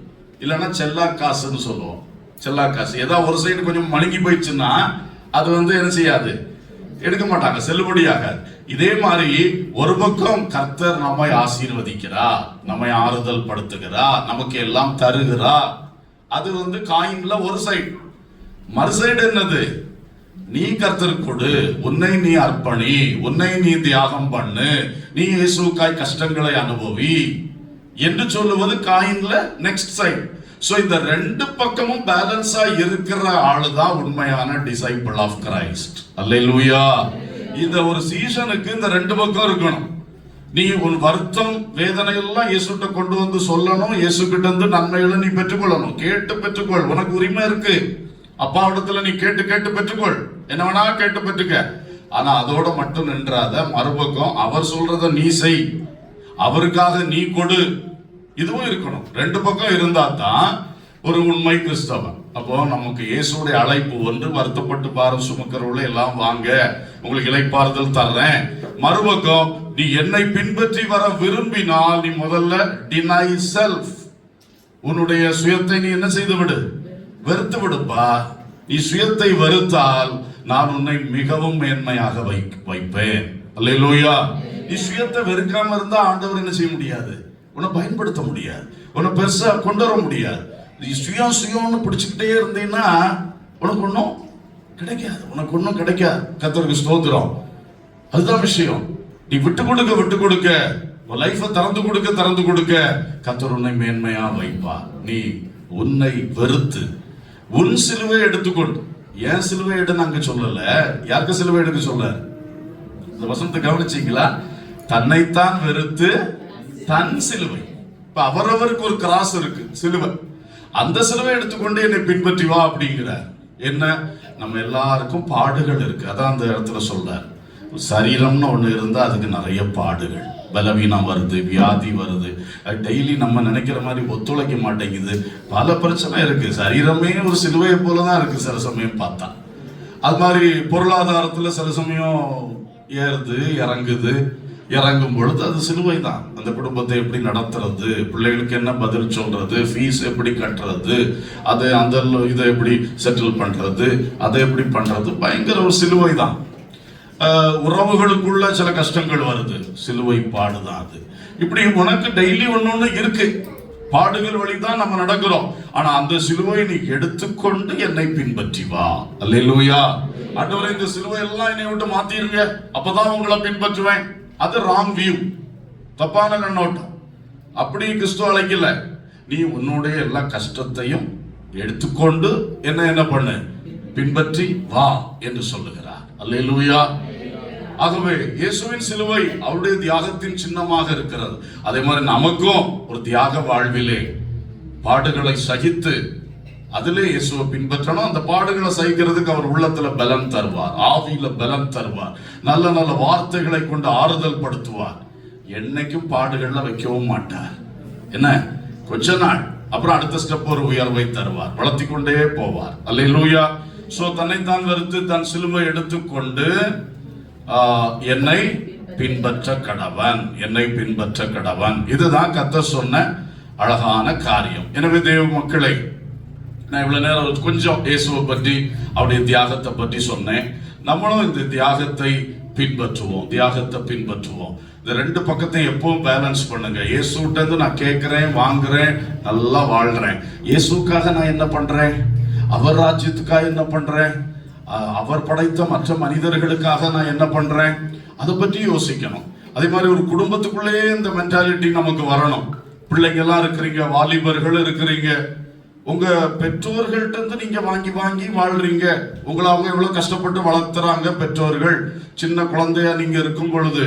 இல்லைன்னா செல்லா காசுன்னு சொல்லுவோம். செல்லா காசு ஏதாவது ஒரு சைடு கொஞ்சம் மழுங்கி போயிடுச்சுன்னா அது வந்து என்ன செய்யாது, எடுக்க மாட்டாங்க, செல்லுபடியாகாது. இதே மாதிரி ஒரு பக்கம் கர்த்தர் நம்மை ஆசீர்வதிக்கிறார், நம்மை ஆறுதல் படுத்துகிறார், நமக்கு எல்லாம் தருகிறார். அது வந்து காயின்ல ஒரு சைடு. மறு சைடு என்னது? நீ கர்த்தர் கொடு, உன்னை நீ அர்ப்பணி, உன்னை நீ தியாகம் பண்ணு, நீ இயேசுக்காய் கஷ்டங்களை அனுபவி என்று சொல்லுவது காயின்ல நெக்ஸ்ட் சைடு. சோ இந்த ரெண்டு பக்கமும் பேலன்ஸா இருக்கிற ஆளுதான் உண்மையான டிசைபிள் ஆஃப் கிரைஸ்ட். அல்லேலூயா. இந்த ஒரு சீசனுக்கு இந்த ரெண்டு பக்கம் இருக்கணும். நீ உன் வருத்தம் வேதனை எல்லாம் இயேசுட்ட கொண்டு வந்து சொல்லணும். இயேசு கிட்ட இருந்து நன்மைகளை நீ பெற்றுக்கொள்ளணும். கேட்டு பெற்றுக்கொள், உனக்கு உரிமை இருக்கு. அப்பா இடத்துல நீ கேட்டு கேட்டு பெற்றுக்கொள், என்ன வேணா கேட்டு பெற்றுக்க. ஆனா அதோட மட்டும் நின்றாத. மறுபக்கம் அவர் சொல்றத நீ செய், அவருக்காக நீ கொடு. இதுவும் இருக்கணும். ரெண்டு பக்கம் இருந்தா தான் ஒரு உண்மை கிறிஸ்தவன். அப்போ நமக்கு இயேசுடைய அழைப்பு ஒன்று, வருத்தப்பட்டு பாரம் சுமக்கிறவர்களே எல்லாம் வாங்க, உங்களுக்கு இளைப்பாறுதல் தர்றேன். மறுபக்கம் நீ என்னை பின்பற்றி வர விரும்பினால் நீ முதல்ல டினை செல்ஃப், உன்னுடைய சுயத்தை நீ என்ன செய்து விடு, வெறுத்து விடுப்பா. நீ சுயத்தை வெறுத்தால் நான் உன்னை மிகவும் மேன்மையாக வைப்பேன். அல்லேலூயா. நீ சுயத்தை வெறுக்காம இருந்தா ஆண்டவர் என்ன செய்ய முடியாது, உன்னை பயன்படுத்த முடியாது, உன்னை பெருசா கொண்டு வர முடியாது. நீ சுயம்னு பிடிச்சுக்கிட்டே இருந்தீங்கன்னா உனக்கு ஒன்றும் கிடைக்காது, உனக்கு ஒன்றும் கிடைக்காது. கர்த்தருக்கு ஸ்தோத்திரம். அதுதான் விஷயம். நீ விட்டு கொடுக்க உன் லைஃபை திறந்து கொடுக்க கர்த்தர் உன்னை மேன்மையா வைப்பா. நீ உன்னை வெறுத்து உன் சிலுவை எடுத்துக்கொண்டு, ஏன் சிலுவை எடுன்னு அங்க சொல்லல, யாருக்கு சிலுவை எடுக்க சொல்ல? இந்த வசனத்தை கவனிச்சீங்களா? தன்னைத்தான் வெறுத்து தன் சிலுவை. இப்ப அவரவருக்கு ஒரு கிராஸ் இருக்கு, சிலுவை. அந்த சிலுவை எடுத்துக்கொண்டு என்னை பின்பற்றி வா அப்படிங்கிறார். என்ன, நம்ம எல்லாருக்கும் பாடுகள் இருக்கு. அதான் அந்த இடத்துல சொல்றார். சரீரம்னு ஒண்ணு இருந்தா அதுக்கு நிறைய பாடுகள், பலவீனம் வருது, வியாதி வருது, டெய்லி நம்ம நினைக்கிற மாதிரி ஒத்துழைக்க மாட்டேங்குது, பல பிரச்சனை இருக்கு. சரீரமே ஒரு சிலுவையை போலதான் இருக்கு சில சமயம் பார்த்தா. அது மாதிரி பொருளாதாரத்துல சில சமயம் ஏறுது இறங்குது. இறங்கும் பொழுது அது சிலுவை தான். அந்த குடும்பத்தை எப்படி நடத்துறது, பிள்ளைகளுக்கு என்ன பதில் சொல்றது, ஃபீஸ் எப்படி கட்டுறது, அதை அந்த இதை எப்படி செட்டில் பண்றது, அதை எப்படி பண்றது, பயங்கர ஒரு சிலுவை தான். உறவுகளுக்குள்ள சில கஷ்டங்கள் வருது, சிலுவை பாடுதான் அது. இப்படி உனக்கு டெய்லி ஒண்ணு இருக்கு, பாடுகள் வழிதான் நம்ம நடக்கிறோம். ஆனா அந்த சிலுவை நீ எடுத்துக்கொண்டு என்னை பின்பற்றி வா. அல்லேலூயா. ஆண்டவரே, இந்த சிலுவை எல்லாம் என்னை விட்டு மாத்திருங்க, அப்பதான் உங்களை பின்பற்றுவேன். அது ராங் வியூ, தப்பான கண்ணோட்டம். அப்படி கிறிஸ்து அழைக்கல. நீ உன்னுடைய எல்லா கஷ்டத்தையும் எடுத்துக்கொண்டு என்ன பண்ணு, பின்பற்றி வா என்று சொல்லுகிறார். அல்லேலூயா. ஆகவே இயேசுவின் சிலுவை அவருடைய தியாகத்தின் சின்னமாக இருக்கிறது. அதே மாதிரி நமக்கும் ஒரு தியாக வாழ்விலே பாடுகளை சகித்து அதிலே இயேசுவை பின்பற்றணும். அந்த பாடுகளை சகிக்கிறதுக்கு அவர் உள்ளத்துல பலம் தருவார், ஆவியில பலம் தருவார், நல்ல நல்ல வார்த்தைகளை கொண்டு ஆறுதல் படுத்துவார். என்னைக்கும் பாடுகள்ல வைக்கவும் மாட்டார். என்ன, கொஞ்ச நாள் அப்புறம் அடுத்த ஸ்டெப் ஒரு உயர்வை தருவார், வளர்த்தி கொண்டே போவார். அல்லேலூயா. சோ தன்னைத்தான் வெறுத்து தன் சிலுவை எடுத்துக்கொண்டு என்னை பின்பற்ற கடவன், என்னை பின்பற்ற கடவன். இதுதான் கர்த்தர் சொன்ன அழகான காரியம். எனவே தேவ மக்களை, நான் இவ்வளவு நேரம் கொஞ்சம் இயேசுவை பற்றி அவருடைய தியாகத்தை பற்றி சொன்னேன். நம்மளும் இந்த தியாகத்தை பின்பற்றுவோம், தியாகத்தை பின்பற்றுவோம். இந்த ரெண்டு பக்கத்தையும் எப்பவும் பேலன்ஸ் பண்ணுங்க. இயேசுகிட்ட இருந்து நான் கேட்கிறேன், வாங்குறேன், நல்லா வாழ்றேன். இயேசுக்காக நான் என்ன பண்றேன், அவர் ராஜ்யத்துக்காக என்ன பண்றேன், அவர் படைத்த மற்ற மனிதர்களுக்காக நான் என்ன பண்றேன், அதை பற்றி யோசிக்கணும். அதே மாதிரி ஒரு குடும்பத்துக்குள்ளேயே இந்த மென்டாலிட்டி நமக்கு வரணும். பிள்ளைங்க எல்லாம் இருக்கிறீங்க, வாலிபர்கள் இருக்கிறீங்க, உங்க பெற்றோர்கள்ட்ட இருந்து நீங்க வாங்கி வாங்கி வாழ்றீங்க. உங்களை அவங்க எவ்வளவு கஷ்டப்பட்டு வளர்த்துறாங்க பெற்றோர்கள். சின்ன குழந்தையா நீங்க இருக்கும் பொழுது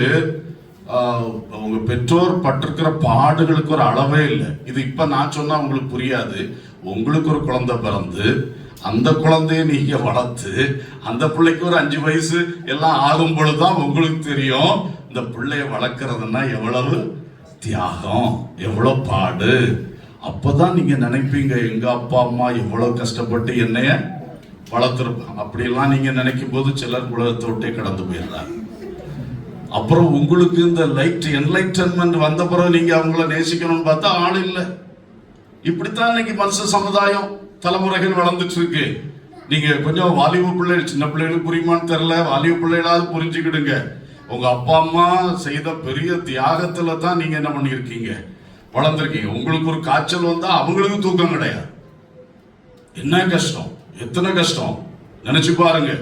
உங்க பெற்றோர் பட்டிருக்கிற பாடுகளுக்கு ஒரு அளவே இல்லை. இது இப்ப நான் சொன்னா உங்களுக்கு புரியாது. உங்களுக்கு ஒரு குழந்தை பிறந்து அந்த குழந்தைய நீங்க வளர்த்து அந்த பிள்ளைக்கு ஒரு 5 வயசு எல்லாம் ஆகும் பொழுதுதான் உங்களுக்கு தெரியும் இந்த பிள்ளைய வளர்க்கறதுன்னா எவ்வளவு தியாகம், எவ்வளவு பாடு. அப்பதான் நீங்க நினைப்பீங்க, எங்க அப்பா அம்மா எவ்வளவு கஷ்டப்பட்டு என்னைய வளர்த்துருப்பாங்க. அப்படியெல்லாம் நீங்க நினைக்கும் போது சிலர் உலகத்தை விட்டே கடந்து போயிடுறாங்க. அப்புறம் உங்களுக்கு இந்த என்லைட்டன்மெண்ட் வந்த பிறகு நீங்க அவங்கள நேசிக்கணும்னு பார்த்தா ஆள் இல்லை. இப்படித்தான் இன்னைக்கு மனுஷ சமுதாயம் தலைமுறைகள் வளர்ந்துட்டு இருக்கு. நீங்க கொஞ்சம் வாலிப பிள்ளைகள், சின்ன பிள்ளைகளுக்கு புரியுமான்னு தெரியல, வாலிப பிள்ளைகளாவது புரிஞ்சுக்கிடுங்க. உங்க அப்பா அம்மா செய்த பெரிய தியாகத்துல தான் நீங்க என்ன பண்ணிருக்கீங்க, வளர்ந்துருக்கீங்க. உங்களுக்கு ஒரு காய்ச்சல் வந்தா அவங்களுக்கு தூக்கம் கிடையாது. என்ன கஷ்டம், எத்தனை கஷ்டம் நினைச்சு பாருங்க.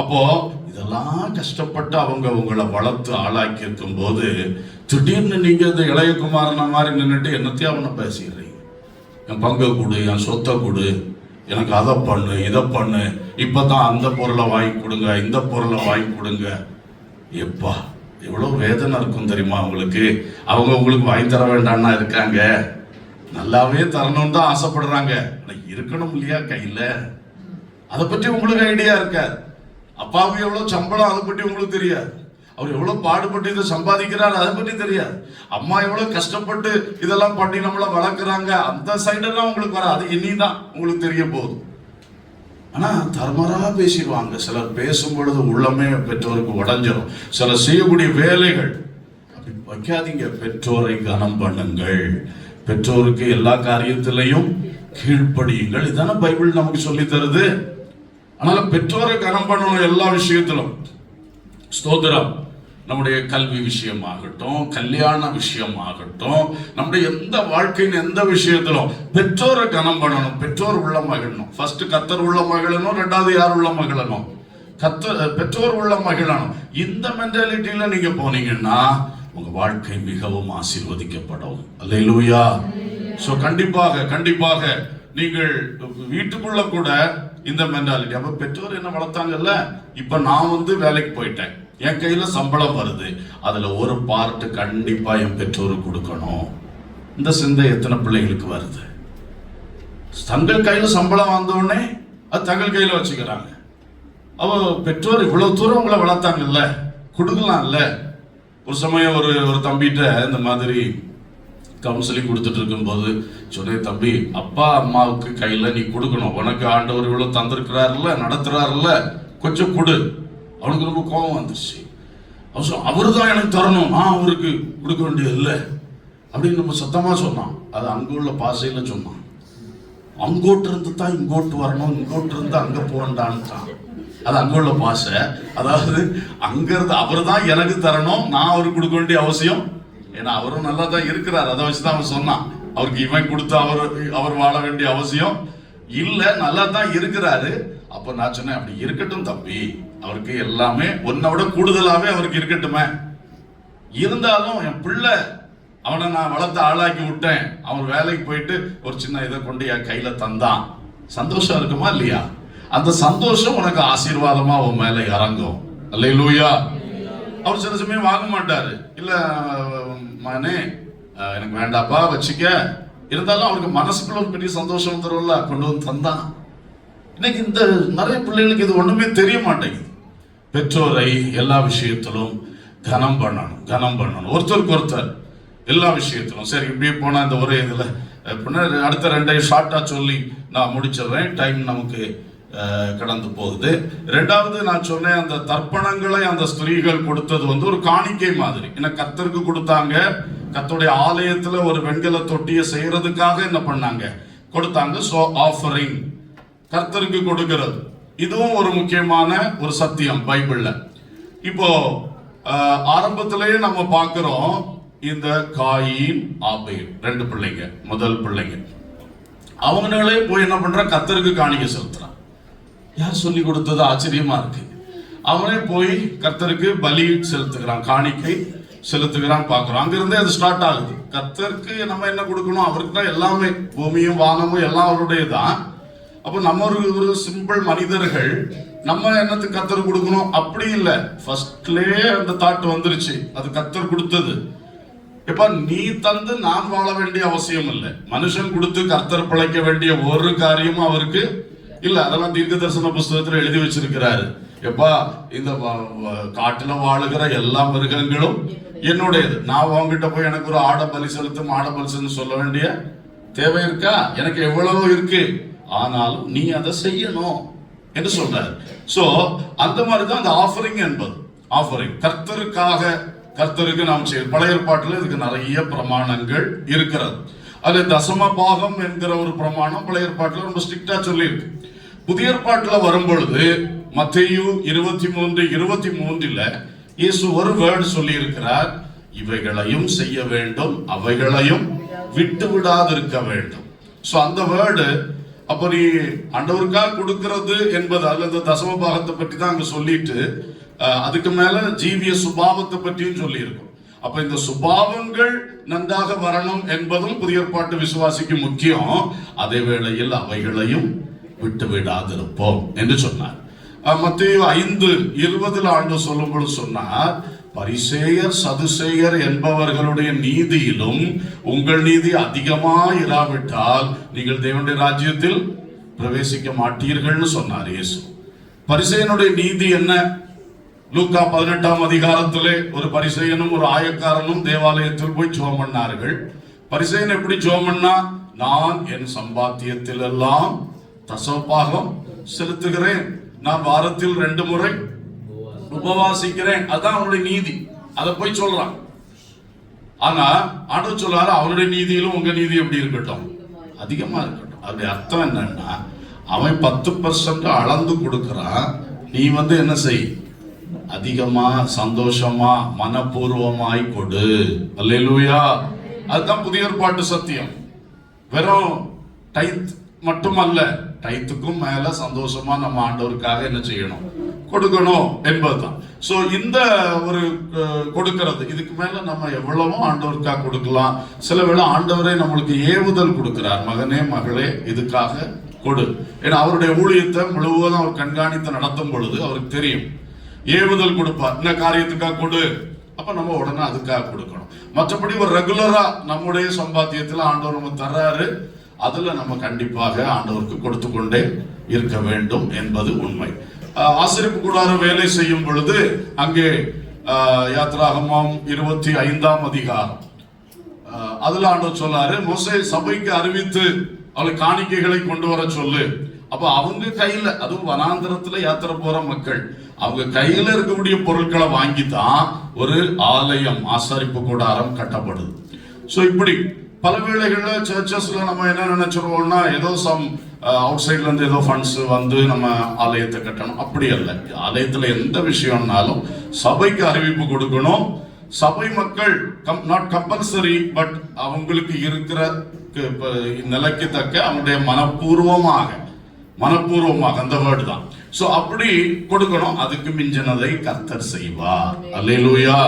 அப்போ இதெல்லாம் கஷ்டப்பட்டு அவங்க உங்களை வளர்த்து ஆளாக்கி இருக்கும் போது திடீர்னு நீங்க இந்த இளையகுமாரன மாதிரி நின்றுட்டு என்னத்தையும் அவனை பேசிடுறீங்க. என் பங்கை கொடு, என் சொத்தை கொடு, எனக்கு அதை பண்ணு, இதை பண்ணு, இப்பதான் அந்த பொருளை வாங்கி கொடுங்க, இந்த பொருளை வாங்கி கொடுங்க. எப்பா எவ்வளவு வேதனை இருக்கும் தெரியுமா உங்களுக்கு? அவங்க உங்களுக்கு வாங்கி தர வேண்டாம்னா இருக்காங்க, நல்லாவே தரணும்னு தான் ஆசைப்படுறாங்க. இருக்கணும் இல்லையா கையில, அதை பற்றி உங்களுக்கு ஐடியா இருக்காது. அப்பாவுக்கு எவ்வளவு சம்பளம் அதை பற்றி உங்களுக்கு தெரியாது. அவர் எவ்வளவு பாடுபட்டு இதை சம்பாதிக்கிறார் அதை பற்றி தெரியாது. அம்மா எவ்வளவு கஷ்டப்பட்டு இதெல்லாம் பண்ணி நம்மளை வளர்க்குறாங்க, அந்த சைடெல்லாம் உங்களுக்கு வராது. இனிதான் உங்களுக்கு தெரிய போகுது. ஆனா தர்மரா பேசிடுவாங்க. சிலர் பேசும் பொழுது உள்ளமே பெற்றோருக்கு உடஞ்சிடும். சிலர் செய்யக்கூடிய வேலைகள் அப்படி வைக்காதீங்க. பெற்றோரை கனம் பண்ணுங்கள், பெற்றோருக்கு எல்லா காரியத்திலையும் கீழ்ப்படியுங்கள். இதான பைபிள் நமக்கு சொல்லி தருது. அதனால பெற்றோரை கனம் பண்ணணும் எல்லா விஷயத்திலும். ஸ்தோத்திரம். நம்முடைய கல்வி விஷயமாகட்டும், கல்யாண விஷயமாகட்டும், நம்முடைய எந்த வாழ்க்கையின் எந்த விஷயத்திலும் பெற்றோரை கனம் பண்ணணும். பெற்றோர் உள்ள மகிழணும். ஃபர்ஸ்ட் கர்த்தர் உள்ள மகிழணும், ரெண்டாவது யார் உள்ள மகிழணும்? பெற்றோர் உள்ள மகிழணும். இந்த மென்டாலிட்டியில நீங்க போனீங்கன்னா உங்க வாழ்க்கை மிகவும் ஆசீர்வதிக்கப்படும். அல்லேலூயா. சோ கண்டிப்பாக நீங்கள் வீட்டுக்குள்ள கூட இந்த மென்டாலிட்டி. அப்ப பெற்றோர் என்ன வளர்த்தாங்கல்ல, இப்ப நான் வேலைக்கு போயிட்டேன், என் கையில சம்பளம் வருது, அதுல ஒரு பார்ட் கண்டிப்பா என் பெற்றோருக்கு கொடுக்கணும். இந்த சிந்தை எத்தனை பிள்ளைகளுக்கு வருது? தங்கள் கையில சம்பளம் வந்தோடனே அது தங்கள் கையில வச்சுக்கிறாங்க. அவ பெற்றோர் இவ்வளவு தூரம் உங்களை வளர்த்தாங்கல்ல, கொடுக்கலாம்ல. ஒரு சமயம் ஒரு தம்பிகிட்ட இந்த மாதிரி கவுன்சிலிங் கொடுத்துட்டு இருக்கும்போது சொன்னேன், தம்பி அப்பா அம்மாவுக்கு கையில நீ கொடுக்கணும், உனக்கு ஆண்டவர் இவ்வளவு தந்திருக்கிறாருல்ல, நடத்துறாருல்ல, கொஞ்சம் கொடு. அவனுக்கு ரொம்ப கோபம் வந்துருச்சு. அவரு தான் எனக்கு தரணும், நான் அவருக்கு கொடுக்க வேண்டியது இல்லை அப்படின்னு நம்ம சத்தமா சொன்னான். அது அங்குள்ள பாசையில சொன்னான். அங்கோட்டு இருந்து தான் இங்கோட்டு வரணும், இங்கோட்டு இருந்து அங்க போகண்டான்ட்டான். அது அங்குள்ள பாசை. அதாவது அங்க இருந்து அவரு தான் எனக்கு தரணும், நான் அவருக்கு கொடுக்க வேண்டிய அவசியம். ஏன்னா அவரும் நல்லா தான் இருக்கிறார், அதை வச்சுதான் அவன் சொன்னான். அவருக்கு இவன் கொடுத்து அவர் வாழ வேண்டிய அவசியம் இல்ல, நல்லா தான் இருக்கிறாரு. அப்ப நான் சொன்னேன், அப்படி இருக்கட்டும் தம்பி, அவருக்கு எல்லாமே உன்னை விட கூடுதலாவே அவருக்கு இருக்கட்டுமே. இருந்தாலும் என் பிள்ளை, அவனை நான் வளர்த்து ஆளாக்கி விட்டேன், அவன் வேலைக்கு போயிட்டு ஒரு சின்ன இதை கொண்டு என் கையில தந்தான், சந்தோஷம் இருக்குமா இல்லையா? அந்த சந்தோஷம் உனக்கு ஆசீர்வாதமா உன் மேல இறங்கும். அல்லேலூயா. அவர் சில சமயம் வாங்க மாட்டாரு, இல்ல மகனே எனக்கு வேண்டாப்பா வச்சுக்க. இருந்தாலும் அவருக்கு மனசுக்குள்ள ஒரு பெரிய சந்தோஷம் தரும்ல, கொண்டு வந்து தந்தான். இன்னைக்கு இந்த நிறைய பிள்ளைகளுக்கு இது ஒண்ணுமே தெரிய மாட்டேங்குது. பெற்றோரை எல்லா விஷயத்திலும் கனம் பண்ணணும், ஒருத்தருக்கு ஒருத்தர் எல்லா விஷயத்திலும். சரி, இப்படியே போனா இந்த ஒரே இதுல அடுத்த ரெண்டையும் ஷார்ட்டா சொல்லி நான் முடிச்சிடுறேன், டைம் நமக்கு கடந்து போகுது. ரெண்டாவது நான் சொன்னேன், அந்த தர்ப்பணங்களை அந்த ஸ்திரீகள் கொடுத்தது ஒரு காணிக்கை மாதிரி. என்ன கர்த்தருக்கு கொடுத்தாங்க, கர்த்தருடைய ஆலயத்துல ஒரு வெண்கல தொட்டியை செய்யறதுக்காக என்ன பண்ணாங்க, கொடுத்தாங்க. சோ ஆஃபரிங், கர்த்தருக்கு கொடுக்கிறது, இதுவும் ஒரு முக்கியமான ஒரு சத்தியம் பைபிள்ல. இப்போ ஆரம்பத்திலேயே நம்ம பார்க்கிறோம், இந்த காயின் ஆபேல் ரெண்டு பிள்ளைங்க, முதல் பிள்ளைங்க, அவங்களே போய் என்ன பண்ற, கர்த்தருக்கு காணிக்கை செலுத்துறான். யார் சொல்லி கொடுத்தது? ஆச்சரியமா இருக்கு. அவனே போய் கர்த்தருக்கு பலி செலுத்துகிறான், காணிக்கை செலுத்துகிறான். பார்க்கிறோம், அங்கிருந்தே அது ஸ்டார்ட் ஆகுது. கர்த்தருக்கு நம்ம என்ன கொடுக்கணும், அவருக்கு தான் எல்லாமே, பூமியும் வானமும் எல்லாம் அவருடையதான். அப்போ நம்ம ஒரு சிம்பிள் மனிதர்கள், நம்ம என்னத்துக்கு கர்த்தர் கொடுக்கணும் அப்படி இல்லை. ஃபர்ஸ்ட்லயே அந்த தாட் வந்துருச்சு, அது கர்த்தர் கொடுத்தது. இப்ப நீ தந்து நான் வாழ வேண்டிய அவசியம் இல்லை. மனுஷன் கொடுத்து கர்த்தர் பிழைக்க வேண்டிய ஒரு காரியமும் அவருக்கு இல்ல. அதெல்லாம் தீர்க்க தரிசன புஸ்தகத்துல எழுதி வச்சிருக்கிறாரு. எப்பா, இந்த காட்டுல வாழுகிற எல்லா மிருகங்களும் என்னுடையது. நான் உங்ககிட்ட போய் எனக்கு ஒரு ஆட பலி செலுத்து, மாட பலி சொல்ல வேண்டிய தேவை இருக்கா? எனக்கு எவ்வளவு இருக்கு, ஆனாலும் நீ அதை செய்யணும் என்று சொல்றாரு. சோ அந்த மாதிரிதான் அந்த ஆஃபரிங் என்பது. ஆஃபரிங் கர்த்தருக்கு நாம் செய்ய. பழைய ஏற்பாட்டில் இதுக்கு நிறைய பிரமாணங்கள் இருக்கிறது. அது தசம பாகம் என்கிற ஒரு பிரமாணம் பழைய ஏற்பாட்டில் ரொம்ப ஸ்ட்ரிக்டா சொல்லி இருக்கு. புதிய ஏற்பாட்டில் வரும் பொழுது மத்தேயு 23:23 இயேசு ஒரு வேர்டு சொல்லி இருக்கிறார், இவைகளையும் செய்ய வேண்டும், அவைகளையும் விட்டு விடாதிருக்க வேண்டும். சோ அந்த வேர்டு அப்ப நீ ஆண்டவருக்காக கொடுக்கிறது என்பது அல்லது தசம பாகத்தை பற்றி தான் அங்க சொல்லிட்டு அதுக்கு மேல ஜீவிய சுபாவத்தை பற்றியும் சொல்லி இருக்கும். அப்ப இந்த சுபாவங்கள் நன்றாக வரணும் என்பதும் புதிய ஏற்பாட்டு விசுவாசிக்கு முக்கியம். அதே வேளையில் அவைகளையும் விட்டு விடாதிருப்போம் என்று சொன்னார். மத்தேயு 5:20 ஆண்டு சொல்லும்போது சொன்னார், பரிசேயர் சதுசேயர் என்பவர்களுடைய நீதியிலும் உங்கள் நீதி அதிகமாய் இராவிட்டால் நீங்கள் தேவனுடைய ராஜ்யத்தில் பிரவேசிக்க மாட்டீர்கள்னு சொன்னார் இயேசு. பரிசேயனுடைய நீதி என்ன? லூக்கா 18ஆம் அதிகாரத்திலே ஒரு பரிசேயனும் ஒரு ஆயக்காரனும் தேவாலயத்தில் போய் ஜெபம் பண்ணார்கள். பரிசேயன் எப்படி ஜெபம் பண்ணா? நான் என் சம்பாத்தியத்தில் எல்லாம் தசமபாகம் செலுத்துகிறேன், நான் வாரத்தில் 2 முறை உபவாசிக்கிறேன். அதான் அவனுடைய நீதி. அதை போய் சொல்றான். ஆனா ஆண்டவர் சொல்றாரு, அவனுடைய நீதியிலும் உங்க நீதி எப்படி இருக்கட்டும், அதிகமா இருக்கட்டும். அதோடைய அர்த்தம் என்னன்னா, அவன் 10% அளந்து கொடுக்கிறான், நீ என்ன செய், அதிகமா சந்தோஷமா மனப்பூர்வமாய் கொடு. அல்லேலூயா. அதுதான் புதிய ஏற்பாட்டு சத்தியம். வெறும் டைத் மட்டுமல்ல, டைத்துக்கும் மேல சந்தோஷமா நம்ம ஆண்டவருக்காக என்ன செய்யணும், கொடுக்கணும் என்பதுதான். சோ இந்த ஒரு கொடுக்கிறது, இதுக்கு மேல நம்ம எவ்வளவோ ஆண்டவருக்காக கொடுக்கலாம். சில வேளை ஆண்டவரே நம்மளுக்கு ஏவுதல் கொடுக்கிறார், மகனே மகளே இதுக்காக கொடு. ஏன்னா அவருடைய ஊழியத்தை முழுவதும் அவர் கண்காணித்து நடத்தும் பொழுது அவருக்கு தெரியும், ஏவுதல் கொடுப்பார், இந்த காரியத்துக்காக கொடு. அப்ப நம்ம உடனே அதுக்காக கொடுக்கணும். மற்றபடி ஒரு ரெகுலரா நம்முடைய சம்பாத்தியத்தில் ஆண்டவர் நம்ம தர்றாரு, அதுல நம்ம கண்டிப்பாக ஆண்டவருக்கு கொடுத்து கொண்டே இருக்க வேண்டும் என்பது உண்மை. ஆசரிப்பு கூடாரம் வேலை செய்யும் பொழுது அங்கே யாத்ராகமம் 25ஆம் அதிகாரம் அதுல ஆண்டவர் சொல்லாரு, மோசே சபைக்கு அறிவித்து அவளை காணிக்கைகளை கொண்டு வர சொல்லு. அப்ப அவங்க கையில, அதுவும் வனாந்திரத்துல யாத்திரை போற மக்கள், அவங்க கையில இருக்கக்கூடிய பொருட்களை வாங்கித்தான் ஒரு ஆலயம், ஆசரிப்பு கூடாரம் கட்டப்படுது. சோ இப்படி பல வேளைகள்ல சர்ச்சஸ்ல நம்ம என்ன நினைச்சிருவோம்னா, ஏதோ அவுட் சைட்ல இருந்து ஏதோ ஃபண்ட்ஸ் நம்ம ஆலயத்தை கட்டணும். அப்படி அல்ல. ஆலயத்துல எந்த விஷயம்னாலும் சபைக்கு அறிவிப்பு கொடுக்கணும். சபை மக்கள் நாட் கம்பல்சரி, பட் அவங்களுக்கு இருக்கிற நிலைக்கு தக்க அவங்களுடைய மனப்பூர்வமாக அந்த வேர்டு தான். சோ அப்படி கொடுக்கணும். அதுக்கு மிஞ்சினதை கர்த்தர் செய்வார். அல்லேலூயா.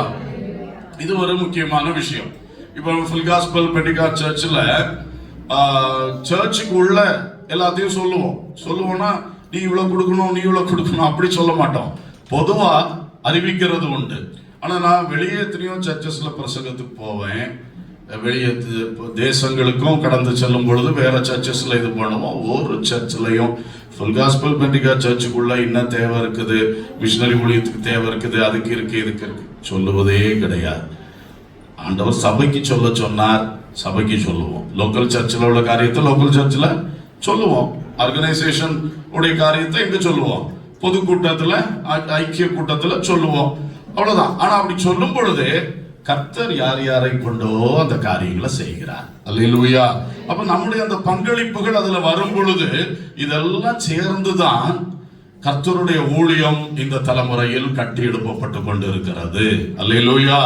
இது ஒரு முக்கியமான விஷயம். இப்போ ஃபுல் காஸ்பல் பெண்டிகாஸ்ட் சர்ச்சில் சர்ச்சுக்கு உள்ள எல்லாத்தையும் சொல்லுவோம்னா, நீ இவ்வளவு கொடுக்கணும் அப்படி சொல்ல மாட்டோம். பொதுவா அறிவிக்கிறது உண்டு. ஆனா நான் வெளியே எத்தனையோ சர்ச்சஸ்ல பிரசங்கத்துக்கு போவேன். வெளியே தேசங்களுக்கும் கடந்து செல்லும் பொழுது வேற சர்ச்சஸ்ல இது பண்ணுவோம். ஒரு சர்ச்சிலையும் ஃபுல் காஸ்பல் பெண்டிகாஸ்ட் சர்ச்சுக்குள்ள என்ன தேவை இருக்குது, மிஷனரி ஊழியத்துக்கு தேவை இருக்குது, அதுக்கு இருக்கு இதுக்கு இருக்கு சொல்லுவதே கிடையாது. ஆண்டவர் சபைக்கு சொன்னார், சபைக்கு சொல்லுவோம். லோக்கல் சர்ச்சில் உள்ள காரியத்தை லோக்கல் சர்ச்சில் சொல்லுவோம். ஆர்கனைசேஷன் உடைய காரியத்தை எங்க சொல்லுவோம், பொதுக்கூட்டத்துல ஐக்கிய கூட்டத்துல சொல்லுவோம். அவ்வளவுதான். ஆனா அப்படி சொல்லும் பொழுது கர்த்தர் யார் யாரை கொண்டோ அந்த காரியங்களை செய்கிறார். அல்லேலூயா. அப்ப நம்முடைய அந்த பங்களிப்புகள் அதுல வரும் பொழுது இதெல்லாம் சேர்ந்துதான் கர்த்தருடைய ஊழியம் இந்த தலைமுறையில் கட்டி எழுப்பப்பட்டு கொண்டு இருக்கிறது. அல்லேலூயா.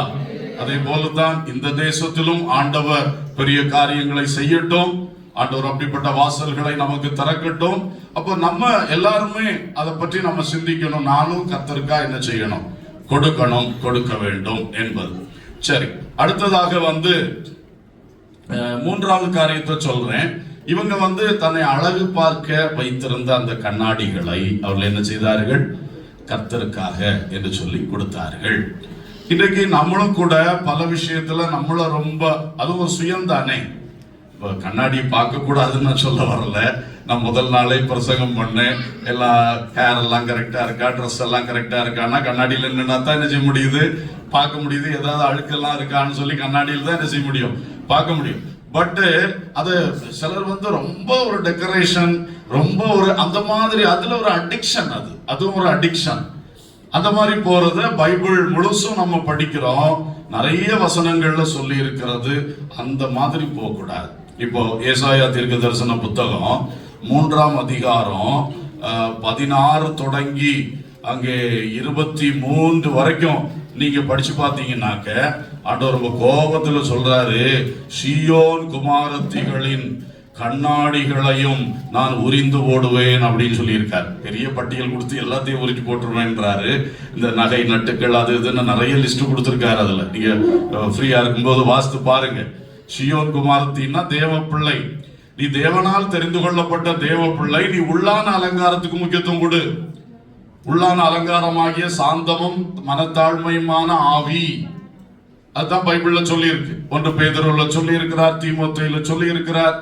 அதே போலதான் இந்த தேசத்திலும் ஆண்டவர் பெரிய காரியங்களை செய்யட்டும். ஆண்டவர் அப்படிப்பட்ட வாசல்களை நமக்கு திறக்கட்டும். அப்ப நம்ம எல்லாருமே அதை பற்றி நம்ம சிந்திக்கணும். நானும் கர்த்தருக்கா என்ன செய்யணும், கொடுக்க வேண்டும் என்பது. சரி, அடுத்ததாக மூன்றாவது காரியத்தை சொல்றேன். இவங்க தன்னை அழகு பார்க்க வைத்திருந்த அந்த கண்ணாடிகளை அவர்கள் என்ன செய்தார்கள், கர்த்தருக்காக என்று சொல்லி கொடுத்தார்கள். இன்றைக்கு நம்மளும் கூட பல விஷயத்துல நம்மள ரொம்ப, அதுவும் சுயம் தானே. கண்ணாடி பார்க்க கூடாதுன்னு நான் சொல்ல வரல. நான் முதல் நாளே பிரசங்கம் பண்ணேன், எல்லாம் ஹேர் எல்லாம் கரெக்டா இருக்கா, ட்ரெஸ் எல்லாம் கரெக்டா இருக்கான்னா கண்ணாடியில நின்னா தான் என்ன செய்ய முடியுது, பார்க்க முடியுது. ஏதாவது அழுக்கெல்லாம் இருக்கான்னு சொல்லி கண்ணாடியில் தான் என்ன செய்ய முடியும், பார்க்க முடியும். பட் அது சிலர் ரொம்ப ஒரு டெக்கரேஷன், ரொம்ப ஒரு அந்த மாதிரி, அதுல ஒரு அடிக்ஷன், அதுவும் ஒரு அடிக்ஷன். அந்த மாதிரி போறத பைபிள் முழுசும் நம்ம படிக்கிறோம், நிறைய வசனங்கள்ல சொல்லி இருக்கிறது. அந்த மாதிரி போக கூடாது. இப்போ ஏசாயா தீர்க்க தரிசன புத்தகம் 3ஆம் அதிகாரம் 16 தொடங்கி அங்கே 23 வரைக்கும் நீங்க படிச்சு பார்த்தீங்கன்னாக்க ஆண்டவர் ரொம்ப கோபத்துல சொல்றாரு, சீயோன் குமாரத்திகளின் கண்ணாடிகளையும் நான் உரிந்து போடுவேன் அப்படின்னு சொல்லியிருக்காரு. பெரிய பட்டியல் கொடுத்து எல்லாத்தையும் உரிஞ்சு போட்டுருவேன்றாரு. இந்த நகை நட்டுக்கள் அது இதுன்னு நிறைய லிஸ்ட் கொடுத்துருக்காரு. அதுல நீங்க ஃப்ரீயா இருக்கும்போது வாசித்து பாருங்க. சீயோன் குமாரத்தின்னா தேவ பிள்ளை, நீ தேவனால் தெரிந்து கொள்ளப்பட்ட தேவ பிள்ளை, நீ உள்ளான அலங்காரத்துக்கு முக்கியத்துவம் கொடு. உள்ளான அலங்காரமாகிய சாந்தமும் மனத்தாழ்மையுமான ஆவி, அதுதான் பைபிள்ல சொல்லி இருக்கு. 1 பேதுருல சொல்லி இருக்கிறார், தீமோத்தேயுல சொல்லி இருக்கிறார்.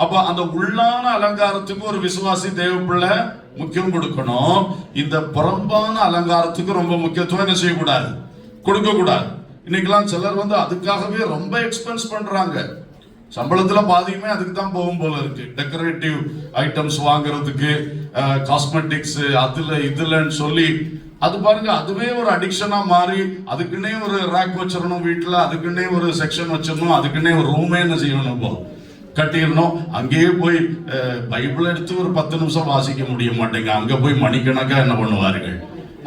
அப்ப அந்த உள்ளான அலங்காரத்துக்கு ஒரு விசுவாசி தேவ பிள்ளை முக்கியம் கொடுக்கணும். இந்த புறம்பான அலங்காரத்துக்கு ரொம்ப முக்கியத்துவம் என்ன செய்யக்கூடாது, கொடுக்க கூடாது. இன்னைக்கெல்லாம் சிலர் அதுக்காகவே ரொம்ப எக்ஸ்பென்ஸ் பண்றாங்க. சம்பளத்துல பாதியுமே அதுக்கு தான் போகும் போல இருக்கு. டெக்கரேட்டிவ் ஐட்டம்ஸ் வாங்குறதுக்கு, காஸ்மெட்டிக்ஸ் அதுல இதுலன்னு சொல்லி அது பாருங்க, அதுவே ஒரு அடிக்ஷனா மாறி அதுக்குன்னே ஒரு ரேக் வச்சிடணும் வீட்டுல, அதுக்குன்னே ஒரு செக்ஷன் வச்சிடணும், அதுக்குன்னே ஒரு ரூமே என்ன செய்யணும் கட்டிடணும். அங்கேயே போய் பைபிள் எடுத்து ஒரு 10 நிமிஷம் வாசிக்க முடிய மாட்டேங்க, அங்க போய் மணிக்கணக்கா என்ன பண்ணுவார்கள்,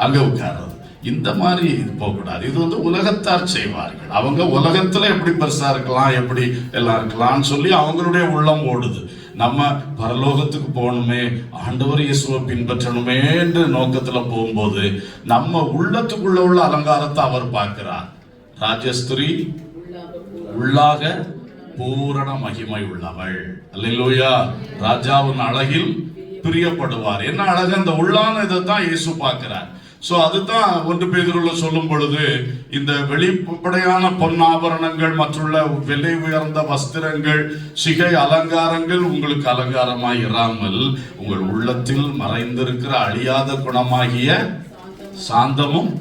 அங்க உட்கார்றது. இந்த மாதிரி போகக்கூடாது. இது உலகத்தார் செய்வார்கள். அவங்க உலகத்துல எப்படி பெருசா இருக்கலாம், எப்படி எல்லாம் இருக்கலாம்னு சொல்லி அவங்களுடைய உள்ளம் ஓடுது. நம்ம பரலோகத்துக்கு போகணுமே, ஆண்டவர் இயேசுவை பின்பற்றணுமே என்று நோக்கத்துல போகும்போது நம்ம உள்ளத்துக்குள்ள உள்ள அலங்காரத்தை அவர் பார்க்கிறார். ராஜஸ்திரி உள்ளாக பூரண மகிமை உள்ளவள், அல்லேலூயா. ராஜாவின் அழகில் பிரியப்படுவார். என்ன அழகு, அந்த உள்ளான இதை தான் இயேசு பார்க்கிறார். சோ அதுதான் 1 பேதுருல சொல்லும் பொழுது, இந்த வெளிப்படையான பொன்னாபரணங்கள் மற்றுள்ள விலை உயர்ந்த வஸ்திரங்கள் சிகை அலங்காரங்கள் உங்களுக்கு அலங்காரமாய் இராமல் உங்கள் உள்ளத்தில் மறைந்திருக்கிற அழியாத குணமாகிய சாந்தமும்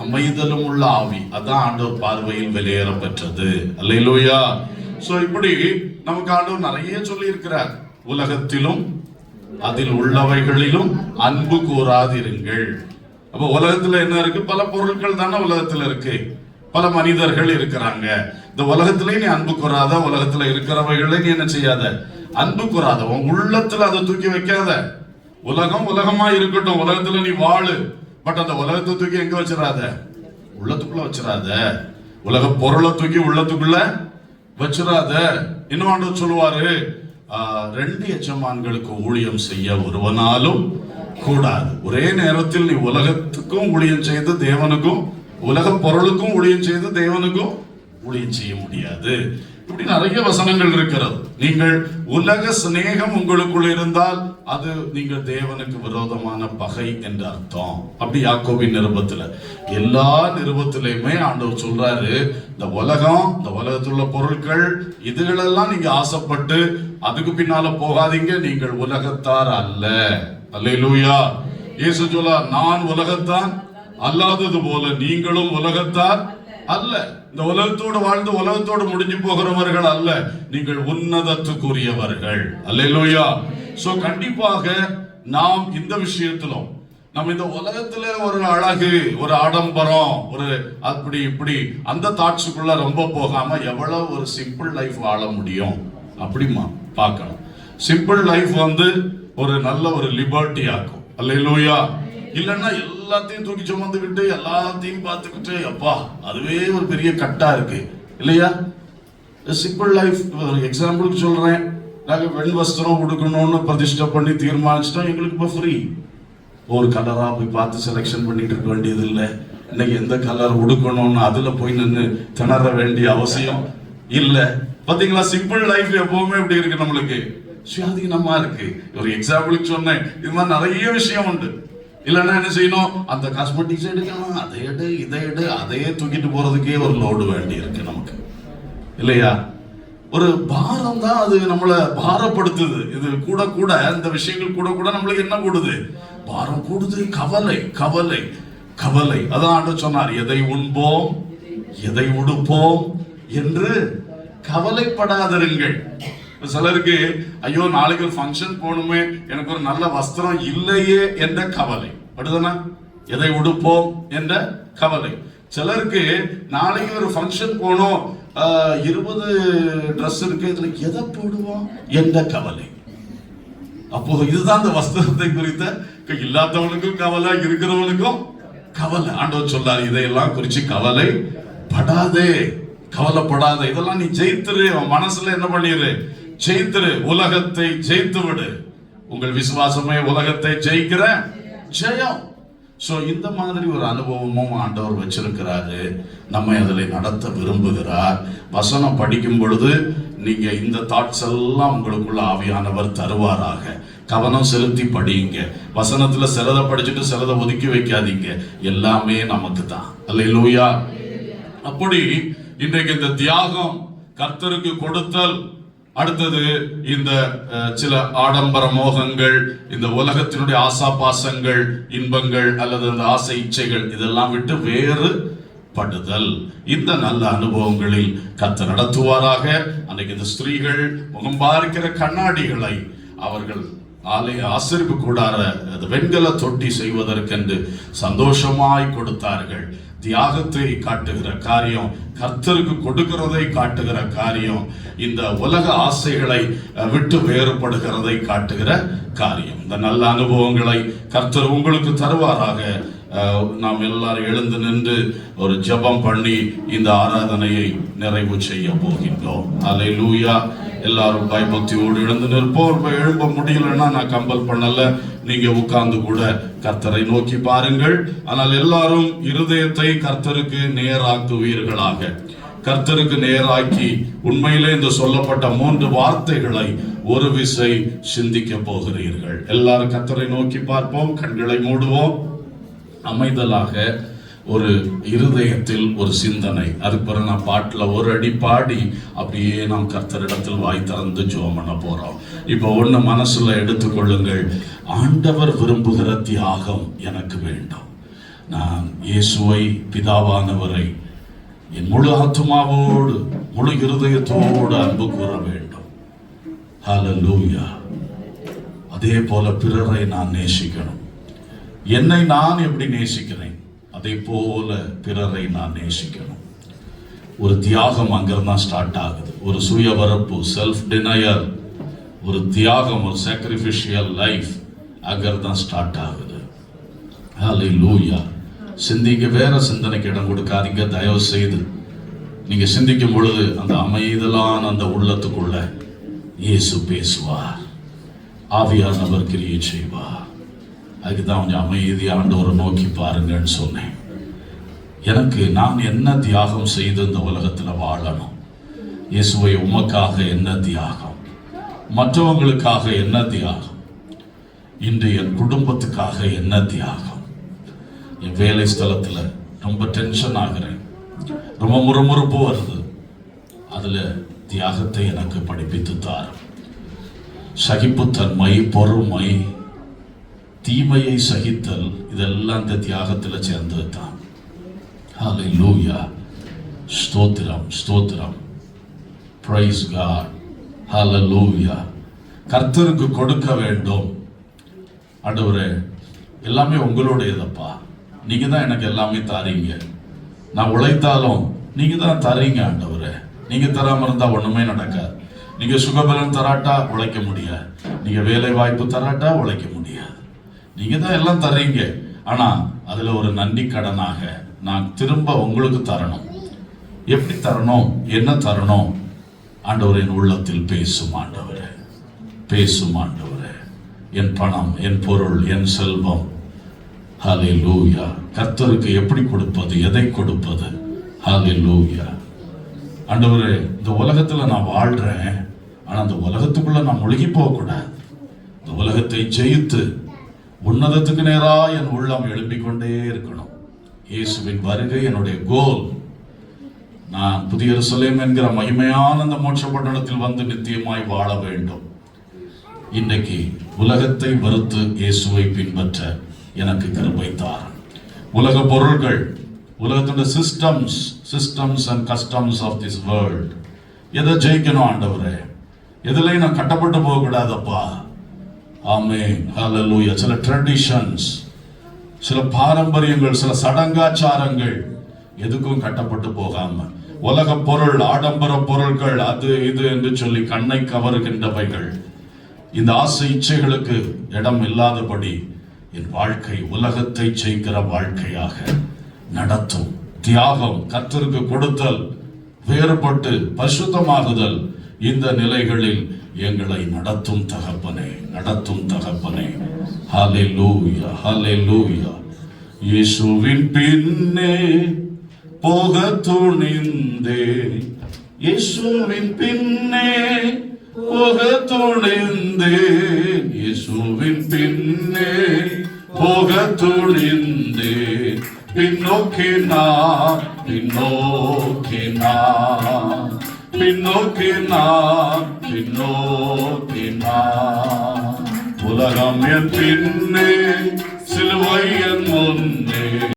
அமைதலும் உள்ள ஆவி, அதான் ஆண்டவர் பார்வையில் வெளியேற பெற்றது. அல்லேலூயா. சோ இப்படி நமக்கு ஆண்டவர் நிறைய சொல்லி இருக்கிறார். உலகத்திலும் அதில் உள்ளவைகளிலும் அன்பு கூறாதிருங்கள். அப்ப உலகத்துல என்ன இருக்கு, பல பொருட்கள் தானே உலகத்துல இருக்கு, பல மனிதர்கள் இருக்கிறாங்க. இந்த உலகத்திலே நீ அன்பு கூறாத, உலகத்துல இருக்கிறவைகளை நீ என்ன செய்யாத, அன்பு கூறாத. உன் உள்ளத்துல அதை தூக்கி வைக்காத. உலகம் உலகமா இருக்கட்டும், உலகத்துல நீ வாழு, பட் அந்த உலகத்தை தூக்கி எங்க வச்சிடாத, உள்ளத்துக்குள்ள வச்சிடாத. உலக பொருளை தூக்கி உள்ளத்துக்குள்ள வச்சிடாத. இன்னும் ஆண்டவர் சொல்லுவாரு, 2 எஜமான்களுக்கு ஊழியம் செய்ய ஒருவனாலும் கூடாது. ஒரே நேரத்தில் நீ உலகத்துக்கும் ஊழியம் செய்து தேவனுக்கும், உலக பொருளுக்கும் ஊழியம் செய்து தேவனுக்கும் ஊழியம் செய்ய முடியாது. இப்படி நிறைய வசனங்கள் இருக்கிறது. நீங்கள் உலக சிநேகம் உங்களுக்குள் இருந்தால் அது நீங்கள் தேவனுக்கு விரோதமான பகை என்று அர்த்தம். அப்படி யாக்கோபின் நிருபத்துல, எல்லா நிருபத்திலையுமே ஆண்டவர் சொல்றாரு, இந்த உலகம், இந்த உலகத்தில் உள்ள பொருட்கள் இதுகளெல்லாம் நீங்க ஆசைப்பட்டு அதுக்கு பின்னால போகாதீங்க. நீங்கள் உலகத்தார் அல்ல. அல்லேலூயா. இயேசு சொல்றார், நான் உலகத்தான் அல்லாதது போல நீங்களும் உலகத்தார் அல்ல. இந்த உலகத்தோடு வாழ்ந்து உலகத்தோடு முடிஞ்சு போகிறவர்கள் அல்ல, நீங்கள் உன்னதத்துக்குரியவர்கள். அல்லேலூயா. சோ கண்டிப்பாக நாம் இந்த விஷயத்திலும், நம்ம இந்த உலகத்துல ஒரு அழகு, ஒரு ஆடம்பரம், ஒரு அப்படி இப்படி அந்த தாட்ஸுக்குள்ள ரொம்ப போகாம எவ்வளவு ஒரு சிம்பிள் லைஃப் வாழ முடியும் அப்படிமா பார்க்கணும். சிம்பிள் லைஃப் ஒரு நல்ல ஒரு லிபர்ட்டி ஆக்கும். அல்லேலூயா. இல்லைன்னா எல்லாத்தையும் தூக்கி சுமந்துக்கிட்டு எல்லாத்தையும் பார்த்துக்கிட்டு அப்பா அதுவே ஒரு பெரிய கட்டா இருக்கு இல்லையா. Simple life. எக்ஸாம்பிளுக்கு சொல்றேன், நாங்க வெண் வஸ்திரம் உடுக்கணும்னு பிரதிஷ்டை பண்ணி தீர்மானிச்சிட்டோம். எங்களுக்கு இப்போ ஃப்ரீ. ஒரு கலரா போய் பார்த்து செலெக்ஷன் பண்ணிட்டு இருக்க வேண்டியது இல்லை. இன்னைக்கு எந்த கலர் உடுக்கணும்னு அதுல போய் நின்று திணற வேண்டிய அவசியம் இல்லை. பாத்தீங்களா, சிம்பிள் லைஃப் எப்பவுமே இப்படி இருக்கு. நம்மளுக்கு சுயாதீனமா இருக்கு. ஒரு எக்ஸாம்பிளுக்கு சொன்னேன், இது மாதிரி நிறைய விஷயம் உண்டு. இல்லைன்னா என்ன செய்யணும், அந்த காஸ்மெட்டிக்ஸ் எடுக்கணும், அதை எடு இதை எடு, அதையே தூக்கிட்டு போறதுக்கே ஒரு லோடு வேண்டி இருக்கு நமக்கு இல்லையா. ஒரு பாரம் தான் அது நம்மளை பாரப்படுத்துது. இது கூட கூட இந்த விஷயங்கள் கூட கூட நம்மளுக்கு என்ன கூடுது, பாரம் கூடுது. கவலை கவலை கவலை. அதான் ஆண்டவர் சொன்னார், எதை உண்போம் எதை உடுப்போம் என்று கவலைப்படாதிருங்கள். சிலருக்கு ஐயோ நாளைக்கு ஒரு ஃபங்க்ஷன் போகணுமே, எனக்கு ஒரு நல்ல வஸ்திரம் இல்லையே என்ற கவலை, அப்படிதானே? எதை உடுப்போம் என்ற கவலை. சிலருக்கு நாளைக்கு ஒரு ஃபங்க்ஷன் போனோம், 20 ட்ரெஸ் இருக்கு, இதுல எதை போடுவோம் என்ற கவலை. அப்போ இதுதான் அந்த வஸ்திரத்தை குறித்த இல்லாதவனுக்கும் கவலை, இருக்கிறவனுக்கும் கவலை. ஆண்டவர் சொல்லார், இதையெல்லாம் குறிச்சு கவலை படாதே, கவலைப்படாத. இதெல்லாம் நீ ஜெயித்துரு, மனசுல என்ன பண்ணிரு, ஜெயித்துரு. உலகத்தை ஜெயித்து விடு. உங்கள் விசுவாசமே உலகத்தை ஜெயிக்கிற ஜெயம். சோ இந்த மாதிரி ஒரு அனுபவமும் ஆண்டவர் வச்சிருக்கிறாரு. நம்மை அதில் நடத்த விரும்புகிறார். வசனம் படிக்கும் பொழுது நீங்க இந்த தாட்ஸ் எல்லாம் உங்களுக்குள்ள ஆவியானவர் தருவாராக. கவனம் செலுத்தி படியுங்க. வசனத்துல சிலதை படிச்சுட்டு சிலதை ஒதுக்கி வைக்காதீங்க. எல்லாமே நமக்கு தான். அல்லேலூயா. அப்படி இன்றைக்கு இந்த தியாகம், கர்த்தருக்கு கொடுத்தல், அடுத்தது இந்த சில ஆடம்பர மோகங்கள், இந்த உலகத்தினுடைய ஆசாபாசங்கள், இன்பங்கள் அல்லது அந்த ஆசை இச்சைகள், இதெல்லாம் விட்டு வேறு படுதல், இந்த நல்ல அனுபவங்களில் கர்த்தர் நடத்துவாராக. அன்றைக்கு இந்த ஸ்திரீகள் முகம் பார்க்கிற கண்ணாடிகளை அவர்கள் ஆலய ஆசரிப்பு கூடார வெண்கல தொட்டி செய்வதற்கென்று சந்தோஷமாய் கொடுத்தார்கள். தியாகத்தை காட்டுகிற காரியம், கர்த்தருக்கு கொடுக்கிறதை காட்டுகிற காரியம், இந்த உலக ஆசைகளை விட்டு வேறுபடுகிறதை காட்டுகிற காரியம். இந்த நல்ல அனுபவங்களை கர்த்தர் உங்களுக்கு தருவாராக. நாம் எல்லாரும் எழுந்து நின்று ஒரு ஜெபம் பண்ணி இந்த ஆராதனையை நிறைவு செய்ய போகின்றோம். அல்லேலூயா. எல்லாரும் பயபக்தியோடு எழுந்து நிற்போம். எழும்ப முடியலன்னா நான் கம்பல் பண்ணல, நீங்க உட்கார்ந்து கூட கர்த்தரை நோக்கி பாருங்கள். ஆனால் எல்லாரும் இருதயத்தை கர்த்தருக்கு நேராக்குவீர்களாக. கர்த்தருக்கு நேராக்கி உண்மையிலே இந்த சொல்லப்பட்ட 3 வார்த்தைகளை ஒரு விசை சிந்திக்க போகிறீர்கள். எல்லாரும் கர்த்தரை நோக்கி பார்ப்போம். கண்களை மூடுவோம். அமைதலாக ஒரு இருதயத்தில் ஒரு சிந்தனை. அதுக்கு பிறகு நான் பாட்டில் ஒரு அடி பாடி அப்படியே நாம் கர்த்தரிடத்தில் வாய் திறந்து ஜெபம் பண்ண போறோம். இப்போ ஒன்று மனசுல எடுத்துக்கொள்ளுங்கள். ஆண்டவர் விரும்புகிற தியாகம் எனக்கு வேண்டும். நான் இயேசுவை, பிதாவானவரை என் முழு ஆத்துமாவோடு முழு இருதயத்தோடு அன்பு கூற வேண்டும். ஹல்லேலூயா. அதே போல பிறரை நான் நேசிக்கணும். என்னை நான் எப்படி நேசிக்கிறேன் அதே போல பிறரை நான் நேசிக்கணும். ஒரு தியாகம் அங்கிருந்தான் ஸ்டார்ட் ஆகுது. ஒரு சுயவரப்பு, செல்ஃப் டினையல், ஒரு தியாகம், ஒரு சாக்ரிஃபிஷியல் லைஃப் அங்கிருந்தான் ஸ்டார்ட் ஆகுது. ஹல்லேலூயா. சிந்திக்க, வேற சிந்தனைக்கு இடம் கொடுக்காதீங்க தயவு செய்து. நீங்க சிந்திக்கும் பொழுது அந்த அமைதலான அந்த உள்ளத்துக்குள்ள இயேசு பேசுவார், ஆவியானவர் கிரியை செய்வார். அதுக்கு தான் கொஞ்சம் அமைதி ஆண்டவரை நோக்கி பாருங்கன்னு சொன்னேன். எனக்கு நான் என்ன தியாகம் செய்து இந்த உலகத்தில் வாழணும்? இயேசுவை உமக்காக என்ன தியாகம், மற்றவங்களுக்காக என்ன தியாகம், இன்று என் குடும்பத்துக்காக என்ன தியாகம். என் வேலை ஸ்தலத்தில் ரொம்ப டென்ஷன் ஆகிறேன், ரொம்ப முறுமுறுப்பு வருது. அதில் தியாகத்தை எனக்கு படிப்பித்து தாரும். சகிப்புத்தன்மை, பொறுமை, தீமையை சகித்தல், இதெல்லாம் இந்த தியாகத்தில் சேர்ந்தது தான். ஹல்லேலூயா. ஸ்தோத்திரம், ஸ்தோத்திரம். Praise God. ஹல்லேலூயா. கர்த்தருக்கு கொடுக்க வேண்டும். ஆண்டவரே, எல்லாமே உங்களுடையதப்பா. நீங்க தான் எனக்கு எல்லாமே தாரீங்க. நான் உழைத்தாலும் நீங்க தான் தரீங்க ஆண்டவரே. நீங்க தராம இருந்தா ஒண்ணுமே நடக்காது. நீங்க சுகபலம் தராட்டா உழைக்க முடியாது. நீங்க வேலை வாய்ப்பு தராட்டா உழைக்க முடியாது. நீங்க தான் எல்லாம் தர்றீங்க. ஆனா அதுல ஒரு நன்றி கடனாக நான் திரும்ப உங்களுக்கு தரணும். எப்படி தரணும், என்ன தரணும்? ஆண்டவர் என் உள்ளத்தில் பேசும் ஆண்டவரே, பேசும் ஆண்டவரே. என் பணம், என் பொருள், என் செல்வம், ஹல்லேலூயா, கர்த்தருக்கு எப்படி கொடுப்பது, எதை கொடுப்பது? ஹல்லேலூயா. ஆண்டவரே, இந்த உலகத்துல நான் வாழ்றேன், ஆனா அந்த உலகத்துக்குள்ள நான் முழுகி போக கூடாது. இந்த உலகத்தை ஜெயித்து உன்னதத்துக்கு நேரா என் உள்ளம் எழும்பிக் கொண்டே இருக்கணும். இயேசுவின் வருகை என்னுடைய கோல். நான் புதிய எருசலேம் என்கிற மகிமையான அந்த மோட்ச பட்டணத்தில் வந்து நித்தியமாய் வாழ வேண்டும். இன்றைக்கு உலகத்தை வெறுத்து இயேசுவை பின்பற்ற எனக்கு கிருபை தாரும். உலக பொருள்கள், உலகத்துடைய systems and customs of this world, எதை ஜெயிக்கணும் ஆண்டவரே, எதுலையும் நான் கட்டப்பட்டு போக கூடாதப்பா. ஆமென், ஹல்லேலூயா. சில ட்ரெடிஷன்ஸ், சில பாரம்பரியங்கள், சில சடங்காச்சாரங்கள் எதுக்கும் கட்டப்பட்டு போகாம, உலக பொருள், ஆடம்பர பொருட்கள், அது இது என்று சொல்லி கண்ணை கவருகின்றவைகள், இந்த ஆசை இச்சைகளுக்கு இடம் இல்லாதபடி என் வாழ்க்கை உலகத்தை ஜெயிக்கிற வாழ்க்கையாக நடத்தும். தியாகம், கர்த்தருக்கு கொடுத்தல், வேறுபட்டு பரிசுத்தமாகுதல், இந்த நிலைகளில் எங்களை நடத்தும் தகப்பனே, நடத்தும் தகப்பனே. ஹல்லேலூயா, ஹல்லேலூயா. இயேசுவின் பின்னே போக துணிந்தேன், இயேசுவின் பின்னே போக துணிந்தேன், இயேசுவின் பின்னே போக துணிந்தேன். பின்னோக்கி நான், பின்னோக்கி நான், பின்னோக்கி நான், பின்னோக்கி நான். உலகம் என் பின்னே, சிலுவை என் முன்னே.